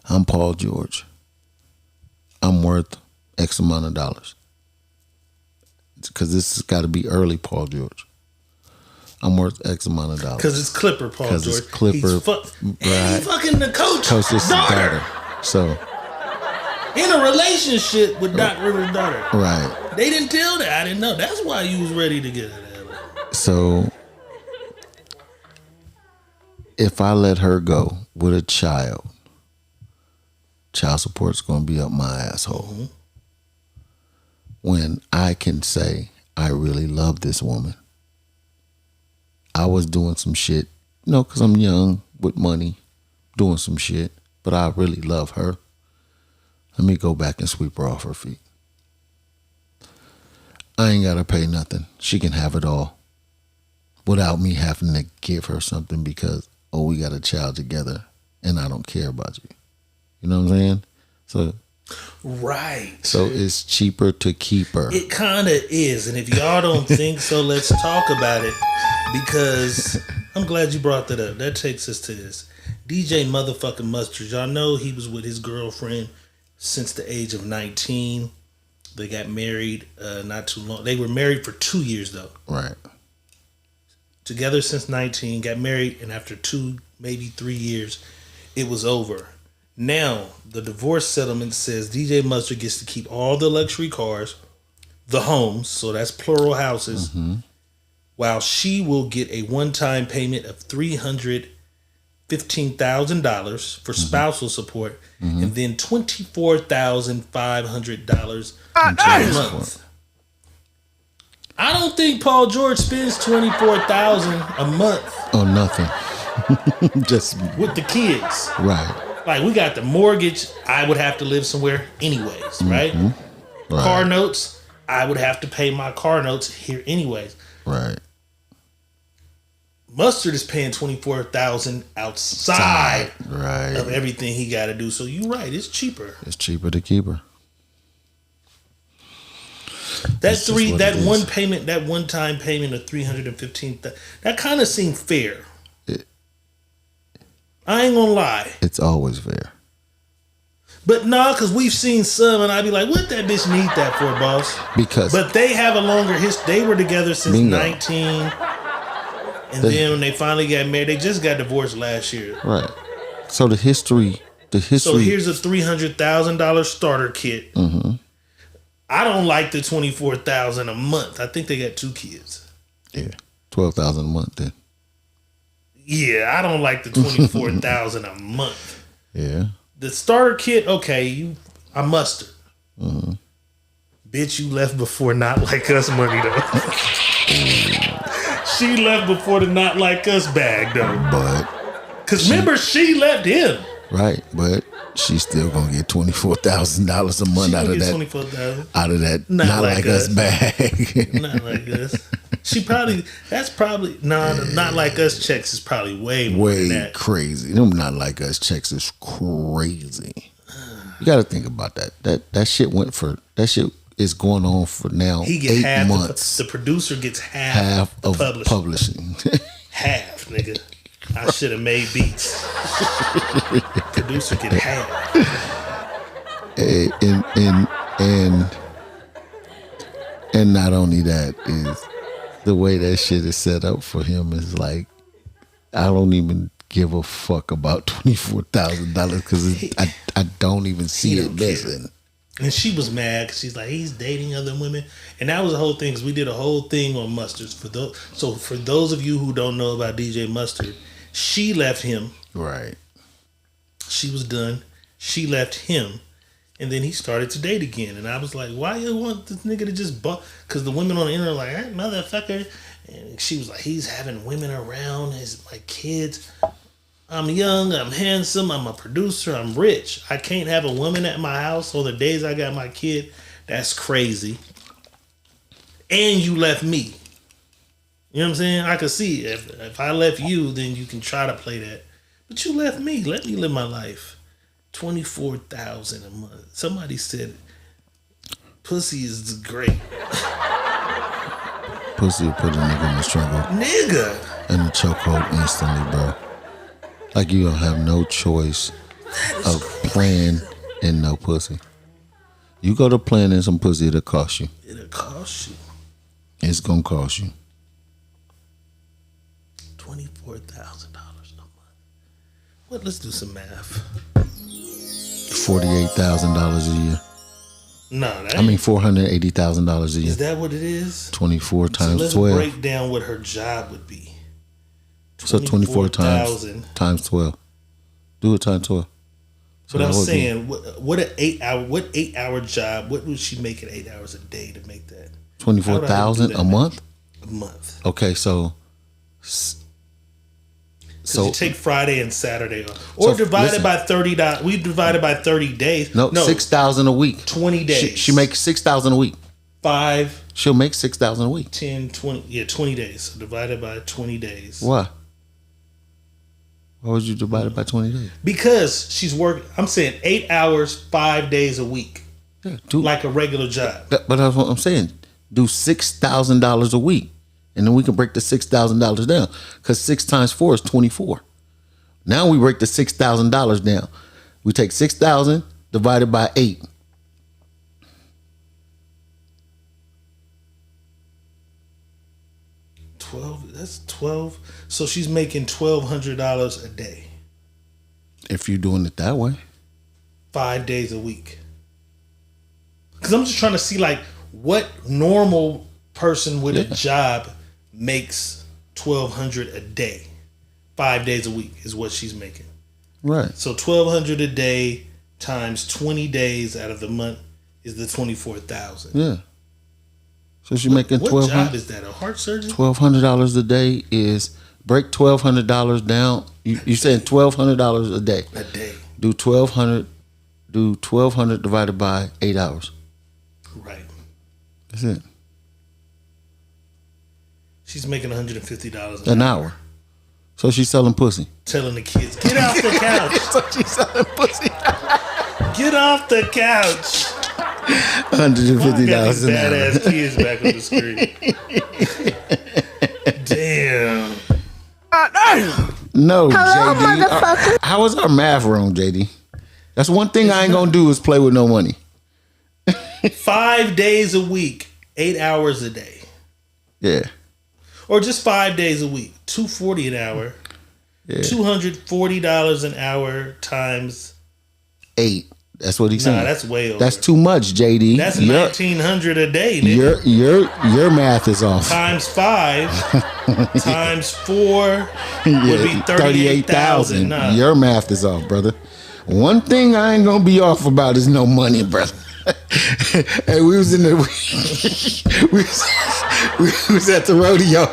I'm Paul George. I'm worth X amount of dollars. Because this has got to be early Paul George. I'm worth X amount of dollars. Because it's Clipper Paul George. Because it's Clipper. He's fucking the coach's daughter. So. In a relationship with Doc Rivers' daughter. Right. They didn't tell that. I didn't know. That's why you was ready to get it. So. If I let her go with a child support's going to be up my asshole. When I can say, I really love this woman. I was doing some shit, because I'm young with money, doing some shit, but I really love her. Let me go back and sweep her off her feet. I ain't got to pay nothing. She can have it all without me having to give her something because, we got a child together and I don't care about you. You know what I'm saying? So, right. So it's cheaper to keep her. It kind of is. And if y'all don't think so, let's talk about it. Because I'm glad you brought that up. That takes us to this. DJ motherfucking Mustard. Y'all know he was with his girlfriend since the age of 19. They got married not too long. They were married for 2 years, though. Right. Together since 19, got married, and after 2, maybe 3 years, it was over. Now, the divorce settlement says DJ Mustard gets to keep all the luxury cars, the homes, so that's plural houses, while she will get a one-time payment of $315,000 for spousal support, and then $24,500 a month. I don't think Paul George spends $24,000 a month on nothing. Just with the kids. Right. Like, we got the mortgage. I would have to live somewhere anyways, right? Right. Car notes. I would have to pay my car notes here anyways. Right. Mustard is paying $24,000 outside right. of everything he got to do. So you're right. It's cheaper. It's cheaper to keep her. That one-time payment of $315,000, that kind of seemed fair. I ain't gonna lie. It's always fair. But nah, because we've seen some, and I'd be like, what that bitch need that for, boss? But they have a longer history. They were together since 19. And then when they finally got married, they just got divorced last year. Right. So the history. So here's a $300,000 starter kit. Mm-hmm. I don't like the $24,000 a month. I think they got 2 kids. Yeah, $12,000 a month then. Yeah, I don't like the $24,000 a month. Yeah. The starter kit, okay, I mustard. Mm-hmm. Bitch, you left before Not Like Us money though. She left before the Not Like Us bag though. But because remember, she left him. Right, but she's still gonna get $24,000 a month out of that. $24,000 out of that Not Like Us bag. Not Like Us. She probably Not Like Us checks is probably way more than that. Crazy. Them Not Like Us checks is crazy. You got to think about that. That shit is going on for now. He gets 8 half months. The producer gets half of publishing. Half, nigga. I should have made beats. Producer get half. And not only that, is the way that shit is set up for him is like, I don't even give a fuck about $24,000 because I don't even see it missing. And she was mad because she's like, he's dating other women, and that was the whole thing. Cause we did a whole thing on Mustards for those of you who don't know about DJ Mustard, she left him. Right. She was done. She left him, and then he started to date again. And I was like, why you want this nigga to just because the women on the internet are like, hey, motherfucker. And she was like, he's having women around my kids. I'm young, I'm handsome, I'm a producer, I'm rich. I can't have a woman at my house on the days I got my kid. That's crazy. And you left me. You know what I'm saying? I could see if I left you, then you can try to play that. But you left me. Let me live my life. $24,000 a month. Somebody said pussy is great. Pussy will put a nigga in the struggle. Nigga. In the chokehold instantly, bro. Like you don't have no choice of playing in no pussy. You go to playing in some pussy, it'll cost you. It'll cost you. It's gonna cost you. $24,000 a month. Well, let's do some math. $48,000 a year. No, $480,000 a year. Is that what it is? 24 times let's 12. Break down what her job would be. So 24 times 12. Do it times 12. So but I'm saying, what 8 hour job? What would she make at 8 hours a day to make that? 24,000 a month. A month. Okay, so you take Friday and Saturday off, or divided by 30. We divided by 30 days. No, 6,000 a week. 20 days. She makes 6,000 a week. 5. She'll make 6,000 a week. 10, 20. Yeah, 20 days. So divided by 20 days. Why? Why would you divide it by 20 days? Because she's working. I'm saying 8 hours, 5 days a week. Yeah, like a regular job. But that's what I'm saying. Do $6,000 a week. And then we can break the $6,000 down. Because 6 times 4 is 24. Now we break the $6,000 down. We take 6,000 divided by 8. That's 12. So she's making $1,200 a day. If you're doing it that way. 5 days a week. Because I'm just trying to see like what normal person with a job makes $1,200 a day. 5 days a week is what she's making. Right. So $1,200 a day times 20 days out of the month is the 24,000. Yeah. So she's making $1,200. What job is that? A heart surgeon? $1,200 a day is break $1,200 down. You saying $1,200 a day? A day. Do 1,200. Do 1,200 divided by 8 hours. Right. That's it. She's making $150 an hour. So she's selling pussy. Telling the kids, get off the couch. So she's selling pussy. Get off the couch. $150 an hour. Badass kids back on the screen. Damn. No, Hello, JD. motherfucker. How is our math wrong, JD? That's one thing I ain't gonna do is play with no money. 5 days a week, 8 hours a day. Yeah. Or just 5 days a week, $240 an hour. Yeah. $240 an hour times 8. That's what he's saying. Nah, that's way over. That's too much, JD. That's $1,900 a day, nigga. Your math is off. Times 5 times 4 would be 38,000. Nah. Your math is off, brother. One thing I ain't gonna be off about is no money, brother. Hey, we was in the we was at the rodeo.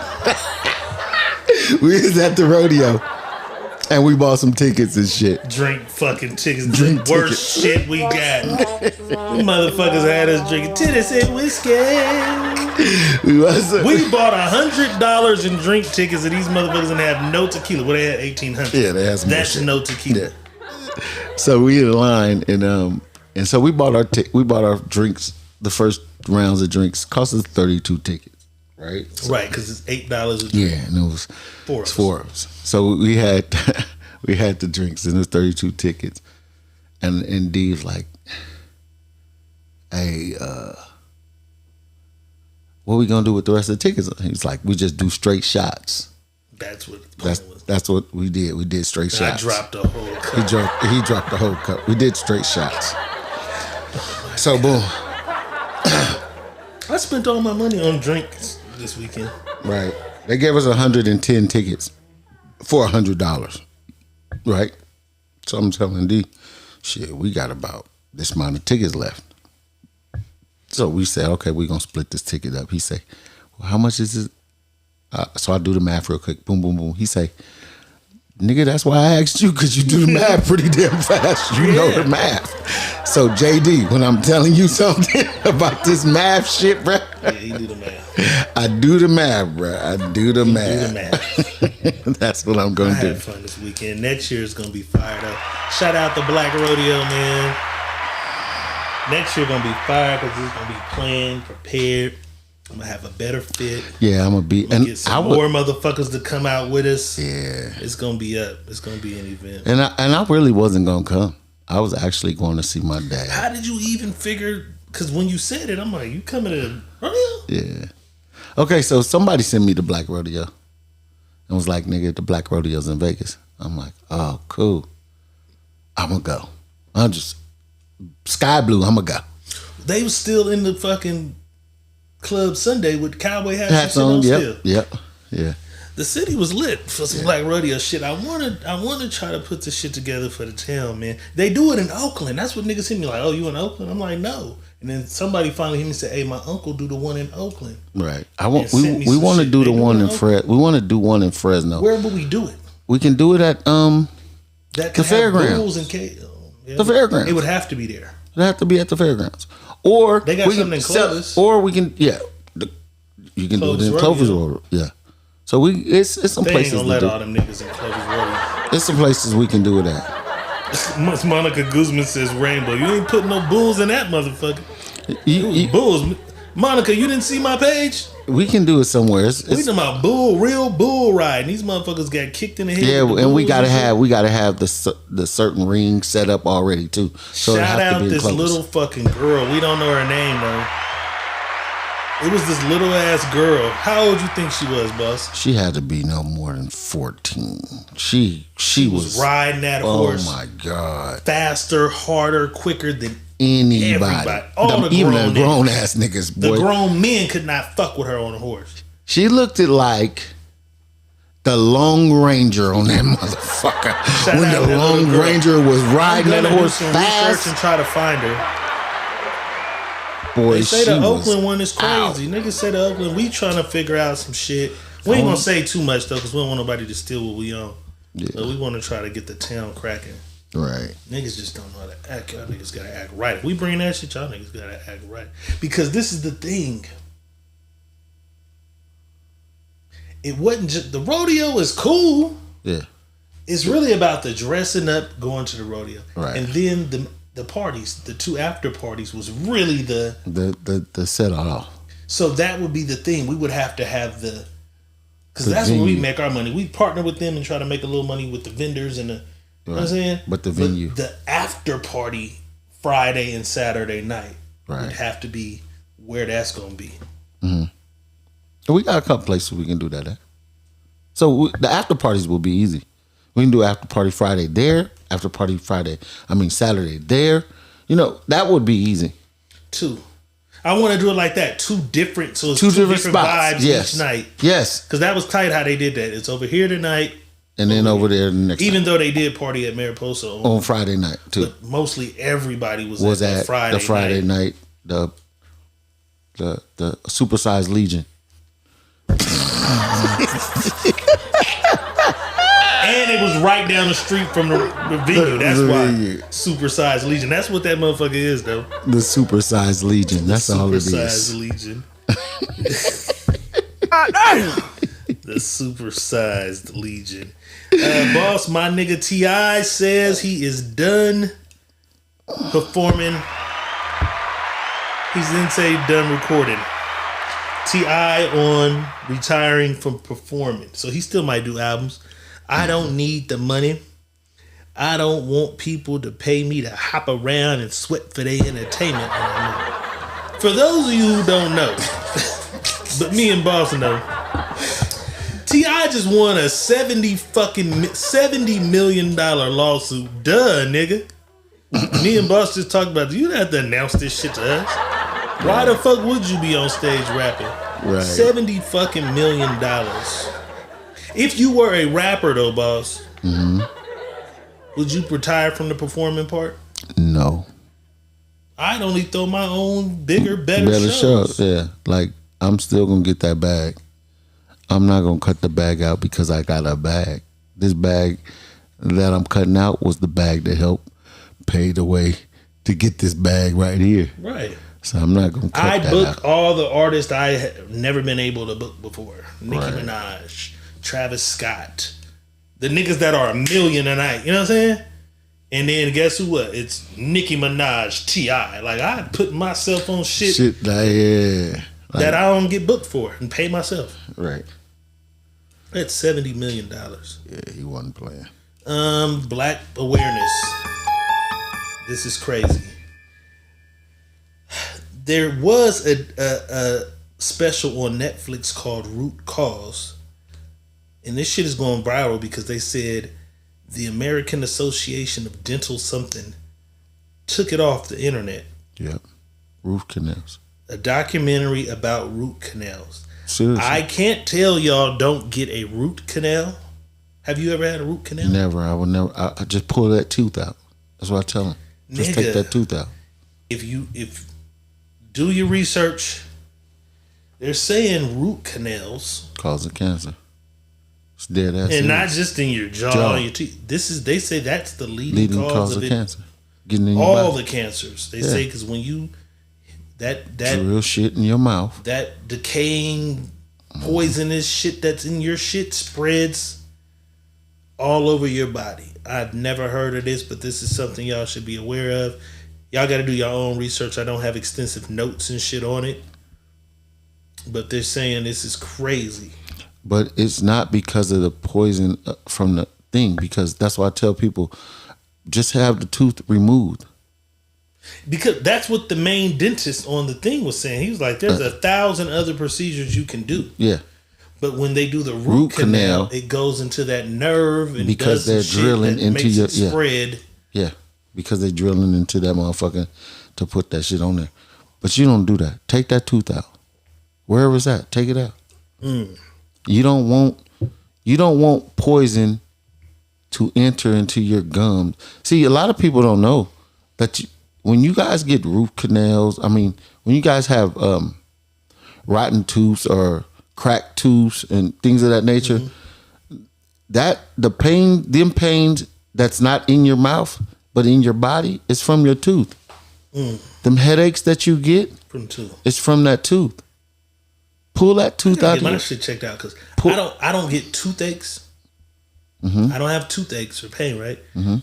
We was at the rodeo. And we bought some tickets and shit. Drink fucking tickets. The worst shit we got. You motherfuckers had us drinking Tennessee whiskey. We bought $100 in drink tickets, and these motherfuckers didn't have no tequila. Well, they had 1,800. Yeah, they had some. That's no tequila. Yeah. So we in line, and so we bought our drinks. The first rounds of drinks cost us 32 tickets, right? So, right, because it's $8 a drink. Yeah, and it was four of us. So we had the drinks and it was 32 tickets, and Dee's like, "Hey, what we gonna do with the rest of the tickets?" He's like, "We just do straight shots." That's what the plan was. That's what we did. We did straight shots. I dropped a whole cup. He dropped the whole cup. We did straight shots. So boom. I spent all my money on drinks this weekend. Right. They gave us 110 tickets for $100. Right. So I'm telling D, shit, we got about this amount of tickets left. So we said, okay, we're gonna split this ticket up. He say, well, how much is it? So I do the math real quick. Boom, boom, boom. He say, nigga, that's why I asked you, because you do the math pretty damn fast. You know the math. So JD, when I'm telling you something about this math shit, bro. Yeah, he do the math. I do the math, bro. I do the math. That's what I'm gonna do. I had fun this weekend. Next year is gonna be fired up. Shout out the Black Rodeo, man. Next year gonna be fired because it's gonna be planned, prepared. I'm gonna have a better fit. Yeah, I'm gonna be and get some more motherfuckers to come out with us. Yeah, it's gonna be up. It's gonna be an event. And I really wasn't gonna come. I was actually going to see my dad. How did you even figure? Because when you said it, I'm like, you coming to the rodeo? Yeah. Okay, so somebody sent me the Black Rodeo and was like, nigga, the Black Rodeo's in Vegas. I'm like, oh, cool. I'm gonna go. I'm just sky blue. I'm gonna go. They was still in the fucking Club Sunday with cowboy hats on still. Yep. Yeah. The city was lit for some Black Rodeo shit. I wanna try to put this shit together for the town, man. They do it in Oakland. That's what niggas hit me like, oh, you in Oakland? I'm like, no. And then somebody finally hit me and said, hey, my uncle do the one in Oakland. Right. We want to do the one in Fresno. We want to do one in Fresno. Where would we do it? We can do it at the fairgrounds. The fairgrounds. It would have to be there. It would have to be at the fairgrounds. Or they got something in Clovis. Or we can, you can do it in Clovis Road. Yeah. So it's some places. They ain't gonna let all them niggas in Clovis Road. There's some places we can do it at. Monica Guzman says Rainbow. You ain't putting no bulls in that motherfucker. Bulls. Monica, you didn't see my page? We can do it somewhere. We talking about real bull riding. These motherfuckers got kicked in the head. Yeah, and we gotta have the certain ring set up already too. So shout out this little fucking girl. We don't know her name though. It was this little ass girl. How old you think she was, boss? She had to be no more than 14. She was riding that horse. Oh my god! Faster, harder, quicker than anybody. Even the grown ass niggas. Boy. The grown men could not fuck with her on a horse. She looked like the Lone Ranger on that motherfucker. When the Lone Ranger was riding that horse fast. Research and try to find her. Boy, they say the Oakland one is crazy. Niggas say the Oakland. We trying to figure out some shit. We ain't gonna say too much though, because we don't want nobody to steal what we own. Yeah. But we want to try to get the town cracking. Right. Niggas just don't know how to act. Y'all niggas gotta act right. If we bring that shit, y'all niggas gotta act right. Because this is the thing. It wasn't just the rodeo is cool. Yeah. It's really about the dressing up, going to the rodeo, right? And then the parties, the 2 after parties was really the set off. So that would be the thing. We would have to have because that's venue. Where we make our money. We partner with them and try to make a little money with the vendors and the. You know what I'm saying? But the venue. But the after party Friday and Saturday night would have to be where that's going to be. Mm-hmm. And we got a couple places we can do that at. So the after parties will be easy We can do after party Friday there, Saturday there. You know, that would be easy. 2. I want to do it like that. 2 different, so it's Two 2 different different spots. vibes Yes. each night. Yes. Because that was tight how they did that. It's over here tonight. And then over there the next Even night. though they did party at Mariposa On Friday night, too. But mostly everybody was at the Friday the Friday night. The supersized Legion. And it was right down the street from the venue. That's why supersized Legion. That's what that motherfucker is, though. The supersized Legion. That's all it is. Supersized Legion. The supersized Legion. Boss, my nigga T.I. says he is done performing. He didn't say done recording. T.I. on retiring from performing. So he still might do albums. I don't need the money. I don't want people to pay me to hop around and sweat for their entertainment. For those of you who don't know, but me and Boss know, T.I. just won a $70 million lawsuit. Duh, nigga. Me and Boss just talked about, you don't have to announce this shit to us. Why the fuck would you be on stage rapping? Right. $70 million. If you were a rapper though, Boss, would you retire from the performing part? No. I'd only throw my own bigger, better shows. Yeah. Like, I'm still gonna get that bag. I'm not gonna cut the bag out because I got a bag. This bag that I'm cutting out was the bag that helped pay the way to get this bag right here. Right. So I'm not gonna cut that book out. all the artists I have never been able to book before. Nicki Right. Minaj, Travis Scott, the niggas that are $1 million a night. You know what I'm saying? And then guess who? What? It's Nicki Minaj, T.I. Like I put myself on shit that I don't get booked for and pay myself. Right. That's $70 million. Yeah, he wasn't playing. Black awareness. This is crazy. There was a special on Netflix called Root Cause. And this shit is going viral because they said the American Association of Dental something took it off the internet. Yep. Root canals. A documentary about root canals. Seriously. I can't tell y'all don't get a root canal. Have you ever had a root canal? Never. I would never. I just pull that tooth out. That's what I tell him. Just Nigga, take that tooth out. If do your research, they're saying root canals Causing cancer. It's dead ass. and not just in your jaw, and your teeth. They say that's the leading cause of it. cancer. Getting in your All body. the cancers. They say because when you that Drill shit in your mouth. that decaying poisonous shit that's in your shit spreads all over your body. I've never heard of this, but this is something y'all should be aware of. Y'all got to do your own research. I don't have extensive notes and shit on it, but they're saying this is crazy. But it's not because of the poison from the thing, because that's why I tell people, just have the tooth removed. Because that's what the main dentist on the thing was saying. He was like, there's 1,000 other procedures you can do. Yeah. But when they do the root canal, it goes into that nerve and because does they're drilling into your spread. Yeah. Because they're drilling into that motherfucker to put that shit on there. But you don't do that. Take that tooth out. Wherever it's at, take it out. You don't want poison to enter into your gums. See, a lot of people don't know that when you guys get root canals, I mean, when you guys have rotten tooths or cracked tooths and things of that nature, that them pains that's not in your mouth but in your body is from your tooth. Them headaches that you get From tooth. it's from that tooth. Pull that tooth out. Get my shit checked out because I don't get toothaches. I don't have toothaches or pain, right?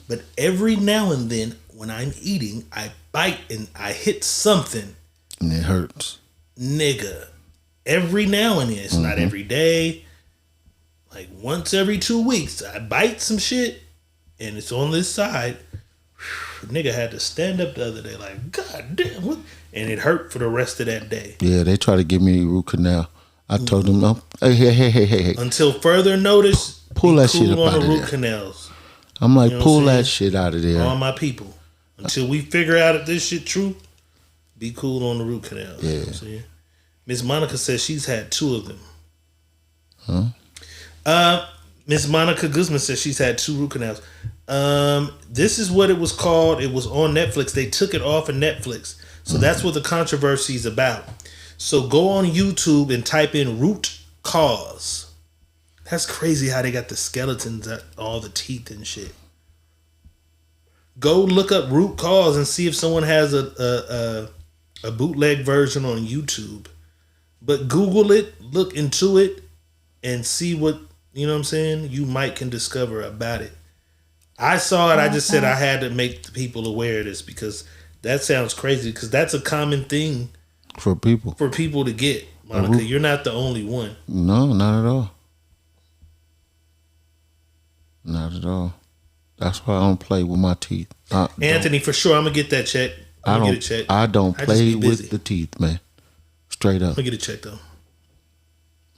But every now and then when I'm eating, I bite and I hit something. And it hurts. Nigga. Every now and then. It's not every day. Like once every 2 weeks, I bite some shit and it's on this side. Nigga had to stand up the other day like, God damn, what? And it hurt for the rest of that day. Yeah, they try to give me a root canal. I told them, hey. Until further notice, pull that shit up on out the of root there. canals. I'm like, You know pull what I'm that saying? shit out of there. All my people. Until we figure out if this shit true, be cool on the root canals. You know what I'm saying? Miss Monica says she's had 2 of them. Miss Monica Guzman says she's had 2 root canals. This is what it was called. It was on Netflix. They took it off of Netflix. So that's what the controversy is about. So go on YouTube and type in root cause. That's crazy how they got the skeletons at all the teeth and shit. Go look up root cause and see if someone has a bootleg version on YouTube. But Google it, look into it, and see what, you know what I'm saying, you might can discover about it. I saw it, I just said I had to make the people aware of this because that sounds crazy because that's a common thing For people. to get, Monica. You're not the only one. No, not at all. Not at all. That's why I don't play with my teeth. Anthony, for sure, I'm gonna get that check. I I'm gonna don't. get a check. I don't I just play be busy. with the teeth, man. Straight up. I'm gonna get a check though.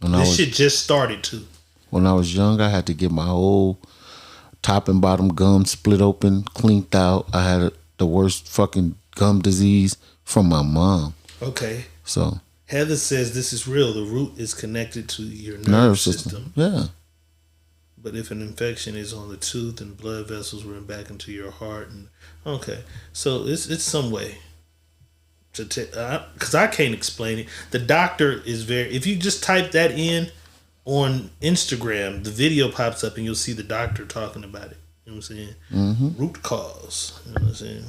When This shit just started too. When I was young, I had to get my whole top and bottom gum split open, cleaned out. I had the worst fucking gum disease from my mom. Okay. So Heather says this is real. The root is connected to your nerve system. Yeah. But if an infection is on the tooth and blood vessels run back into your heart, and okay, so it's some way to because I can't explain it. The doctor is if you just type that in on Instagram, the video pops up and you'll see the doctor talking about it. You know what I'm saying? Mm-hmm. Root cause. You know what I'm saying?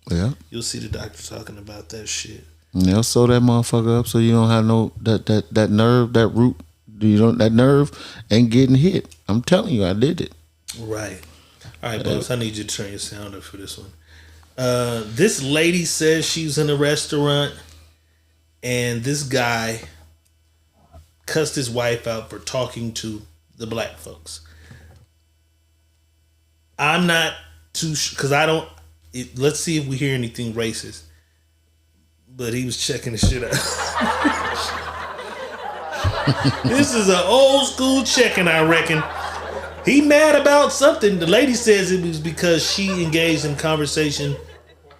Yeah. You'll see the doctor talking about that shit. And they'll sew that motherfucker up so you don't have no that nerve, that root. You don't, that nerve ain't getting hit. I'm telling you, I did it. Right. All right, boss. I need you to turn your sound up for this one. This lady says she was in a restaurant and this guy cussed his wife out for talking to the black folks. I'm not too sure because I don't. Let's see if we hear anything racist. But he was checking the shit out. This is an old school checking, I reckon. He mad about something. The lady says it was because she engaged in conversation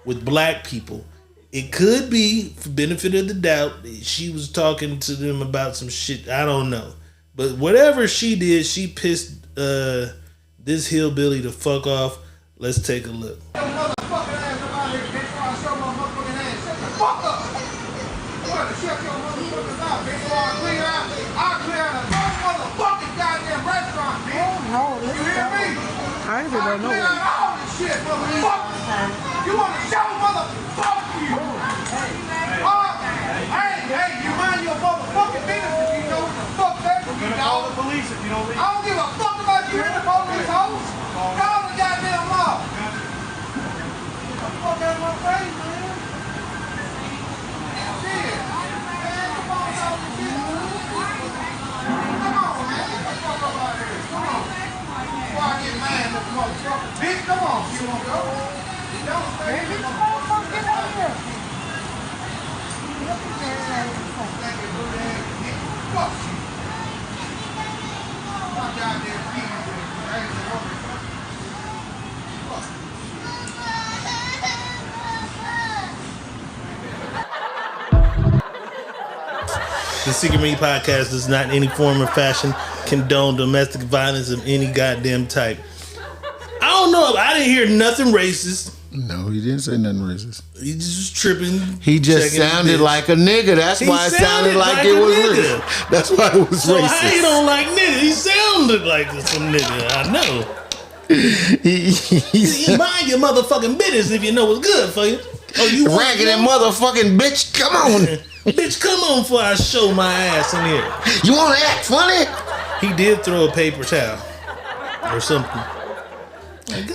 with black people. It could be, for benefit of the doubt, she was talking to them about some shit. I don't know. But whatever she did, she pissed this hillbilly the fuck off. Let's take a look. I ain't been no way. All this shit, motherfucker. You want to show motherfucker you? Hey, you mind your motherfucking business if you know what the fuck that is. You call the police if you don't leave. I don't give a fuck about you in the police house. Call the goddamn mob. Fuck out of my face, man. Shit. Man, come on, y'all. Come on, man. Get the fuck up out of here. Come on. Before I get mad, motherfucker. Bitch, come on. You want to go? Don't stay. Bitch, come on. Get out of here. Fuck you. My goddamn penis. The Secret Me Podcast does not in any form or fashion condone domestic violence of any goddamn type. I don't know. I didn't hear nothing racist. No, he didn't say nothing racist. He just tripping. He just sounded like a nigga. That's why it sounded like it was racist. That's why it was so racist. So how you don't like nigga? He sounded like some nigga. I know. You mind your motherfucking business if you know what's good for you. Oh, you raggedy motherfucking bitch. Come on. Bitch, come on before I show my ass in here. You want to act funny? He did throw a paper towel or something.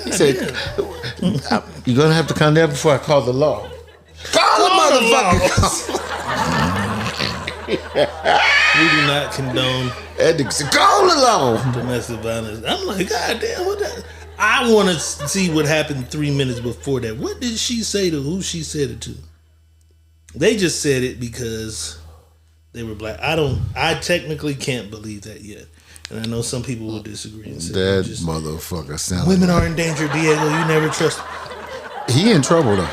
He said, you're going to have to come down before I call the law. Call the motherfucker. We do not condone call the law. Domestic violence. I'm like, God damn, what that? I want to see what happened 3 minutes before that. What did she say to who she said it to? They just said it because they were black. I technically can't believe that yet. And I know some people will disagree and say That motherfucker sounds. Women are endangered, Diego. You never trust. He in trouble though.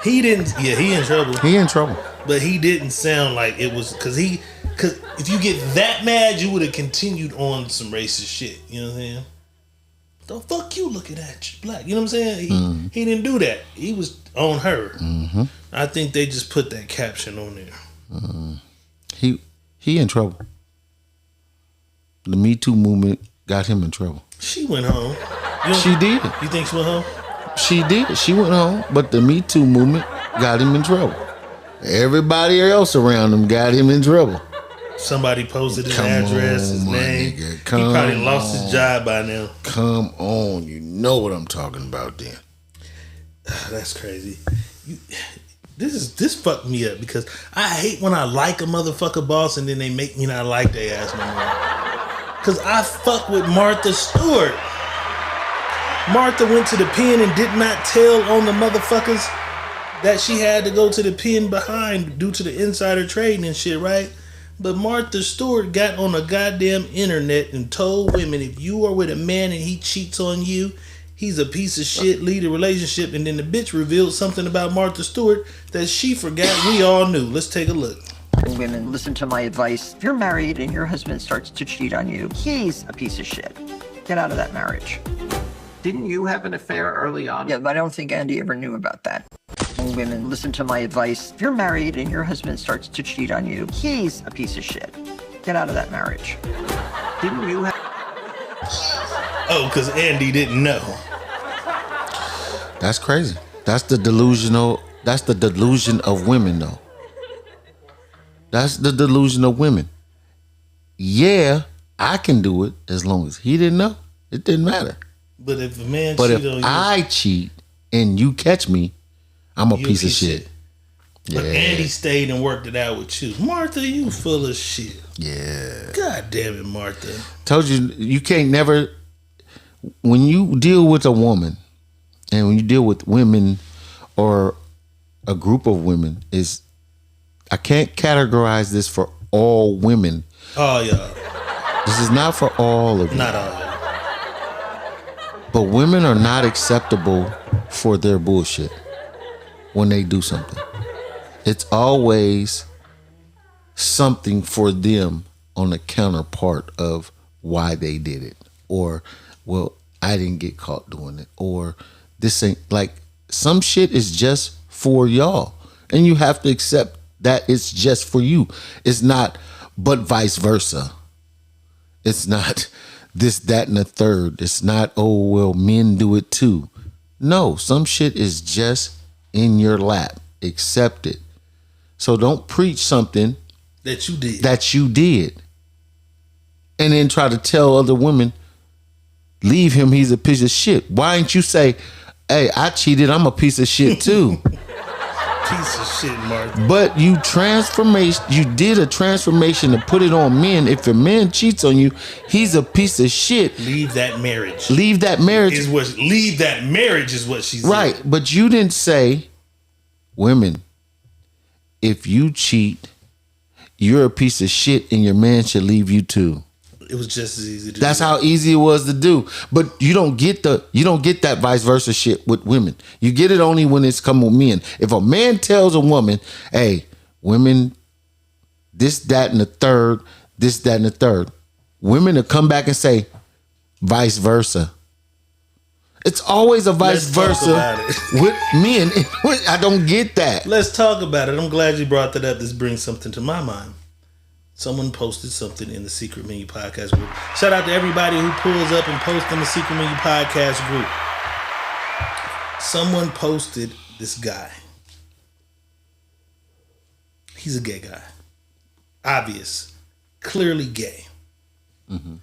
He didn't. Yeah, he in trouble. He in trouble. But he didn't sound like it was because if you get that mad, you would have continued on some racist shit. You know what I'm saying? The fuck you looking at you black? You know what I'm saying? He didn't do that. He was on her. Mm-hmm. I think they just put that caption on there. He in trouble. The Me Too movement got him in trouble. She went home. She did. You think she went home? She did. She went home, but the Me Too movement got him in trouble. Everybody else around him got him in trouble. Somebody posted his address, his name. He probably lost his job by now. Come on, you know what I'm talking about then. That's crazy. This fucked me up because I hate when I like a motherfucker boss and then they make me not like their ass no more. Cause I fuck with Martha Stewart. Martha went to the pen and did not tell on the motherfuckers that she had to go to the pen behind due to the insider trading and shit, right? But Martha Stewart got on the goddamn internet and told women, if you are with a man and he cheats on you, he's a piece of shit, lead a relationship. And then the bitch revealed something about Martha Stewart that she forgot we all knew. Let's take a look. Women, listen to my advice. If you're married and your husband starts to cheat on you, he's a piece of shit. Get out of that marriage. Didn't you have an affair early on? Yeah, but I don't think Andy ever knew about that. Women, listen to my advice. If you're married and your husband starts to cheat on you, he's a piece of shit. Get out of that marriage. Didn't you have... Oh, because Andy didn't know. That's crazy. That's the delusion of women, though. That's the delusion of women. Yeah, I can do it as long as he didn't know. It didn't matter. But if a man But cheat if on you, I cheat and you catch me, I'm a piece of shit. But Yeah. Andy stayed and worked it out with you. Martha, you full of shit. Yeah. God damn it, Martha. Told you, you can't never, when you deal with a woman and when you deal with women or a group of women, I can't categorize this for all women. Oh, yeah. This is not for all of you. Not all. But women are not acceptable for their bullshit when they do something. It's always something for them on the counterpart of why they did it. Or, well, I didn't get caught doing it. Or this ain't, like, some shit is just for y'all. And you have to accept that it's just for you. It's not, but vice versa. It's not this, that, and the third. It's not, oh, well, men do it too. No, some shit is just in your lap. Accept it. So don't preach something That you did. And then try to tell other women, leave him, he's a piece of shit. Why didn't you say, hey, I cheated, I'm a piece of shit too. Piece of shit, Martha. But you did a transformation to put it on men. If a man cheats on you, he's a piece of shit. Leave that marriage. Leave that marriage is what she said. Right, but you didn't say, women, if you cheat, you're a piece of shit and your man should leave you too. It was just as easy to That's do. how easy it was to do. But you don't get that vice versa shit with women. You get it only when it's come with men. If a man tells a woman, hey, women, this, that, and the third, this, that, and the third, women will come back and say, vice versa. It's always a vice versa with men. I don't get that. Let's talk about it. I'm glad you brought that up. This brings something to my mind. Someone posted something in the Secret Menu Podcast group. Shout out to everybody who pulls up and posts in the Secret Menu Podcast group. Someone posted this guy. He's a gay guy. Obvious. Clearly gay. Mm-hmm.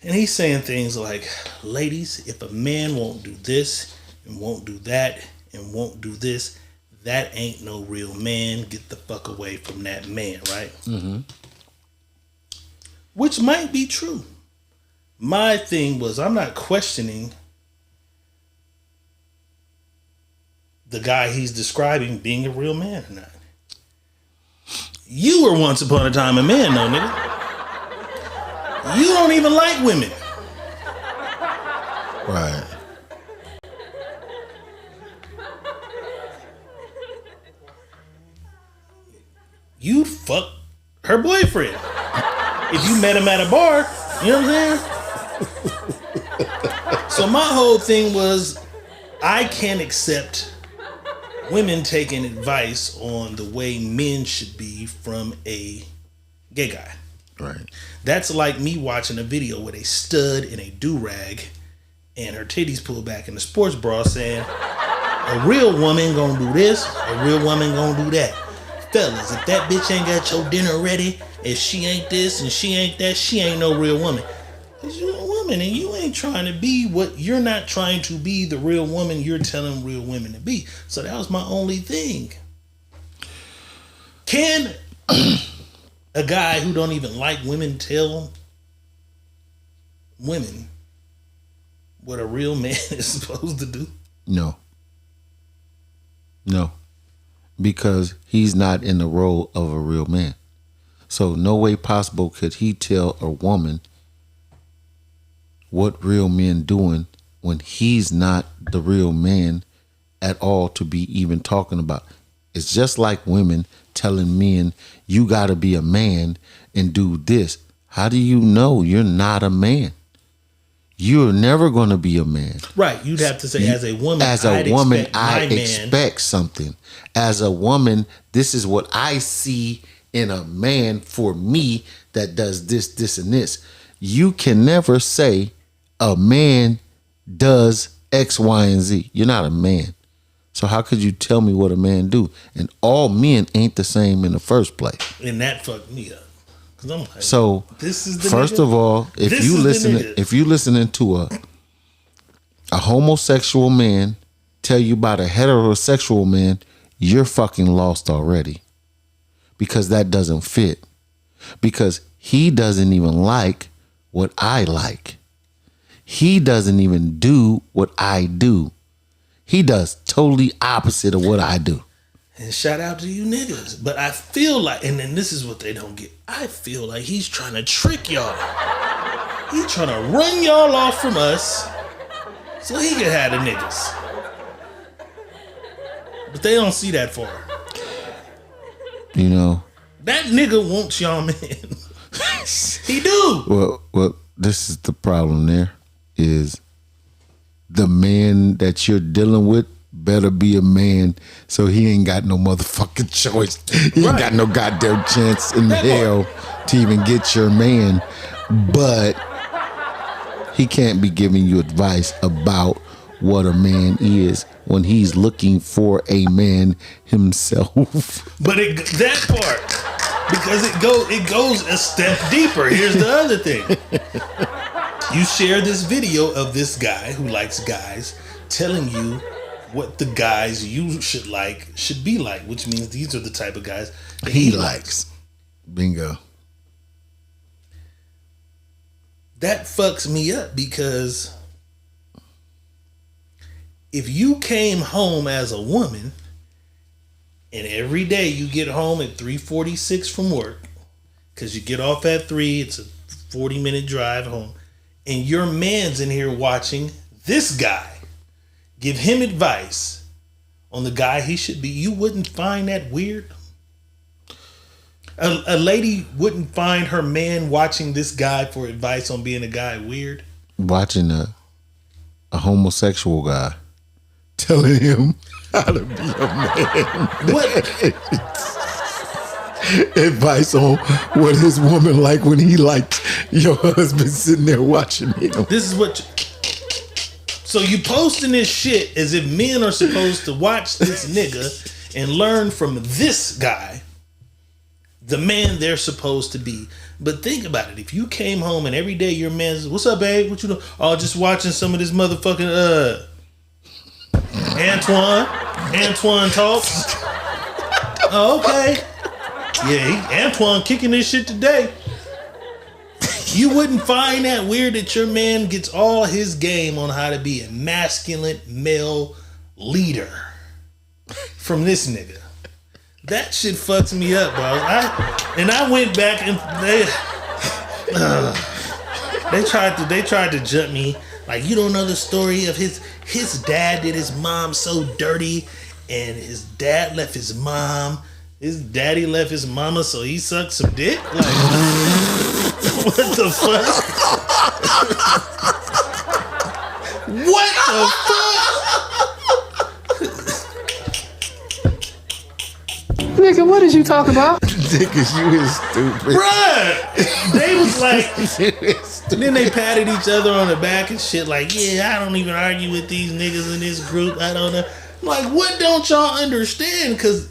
And he's saying things like, ladies, if a man won't do this and won't do that and won't do this, that ain't no real man. Get the fuck away from that man, right? Mm-hmm. Which might be true. My thing was, I'm not questioning the guy he's describing being a real man or not. You were once upon a time a man, though, nigga. You don't even like women. Right. You'd fuck her boyfriend. If you met him at a bar, you know what I'm saying? So my whole thing was, I can't accept women taking advice on the way men should be from a gay guy. Right. That's like me watching a video with a stud in a do-rag and her titties pulled back in the sports bra saying, a real woman gonna do this, a real woman gonna do that. Fellas, if that bitch ain't got your dinner ready, if she ain't this and she ain't that, she ain't no real woman. Cause you're a woman and you ain't trying to be what you're not trying to be the real woman you're telling real women to be. So that was my only thing. Can a guy who don't even like women tell women what a real man is supposed to do? No. Because he's not in the role of a real man. So no way possible could he tell a woman what real men doing when he's not the real man at all to be even talking about. It's just like women telling men, you got to be a man and do this. How do you know you're not a man? You're never going to be a man. Right. You'd have to say, as a woman, I expect something. As a woman, this is what I see in a man for me that does this, this, and this. You can never say a man does X, Y, and Z. You're not a man. So how could you tell me what a man do? And all men ain't the same in the first place. And that fucked me up. Cause I'm like, so this is the first nigga? of all, if you listening to a homosexual man tell you about a heterosexual man, you're fucking lost already. Because that doesn't fit. Because he doesn't even like what I like. He doesn't even do what I do. He does totally opposite of what I do. And shout out to you niggas. But I feel like, and then this is what they don't get. I feel like he's trying to trick y'all. He's trying to run y'all off from us so he can have the niggas. But they don't see that far. You know. That nigga wants y'all man. He do. Well, this is the problem there is the man that you're dealing with better be a man, so he ain't got no motherfucking choice. He ain't got no goddamn chance in hell to even get your man. But he can't be giving you advice about what a man is when he's looking for a man himself. But that part, because it goes a step deeper. Here's the other thing. You share this video of this guy who likes guys telling you what the guys you should be like, which means these are the type of guys that he likes. Bingo. That fucks me up because if you came home as a woman and every day you get home at 3:46 from work because you get off at 3, it's a 40-minute drive home, and your man's in here watching this guy give him advice on the guy he should be, you wouldn't find that weird? A lady wouldn't find her man watching this guy for advice on being a guy weird? Watching a homosexual guy telling him how to be a man. What? Advice on what his woman like when he liked your husband sitting there watching him. This is what... So you posting this shit as if men are supposed to watch this nigga and learn from this guy, the man they're supposed to be. But think about it. If you came home and every day your man says, "What's up, babe? What you doing?" "Oh, just watching some of this motherfucking Antoine talks." "Oh, okay. Yeah, Antoine kicking this shit today." You wouldn't find that weird that your man gets all his game on how to be a masculine male leader from this nigga. That shit fucks me up, bro. I went back and they tried to jump me. Like, you don't know the story of his dad did his mom so dirty, and his dad left his mom. His daddy left his mama, so he sucked some dick. Like, what the fuck? What the fuck? Nigga, what did you talk about? Niggas, you is stupid. Bruh! They was like, then they patted each other on the back and shit like, yeah, I don't even argue with these niggas in this group. I don't know. Like, what don't y'all understand? Because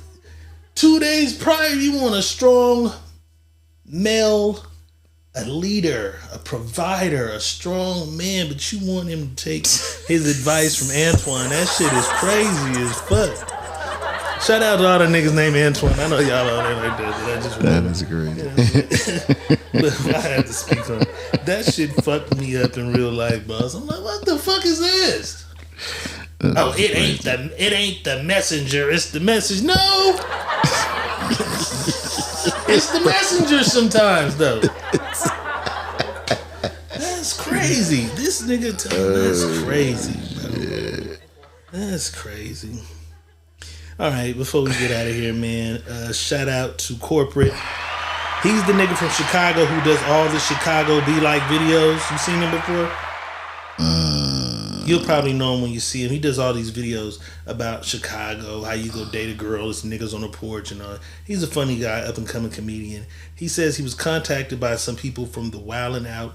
2 days prior, you want a strong male, a leader, a provider, a strong man, but you want him to take his advice from Antoine. That shit is crazy as fuck. Shout out to all the niggas named Antoine. I know y'all out there like that, but I just that is great. Look, I had to speak on it. That shit fucked me up in real life, boss. I'm like, what the fuck is this? It ain't the messenger, it's the message. No! It's the messenger sometimes, though. That's crazy. This nigga that's crazy, bro. Yeah. That's crazy. All right, before we get out of here, man, shout out to Corporate. He's the nigga from Chicago who does all the Chicago Be Like videos. You seen him before? You'll probably know him when you see him. He does all these videos about Chicago, how you go date a girl, it's niggas on the porch and all. He's a funny guy, up and coming comedian. He says he was contacted by some people from the Wildin' Out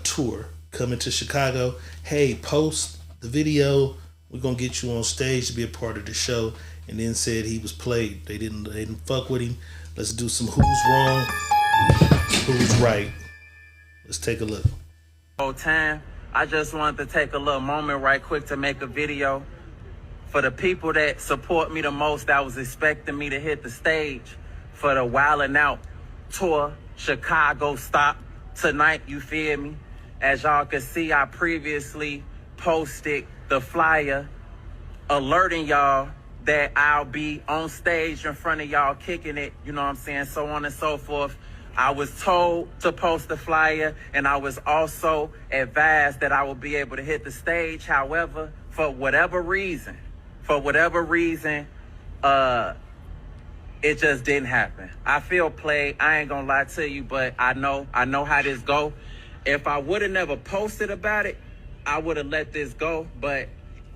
tour coming to Chicago. Hey, post the video. We're gonna get you on stage to be a part of the show. And then said he was played. They didn't fuck with him. Let's do some who's wrong, who's right. Let's take a look. Whole time, I just wanted to take a little moment right quick to make a video for the people that support me the most, that was expecting me to hit the stage for the Wildin' Out tour, Chicago stop tonight, you feel me? As y'all can see, I previously posted the flyer alerting y'all that I'll be on stage in front of y'all kicking it, you know what I'm saying, so on and so forth. I was told to post the flyer, and I was also advised that I will be able to hit the stage. However, for whatever reason, it just didn't happen. I feel played. I ain't gonna lie to you, but I know how this go. If I would have never posted about it, I would have let this go, but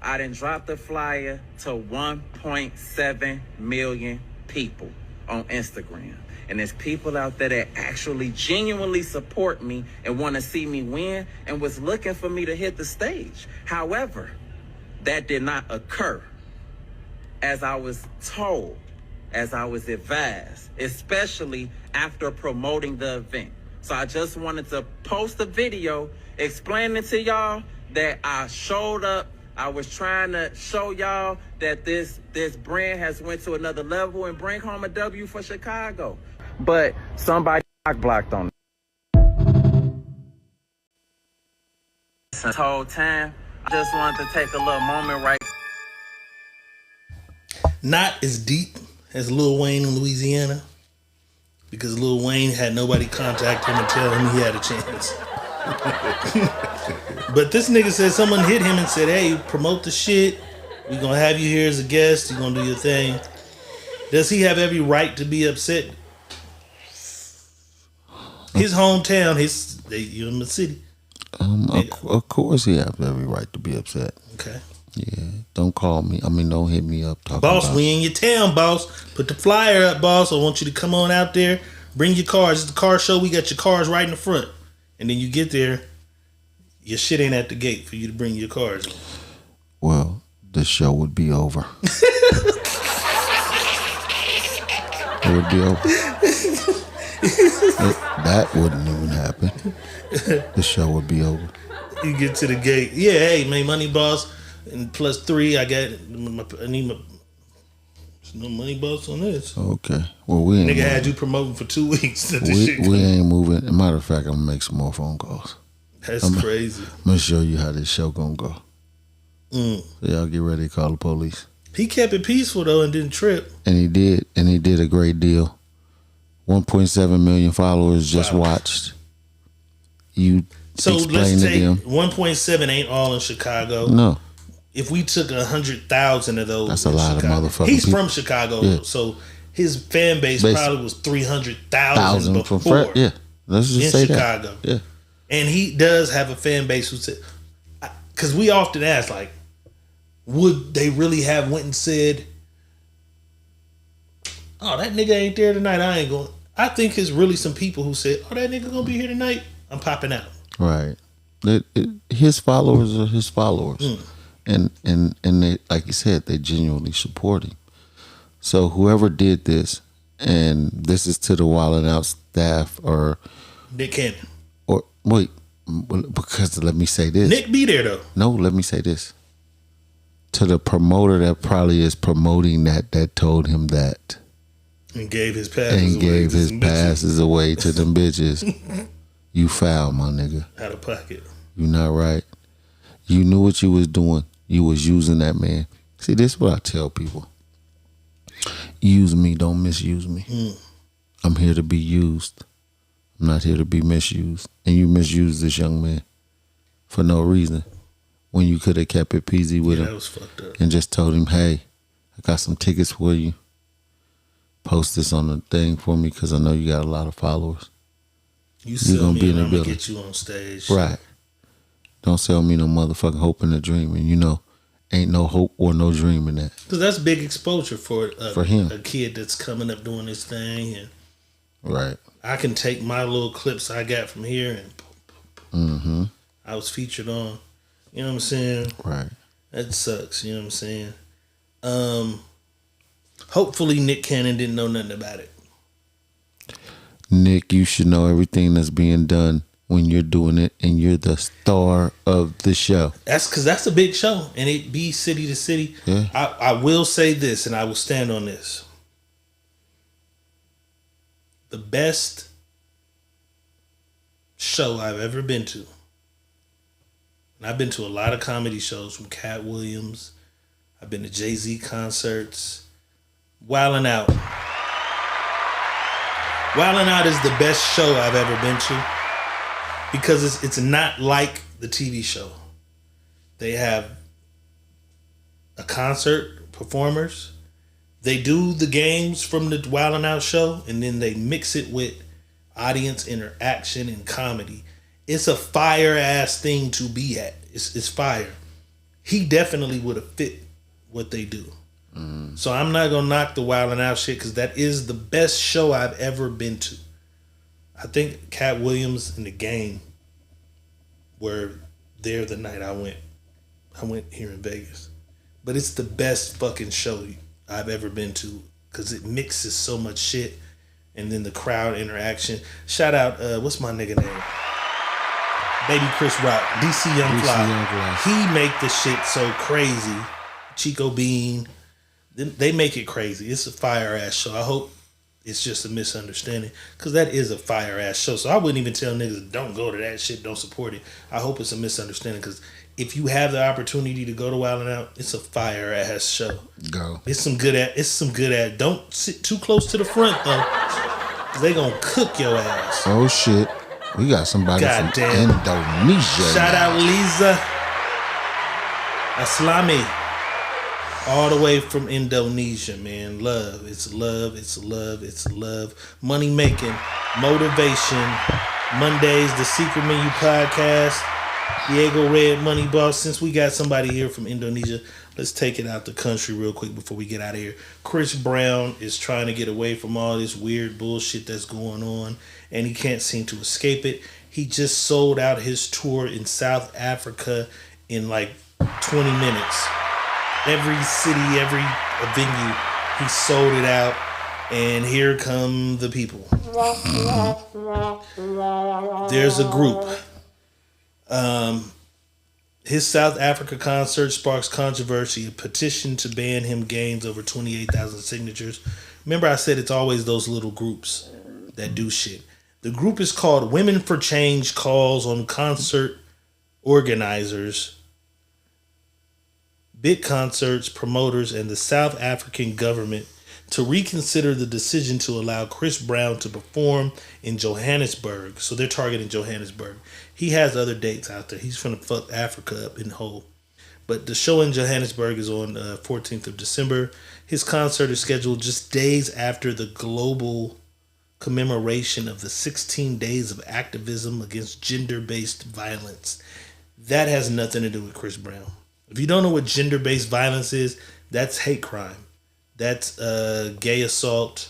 I done dropped the flyer to 1.7 million people on Instagram. And there's people out there that actually genuinely support me and want to see me win and was looking for me to hit the stage. However, that did not occur as I was told, as I was advised, especially after promoting the event. So I just wanted to post a video explaining to y'all that I showed up. I was trying to show y'all that this brand has went to another level and bring home a W for Chicago. But somebody blocked on it. This whole time, I just wanted to take a little moment right. Not as deep as Lil Wayne in Louisiana, because Lil Wayne had nobody contact him and tell him he had a chance. But this nigga said someone hit him and said, hey, promote the shit. We're going to have you here as a guest. You're going to do your thing. Does he have every right to be upset? His hometown, you're in the city. Of course he has every right to be upset. Okay. Yeah. Don't call me. Don't hit me up. Boss, we in your town, boss. Put the flyer up, boss. I want you to come on out there. Bring your cars. It's the car show. We got your cars right in the front. And then you get there, your shit ain't at the gate for you to bring your cars in. Well, the show would be over. It would be over. That wouldn't even happen. The show would be over. You get to the gate. Yeah, hey, man, money boss. And +3, I need my... There's no money boss on this. Okay. Well, we ain't... Nigga had you promoting for 2 weeks. We ain't moving. As a matter of fact, I'm going to make some more phone calls. That's crazy. I'm going to show you how this show going to go. So y'all get ready to call the police. He kept it peaceful though and didn't trip. And he did a great deal. 1.7 million followers just watched. You So explain let's to take them. 1.7 ain't all in Chicago. No. If we took 100,000 of those, That's a lot Chicago, of motherfucking he's people. from Chicago, Yeah. so his fan base probably was 300,000 before yeah. Let's just in say Chicago. that. Yeah. And he does have a fan base who said, because we often ask, like, would they really have went and said, oh, that nigga ain't there tonight, I ain't going. I think it's really some people who said, oh, that nigga gonna be here tonight, I'm popping out. Right. His followers are his followers. And they, like you said, they genuinely support him. So whoever did this, and this is to the Wild 'N Out staff or Nick Cannon. Or wait, because let me say this. Nick be there though. No, let me say this. To the promoter that probably is promoting that told him that. And gave his passes away to them bitches. You foul, my nigga. Out of pocket. You not right. You knew what you was doing. You was using that man. See, this is what I tell people. Use me, don't misuse me. I'm here to be used. I'm not here to be misused. And you misused this young man for no reason. When you could have kept it peasy with him. That was fucked up. And just told him, hey, I got some tickets for you. Post this on the thing for me because I know you got a lot of followers. You sell me and I'm going to get you on stage. Right. Don't sell me no motherfucking hope and a dream. And you know, ain't no hope or no dream in that. Because that's big exposure for him. A kid that's coming up doing this thing. And right. I can take my little clips I got from here and I was featured on. You know what I'm saying? Right. That sucks. You know what I'm saying? Hopefully Nick Cannon didn't know nothing about it. Nick, you should know everything that's being done when you're doing it and you're the star of the show. That's because that's a big show and it be city to city. Yeah. I will say this and I will stand on this. The best show I've ever been to, and I've been to a lot of comedy shows from Cat Williams. I've been to Jay-Z concerts. Wild 'N Out. Wild 'N Out is the best show I've ever been to because it's not like the TV show. They have a concert, performers. They do the games from the Wild 'N Out show and then they mix it with audience interaction and comedy. It's a fire ass thing to be at. It's fire. He definitely would have fit what they do. So I'm not gonna knock the Wild 'N Out shit because that is the best show I've ever been to. I think Cat Williams and The Game were there the night I went. I went here in Vegas, but it's the best fucking show I've ever been to because it mixes so much shit, and then the crowd interaction. Shout out, what's my nigga name? Baby Chris Rock, DC Young Fly. He make the shit so crazy. Chico Bean. They make it crazy. It's a fire ass show. I hope it's just a misunderstanding because that is a fire ass show. So I wouldn't even tell niggas don't go to that shit, don't support it. I hope it's a misunderstanding because if you have the opportunity to go to Wild 'N Out, it's a fire ass show. Go. It's some good at. Don't sit too close to the front though, 'cause they gonna cook your ass. Oh shit, we got somebody from Indonesia. Shout out Lisa Aslami. All the way from Indonesia, man. Love. It's love. It's love. It's love. Money making. Motivation. Mondays, the Secret Menu Podcast. Diego Red, Money Boss. Since we got somebody here from Indonesia, let's take it out the country real quick before we get out of here. Chris Brown is trying to get away from all this weird bullshit that's going on, and he can't seem to escape it. He just sold out his tour in South Africa in like 20 minutes. Every city, every venue, he sold it out, and here come the people. There's a group. His South Africa concert sparks controversy. A petition to ban him gains over 28,000 signatures. Remember I said it's always those little groups that do shit. The group is called Women for Change calls on concert organizers big concerts, promoters, and the South African government to reconsider the decision to allow Chris Brown to perform in Johannesburg. So they're targeting Johannesburg. He has other dates out there. He's from fuck Africa up in the hole. But the show in Johannesburg is on 14th of December. His concert is scheduled just days after the global commemoration of the 16 days of activism against gender-based violence. That has nothing to do with Chris Brown. If you don't know what gender-based violence is, that's hate crime. That's gay assault,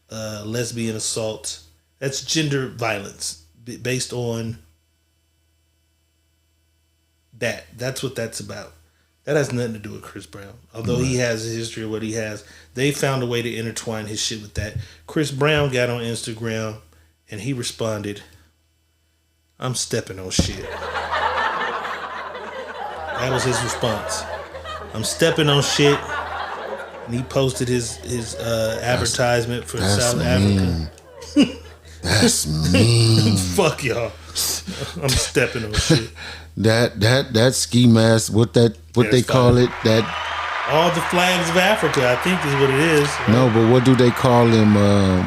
lesbian assault. That's gender violence based on that. That's what that's about. That has nothing to do with Chris Brown. Although he has a history of what he has, they found a way to intertwine his shit with that. Chris Brown got on Instagram and he responded, "I'm stepping on shit." That was his response. "I'm stepping on shit." And he posted his advertisement for South Africa. That's mean. Fuck y'all. I'm stepping on shit. That ski mask, what they call it, that all the flags of Africa, I think is what it is. Right? No, but what do they call him?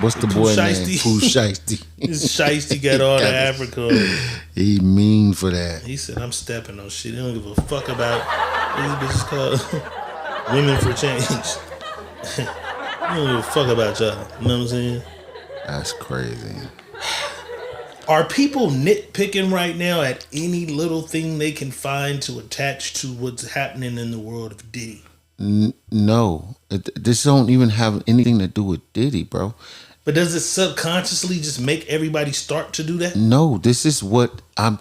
What's the boy name? Pooh Shiesty. This Shiesty got all the Africa on it. He mean for that. He said, "I'm stepping on shit." They don't give a fuck about these bitches called Women for Change. They don't give a fuck about y'all. You know what I'm saying? That's crazy. Are people nitpicking right now at any little thing they can find to attach to what's happening in the world of Diddy? No. This don't even have anything to do with Diddy, bro. But does it subconsciously just make everybody start to do that? No, this is what I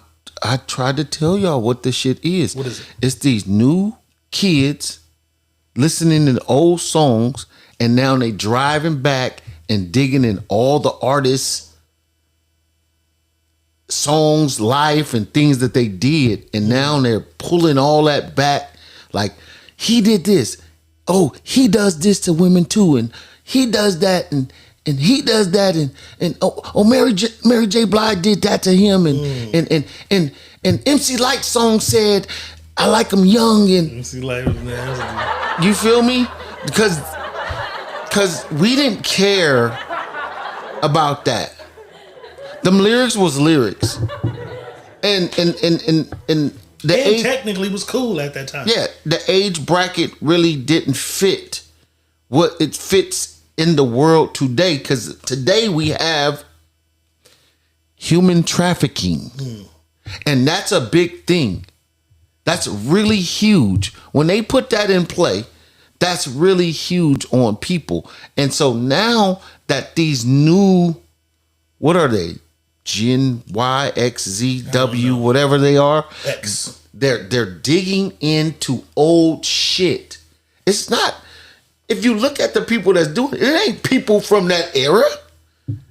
tried to tell y'all what this shit is. What is it? It's these new kids listening to old songs, and now they driving back and digging in all the artists' songs, life, and things that they did, and now they're pulling all that back. Like, he did this. Oh, he does this to women too, and he does that, and he does that, and Mary J. Blige did that to him, and MC Light's song said, "I like him young," and MC Light was nasty. You feel me? Because we didn't care about that. Them lyrics was lyrics, and the age technically was cool at that time. Yeah, the age bracket really didn't fit what it fits in the world today. Because today we have human trafficking, and that's a big thing. That's really huge. When they put that in play, that's really huge on people. And so now that these new, what are they? Gen Y, X, Z, W, whatever they are. X. They're digging into old shit. It's not, if you look at the people that's doing it, it ain't people from that era.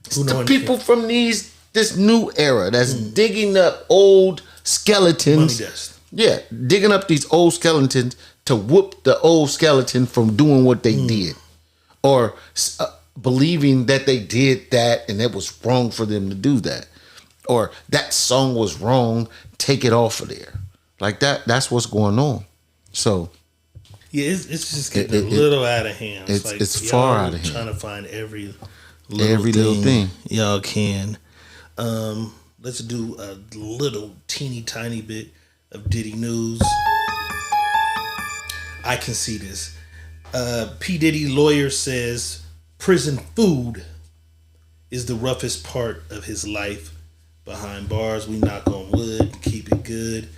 It's the people from this new era that's digging up old skeletons. Money dust. Yeah, digging up these old skeletons to whoop the old skeleton from doing what they did. Or believing that they did that and it was wrong for them to do that. Or that song was wrong, take it off of there. Like that's what's going on. So yeah, it's just getting a little out of hand. It's far out of hand. Trying to find every little thing y'all can. Let's do a little teeny tiny bit of Diddy news. I can see this. P. Diddy lawyer says prison food is the roughest part of his life. Behind bars, we knock on wood, keep it good.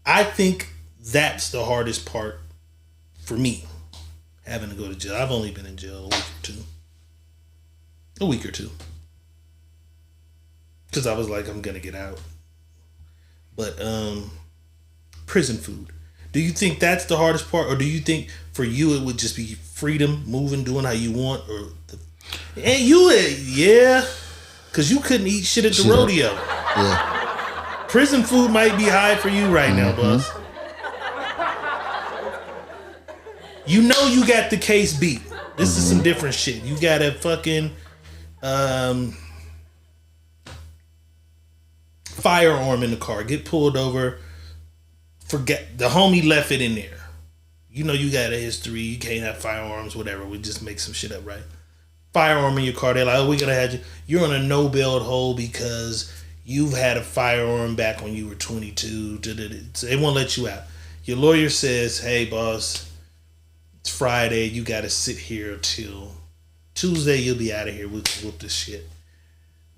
I think that's the hardest part for me, having to go to jail. I've only been in jail a week or two. Because I was like, I'm going to get out. But prison food. Do you think that's the hardest part? Or do you think for you it would just be freedom, moving, doing how you want? And you, yeah. Because you couldn't eat shit at the rodeo. Yeah. Prison food might be high for you right now, boss. You know you got the case beat. This is some different shit. You got a fucking firearm in the car. Get pulled over. Forget the homie left it in there. You know you got a history. You can't have firearms, whatever. We just make some shit up, right? Firearm in your car. They're like, oh, we're going to have you. You're on a no-build hold because you've had a firearm back when you were 22. So they won't let you out. Your lawyer says, hey, boss, it's Friday. You got to sit here till Tuesday. You'll be out of here. We'll whoop this shit.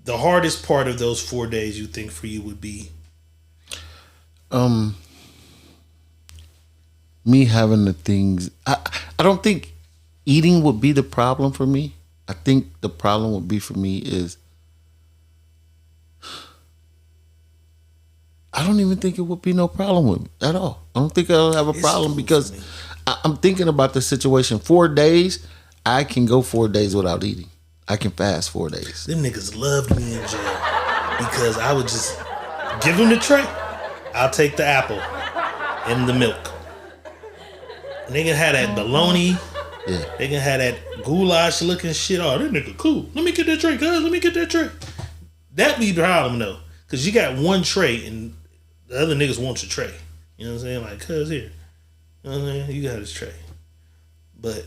The hardest part of those 4 days you think for you would be? Me having the things. I don't think eating would be the problem for me. I think the problem would be for me is I don't even think it would be no problem with me at all. I don't think I'll have a problem because I'm thinking about the situation. 4 days, I can go 4 days without eating. I can fast 4 days. Them niggas loved me in jail because I would just give them the tray. I'll take the apple and the milk. And they can have that bologna. Yeah. They can have that goulash looking shit. Oh, that nigga cool. Let me get that tray, cuz. Let me get that tray. That be the problem though. Cause you got one tray and the other niggas want your tray. You know what I'm saying? Like, cuz here. You know what I'm saying? You got his tray. But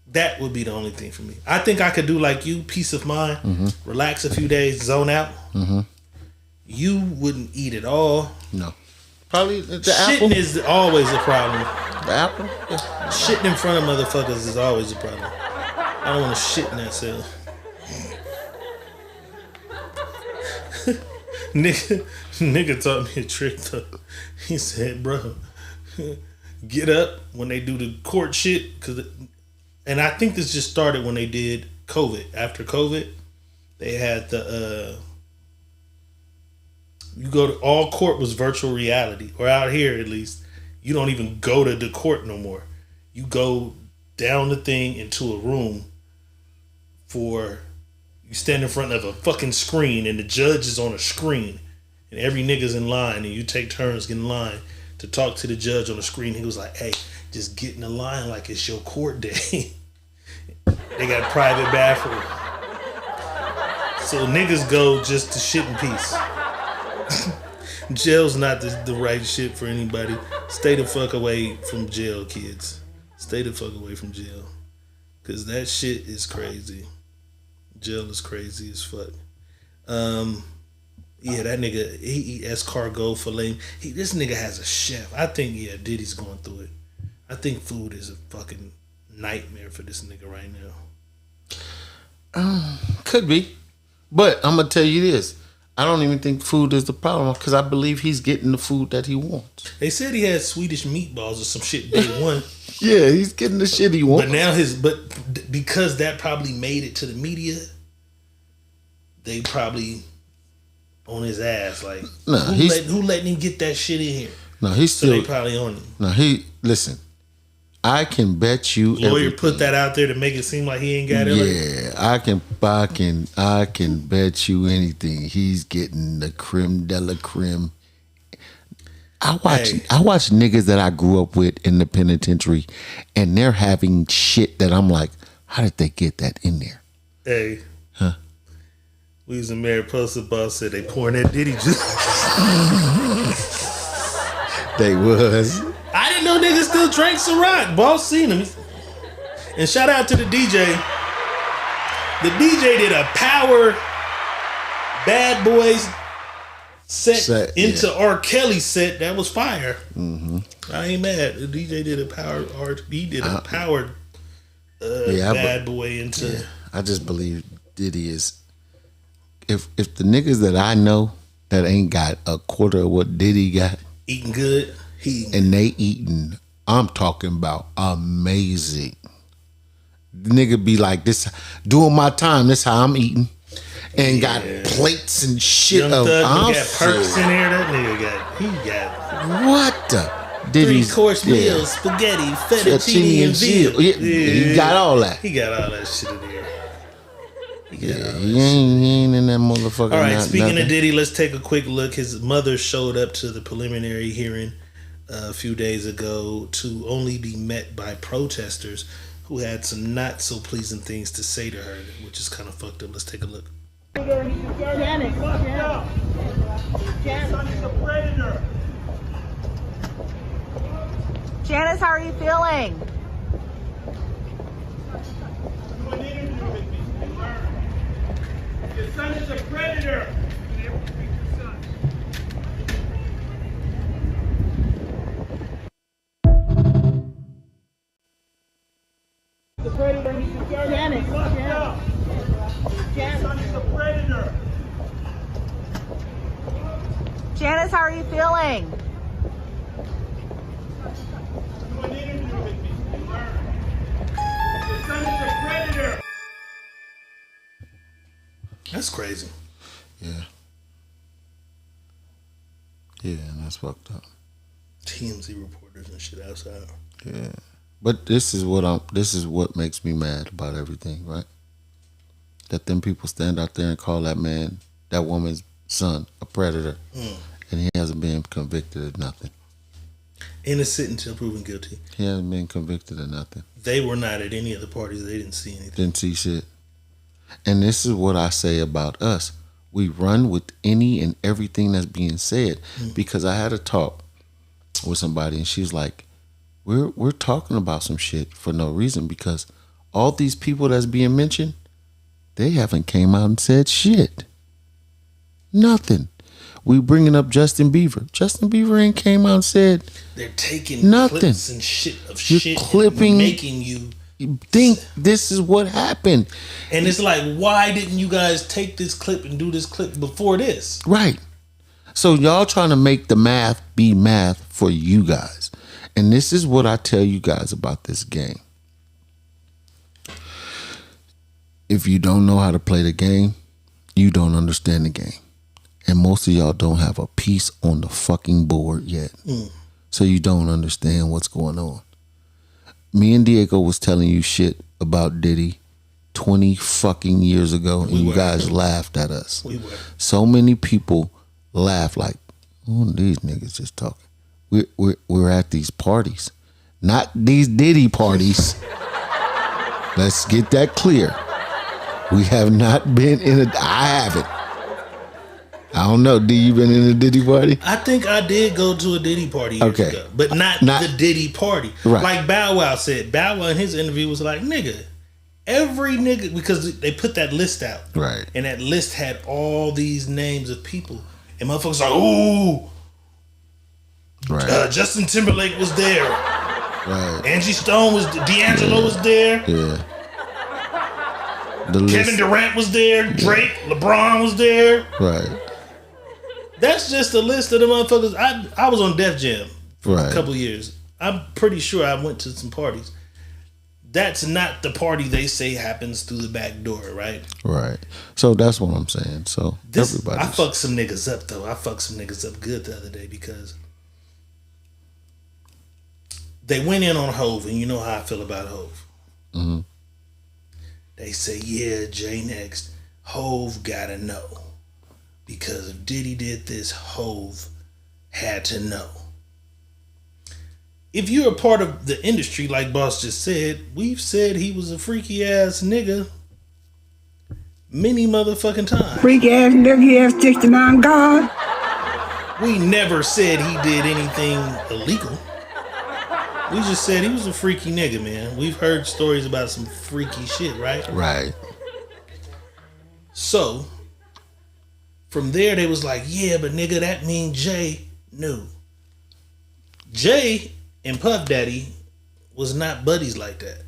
that would be the only thing for me. I think I could do like you, peace of mind, relax a few days, zone out. You wouldn't eat at all. No. Probably the Shitting apple. is always a problem. The apple? Yeah. Shitting in front of motherfuckers is always a problem. I don't want to shit in that cell. Nigga taught me a trick though. He said, bro, get up when they do the court shit. And I think this just started when they did COVID. After COVID, they had the... You go to all court was virtual reality, or out here at least. You don't even go to the court no more. You go down the thing into a room you stand in front of a fucking screen and the judge is on a screen and every nigga's in line and you take turns getting in line to talk to the judge on the screen. He was like, hey, just get in the line like it's your court day. They got a private bathroom. So niggas go just to shit in peace. Jail's not the right shit for anybody. Stay the fuck away from jail, kids. Stay the fuck away from jail. Cause that shit is crazy. Jail is crazy as fuck. Yeah, that nigga, he eat escargot filet. This nigga has a chef. I think, Diddy's going through it. I think food is a fucking nightmare for this nigga right now. Could be. But I'm going to tell you this. I don't even think food is the problem because I believe he's getting the food that he wants. They said he had Swedish meatballs or some shit day one. Yeah, he's getting the shit he wants. But now because that probably made it to the media, they probably on his ass. Like, who letting him get that shit in here? No, he's still. So they probably on him. No, listen. I can bet you. Lawyer put that out there to make it seem like he ain't got it. Yeah, I can bet you anything. He's getting the creme de la creme. I watch niggas that I grew up with in the penitentiary, and they're having shit that I'm like, how did they get that in there? Hey, huh? We was in Mariposa. Boss said they pouring that Diddy juice. They was. I didn't know niggas still drank Ciroc. Boss seen him. And shout out to the DJ. The DJ did a power Bad Boys set into R. Kelly set. That was fire. Mm-hmm. I ain't mad. The DJ did a power Bad Boy into. Yeah, I just believe Diddy is. If the niggas that I know that ain't got a quarter of what Diddy got, eating good. They eating, I'm talking about amazing. The nigga be like, this doing my time, this how I'm eating. And got plates and shit. Young Thug got perks in there. That nigga got what the? Diddy's 3-course meals, spaghetti, fettuccine, and veal. He got all that. He got all that shit in there. He ain't in that motherfucker. All right, speaking of Diddy, let's take a quick look. His mother showed up to the preliminary hearing a few days ago to only be met by protesters who had some not so pleasing things to say to her, which is kind of fucked up. Let's take a look. Janet. Son is a predator. Janice, how are you feeling? Do an interview with me and learn. Your son is a predator. The predator, he deserves Janice, to be locked Janice. up. Your son is a predator. Janice, how are you feeling? Do an interview with me and learn. Your son is a predator. That's crazy. Yeah. Yeah, and that's fucked up. TMZ reporters and shit outside. Yeah. But this is what makes me mad about everything, right? That them people stand out there and call that man, that woman's son, a predator. And he hasn't been convicted of nothing. Innocent until proven guilty. He hasn't been convicted of nothing. They were not at any of the parties. They didn't see anything. Didn't see shit. And this is what I say about us. We run with any and everything that's being said. Because I had a talk with somebody and she was like, we're talking about some shit for no reason because all these people that's being mentioned, they haven't came out and said shit. Nothing. We bringing up Justin Bieber. Justin Bieber ain't came out and said they're taking nothing. Clips and shit of You're shit clipping, and making you think this is what happened. And it's like, why didn't you guys take this clip and do this clip before this? Right. So y'all trying to make the math be math for you guys. And this is what I tell you guys about this game. If you don't know how to play the game, you don't understand the game. And most of y'all don't have a piece on the fucking board yet. So you don't understand what's going on. Me and Diego was telling you shit about Diddy 20 fucking years ago, and you guys laughed at us. We were. So many people laugh like, oh, these niggas just talking. We're at these parties, not these Diddy parties. Let's get that clear. We have not been in I haven't. I don't know. Do you been in a Diddy party? I think I did go to a Diddy party years ago, but not the Diddy party. Right. Like Bow Wow said. Bow Wow in his interview was like, nigga, every nigga, because they put that list out. Right. And that list had all these names of people. And motherfuckers like, ooh. Right. Justin Timberlake was there. Right. Angie Stone was D'Angelo was there. Yeah. Kevin Durant was there. Drake, LeBron was there. Right. That's just a list of the motherfuckers. I was on Def Jam for Right. a couple years. I'm pretty sure I went to some parties. That's not the party they say happens through the back door, right? Right. So that's what I'm saying. So I fucked some niggas up though. I fucked some niggas up good the other day because they went in on Hove, and you know how I feel about Hove. Mm-hmm. They say, yeah, Jay next. Hove gotta know. Because if Diddy did this, Hove had to know. If you're a part of the industry, like Boss just said, we've said he was a freaky ass nigga many motherfucking times. Freak ass nigga, he has 69 God. We never said he did anything illegal. We just said he was a freaky nigga, man. We've heard stories about some freaky shit, right? Right. So, from there, they was like, yeah, but nigga, that mean Jay knew. Jay and Puff Daddy was not buddies like that.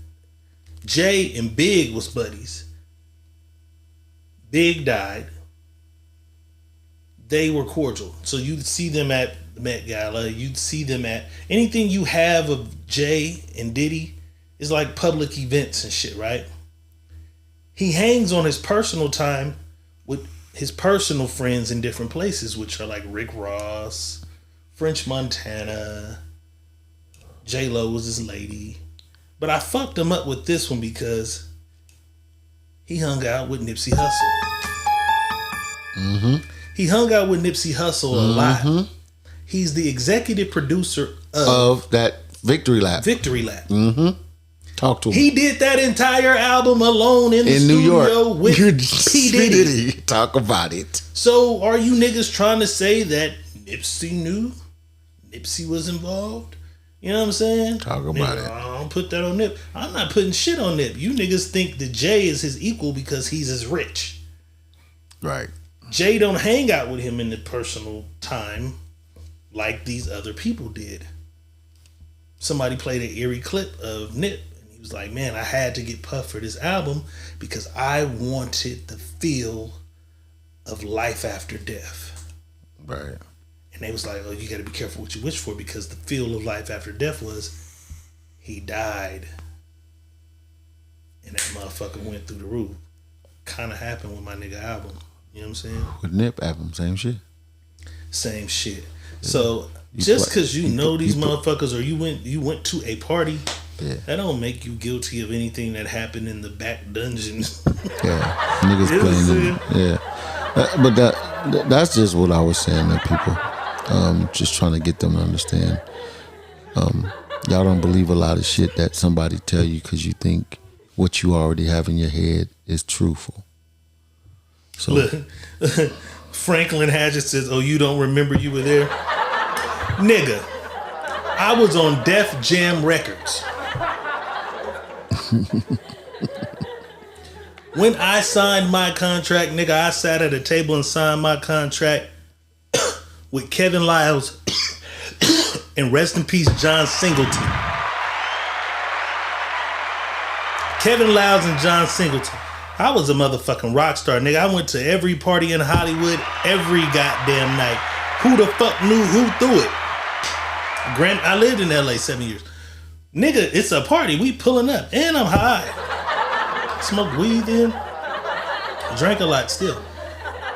Jay and Big was buddies. Big died. They were cordial. So you'd see them at the Met Gala. You'd see them at anything you have of Jay and Diddy is like public events and shit, right? He hangs on his personal time with his personal friends in different places, which are like Rick Ross, French Montana, J-Lo was his lady. But I fucked him up with this one because he hung out with Nipsey Hussle. Mm-hmm. He hung out with Nipsey Hussle a lot. He's the executive producer of that Victory Lap. Victory Lap. Mm-hmm. Talk to him. He did that entire album alone in the New studio York with P. Diddy. Talk about it. So are you niggas trying to say that Nipsey knew? Nipsey was involved? You know what I'm saying? Talk about Nigga, it. I don't put that on Nip. I'm not putting shit on Nip. You niggas think that Jay is his equal because he's as rich. Right. Jay don't hang out with him in the personal time like these other people did. Somebody played an eerie clip of Nip, and he was like, man, I had to get Puff for this album because I wanted the feel of life after death. Right. And they was like, oh, you got to be careful what you wish for because the feel of life after death was he died. And that motherfucker went through the roof. Kind of happened with my nigga album. You know what I'm saying? With Nip album, same shit. Same shit. So just because you know these motherfuckers or you went to a party, that don't make you guilty of anything that happened in the back dungeon. Yeah, niggas playing them. Yeah, but that's just what I was saying to people. Just trying to get them to understand. Y'all don't believe a lot of shit that somebody tell you because you think what you already have in your head is truthful. So look, Franklin Hatchett says, oh, you don't remember you were there? Nigga, I was on Def Jam Records. When I signed my contract, nigga, I sat at a table and signed my contract with Kevin Lyles and rest in peace, John Singleton. Kevin Lyles and John Singleton. I was a motherfucking rock star, nigga. I went to every party in Hollywood every goddamn night. Who the fuck knew who threw it? I lived in LA 7 years. Nigga, it's a party. We pulling up. And I'm high. Smoked weed then. Drank a lot still.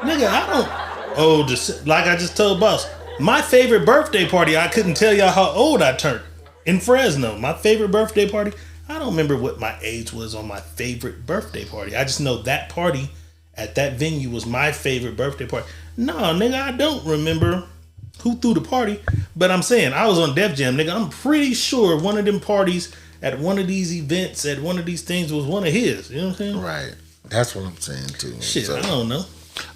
Nigga, I don't... Oh, like I just told Boss, my favorite birthday party, I couldn't tell y'all how old I turned. In Fresno, my favorite birthday party, I don't remember what my age was on my favorite birthday party. I just know that party at that venue was my favorite birthday party. No, nigga, I don't remember who threw the party, but I'm saying I was on Def Jam, nigga. I'm pretty sure one of them parties at one of these events, at one of these things was one of his. You know what I'm saying? Right. That's what I'm saying too. Shit, so, I don't know.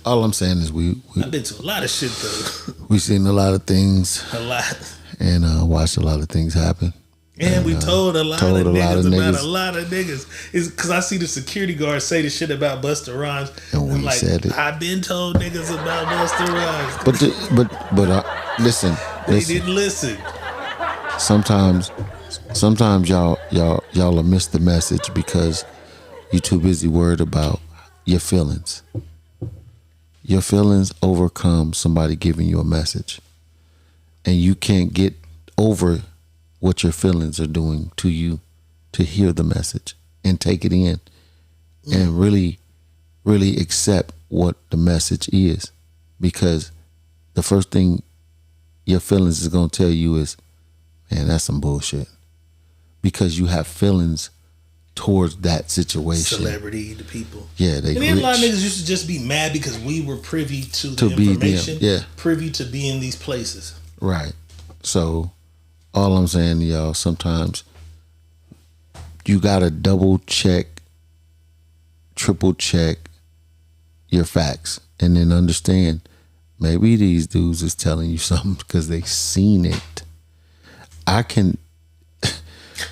All I'm saying is I've been to a lot of shit though. We've seen a lot of things. A lot. And watched a lot of things happen. And we told a lot of niggas about a lot of niggas. It's because I see the security guard say the shit about Busta Rhymes. And we like, said it. I've been told niggas about Busta Rhymes. But listen. They didn't listen. Sometimes y'all will miss the message because you're too busy worried about your feelings. Your feelings overcome somebody giving you a message. And you can't get over what your feelings are doing to you to hear the message and take it in and really, really accept what the message is. Because the first thing your feelings is going to tell you is, man, that's some bullshit. Because you have feelings towards that situation. Celebrity, the people. Yeah, they. And then a lot of niggas used to just be mad because we were privy to the information. Privy to be in these places. Right. So all I'm saying to y'all, sometimes you gotta double check, triple check your facts, and then understand maybe these dudes is telling you something because they seen it. I can.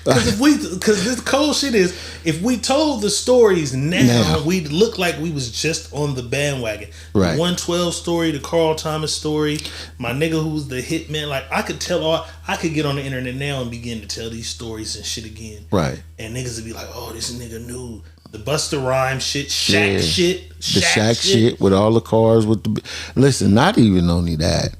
Because this cold shit is, if we told the stories now, we'd look like we was just on the bandwagon. Right. The 112 story, the Carl Thomas story, my nigga who was the hitman. Like I could get on the internet now and begin to tell these stories and shit again. Right. And niggas would be like, oh, this nigga knew the Busta Rhymes shit, Shaq shit, the Shaq shit with all the cars with the. Listen, not even only that.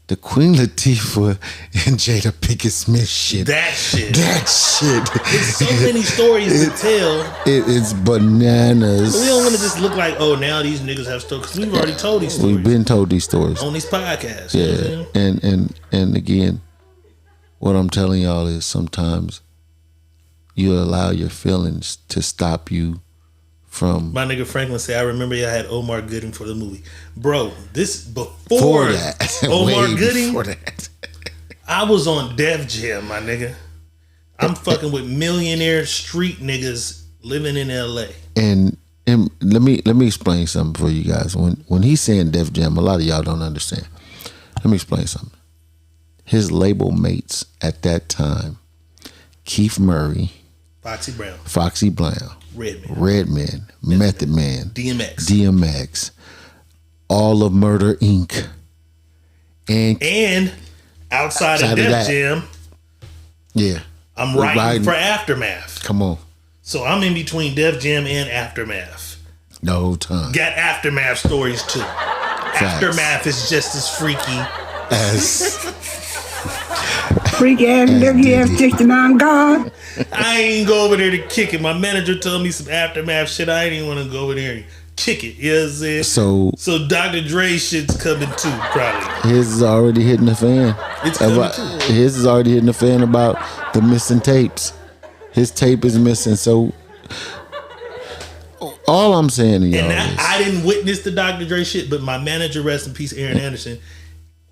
The Queen Latifah and Jada Pinkett Smith shit. That shit. It's so many stories to tell. It's bananas. But we don't want to just look like, oh, now these niggas have stories. Because we've already told these stories. We've been told these stories. On these podcasts. Yeah. You know and again, what I'm telling y'all is sometimes you allow your feelings to stop you from. My nigga Franklin said, I remember y'all had Omar Gooding for the movie. Bro, this before that. Omar Way Gooding, before that. I was on Def Jam, my nigga. I'm fucking with millionaire street niggas living in LA. And let me explain something for you guys. When he's saying Def Jam, a lot of y'all don't understand. Let me explain something. his label mates at that time, Keith Murray, Foxy Brown, Redman, Method Man, DMX, all of Murder Inc. And outside of Def Jam, yeah, I'm writing for Aftermath. Come on. So I'm in between Def Jam and Aftermath. The whole time. Got Aftermath stories too. Aftermath is just as freaky as freak ass, dirty ass, 69 God. I ain't go over there to kick it. My manager told me some Aftermath shit. I ain't even want to go over there and kick it. You know what I'm saying? So Dr. Dre shit's coming too, probably. His is already hitting the fan. It's coming too. His is already hitting the fan about the missing tapes. His tape is missing, so all I'm saying to y'all is, I didn't witness the Dr. Dre shit, but my manager, rest in peace, Aaron Anderson,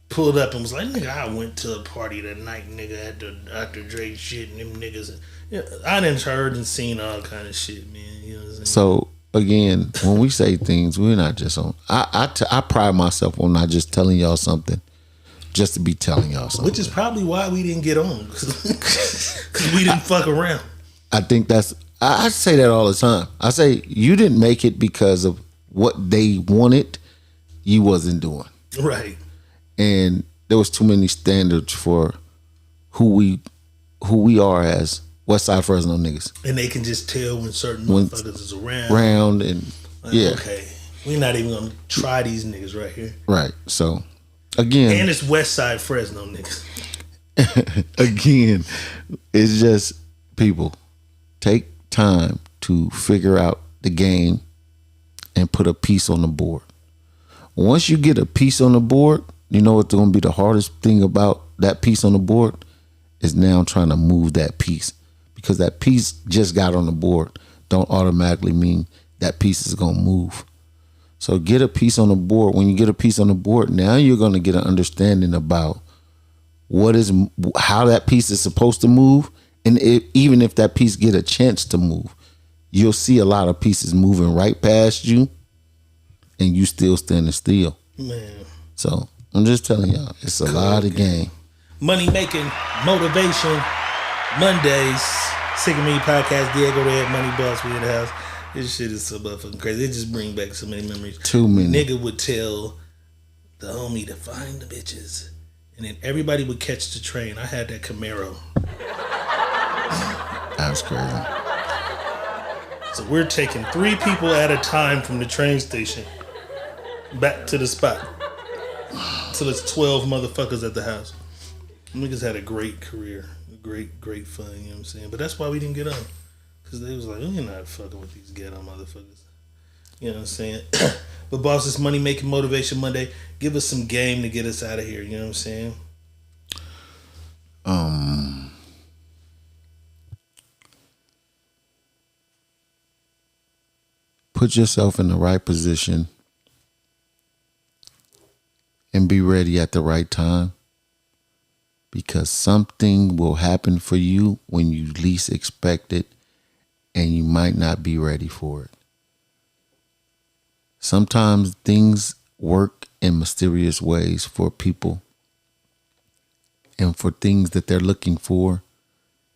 pulled up and was like, nigga, I went to a party that night, nigga, at the Dr. Dre shit, and them niggas. You know, I done heard and seen all kind of shit, man. You know what I'm saying? So again, when we say things, we're not just on. I pride myself on not just telling y'all something, just to be telling y'all something. Which is probably why we didn't get on, because we didn't fuck around. I think I say that all the time. I say you didn't make it because of what they wanted, you wasn't doing. Right. And there was too many standards for who we are as Westside Fresno niggas. And they can just tell when certain motherfuckers is around and yeah. Okay. We're not even gonna try these niggas right here. Right. So again. And it's Westside Fresno niggas. Again, it's just people. Take time to figure out the game and put a piece on the board. Once you get a piece on the board, you know what's going to be the hardest thing about that piece on the board is now trying to move that piece, because that piece just got on the board don't automatically mean that piece is going to move. So get a piece on the board. When you get a piece on the board, now you're going to get an understanding about how that piece is supposed to move. And even if that piece get a chance to move, you'll see a lot of pieces moving right past you and you still standing still. Man. So I'm just telling y'all, it's a lot of game. Money making, motivation, Mondays, Sick of Me podcast, Diego Red, Money Boss, we in the house. This shit is so motherfucking crazy. It just brings back so many memories. Too many. Nigga would tell the homie to find the bitches, and then everybody would catch the train. I had that Camaro. That was crazy. So we're taking 3 people at a time from the train station back to the spot. Till it's 12 motherfuckers at the house. Niggas had a great career. Great fun, you know what I'm saying? But that's why we didn't get on. Because they was like, we're not fucking with these ghetto motherfuckers. You know what I'm saying? But boss, it's Money Making Motivation Monday. Give us some game to get us out of here, you know what I'm saying? Put yourself in the right position and be ready at the right time, because something will happen for you when you least expect it and you might not be ready for it. Sometimes things work in mysterious ways for people, and for things that they're looking for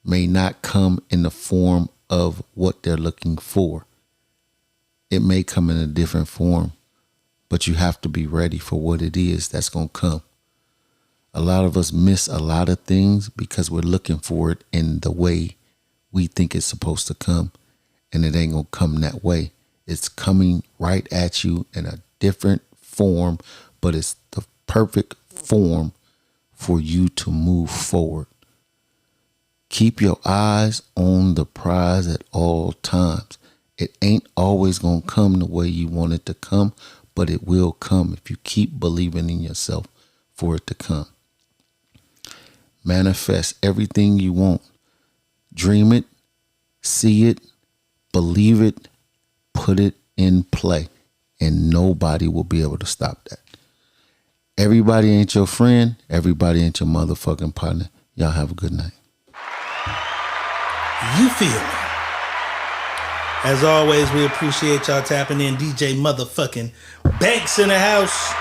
may not come in the form of what they're looking for. It may come in a different form, but you have to be ready for what it is that's going to come. A lot of us miss a lot of things because we're looking for it in the way we think it's supposed to come, and it ain't going to come that way. It's coming right at you in a different form, but it's the perfect form for you to move forward. Keep your eyes on the prize at all times. It ain't always going to come the way you want it to come, but it will come if you keep believing in yourself for it to come. Manifest everything you want. Dream it, see it, believe it, put it in play, and nobody will be able to stop that. Everybody ain't your friend. Everybody ain't your motherfucking partner. Y'all have a good night. You feel me? As always, we appreciate y'all tapping in. DJ motherfucking Banks in the house.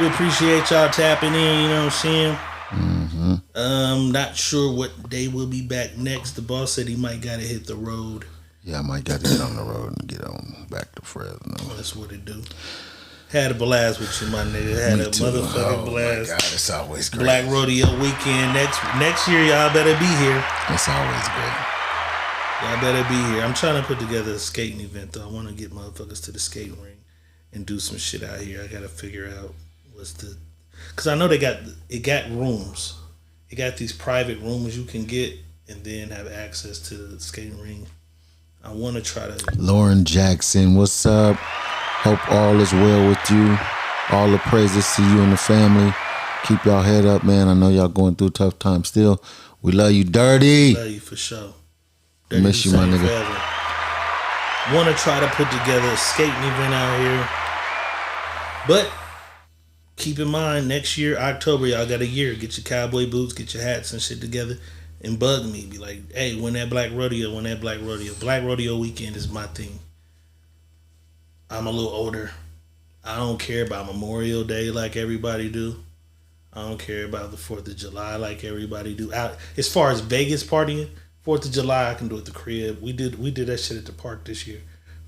We appreciate y'all tapping in, you know what I'm saying? Mm-hmm. Not sure what day we'll be back next. The boss said he might gotta hit the road. Yeah, I might got to get on the road and get on back to Fresno. That's what it do. Had a blast with you, my nigga. Had Me a too. motherfucking Oh blast. my God, it's always great. Black Rodeo Weekend next year. Y'all better be here. It's always great. Y'all better be here. I'm trying to put together a skating event though. I want to get motherfuckers to the skating ring and do some shit out here. I gotta figure out because I know it got rooms. It got these private rooms you can get and then have access to the skating ring. I want to try to. Lauren Jackson, what's up? Hope all is well with you. All the praises to you and the family. Keep y'all head up, man. I know y'all going through a tough time still. We love you, Dirty. Love you for sure. Miss you, my nigga. Want to try to put together a skating event out here. But keep in mind, next year, October, y'all got a year. Get your cowboy boots, get your hats and shit together, and bug me. Be like, hey, when that Black Rodeo. Black Rodeo Weekend is my thing. I'm a little older. I don't care about Memorial Day like everybody do. I don't care about the 4th of July like everybody do. As far as Vegas partying, 4th of July I can do at the crib. We did that shit at the park this year.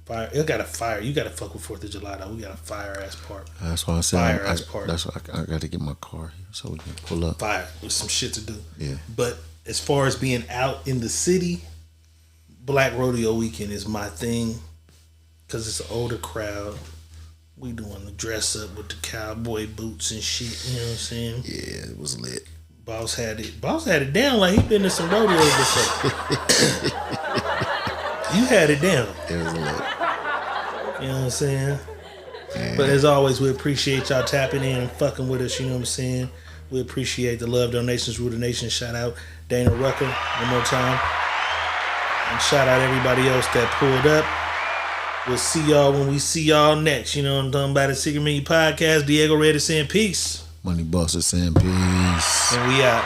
Fire. It got a fire. You got to fuck with 4th of July though. We got a fire ass park. That's why I said fire ass park. That's why I got to get my car here so we can pull up. Fire with some shit to do. Yeah. But as far as being out in the city, Black Rodeo Weekend is my thing because it's an older crowd. We doing the dress up with the cowboy boots and shit. You know what I'm saying? Yeah, it was lit. Boss had it down like he been to some rodeos before. You had it down. It was lit. You know what I'm saying? Yeah. But as always, we appreciate y'all tapping in and fucking with us. You know what I'm saying? We appreciate the love donations, Rue the Nation. Shout out Dana Rucker one more time. And shout out everybody else that pulled up. We'll see y'all when we see y'all next. You know what I'm talking about? The Secret Menu Podcast. Diego Red is saying peace. Money Boss is saying peace. And we out.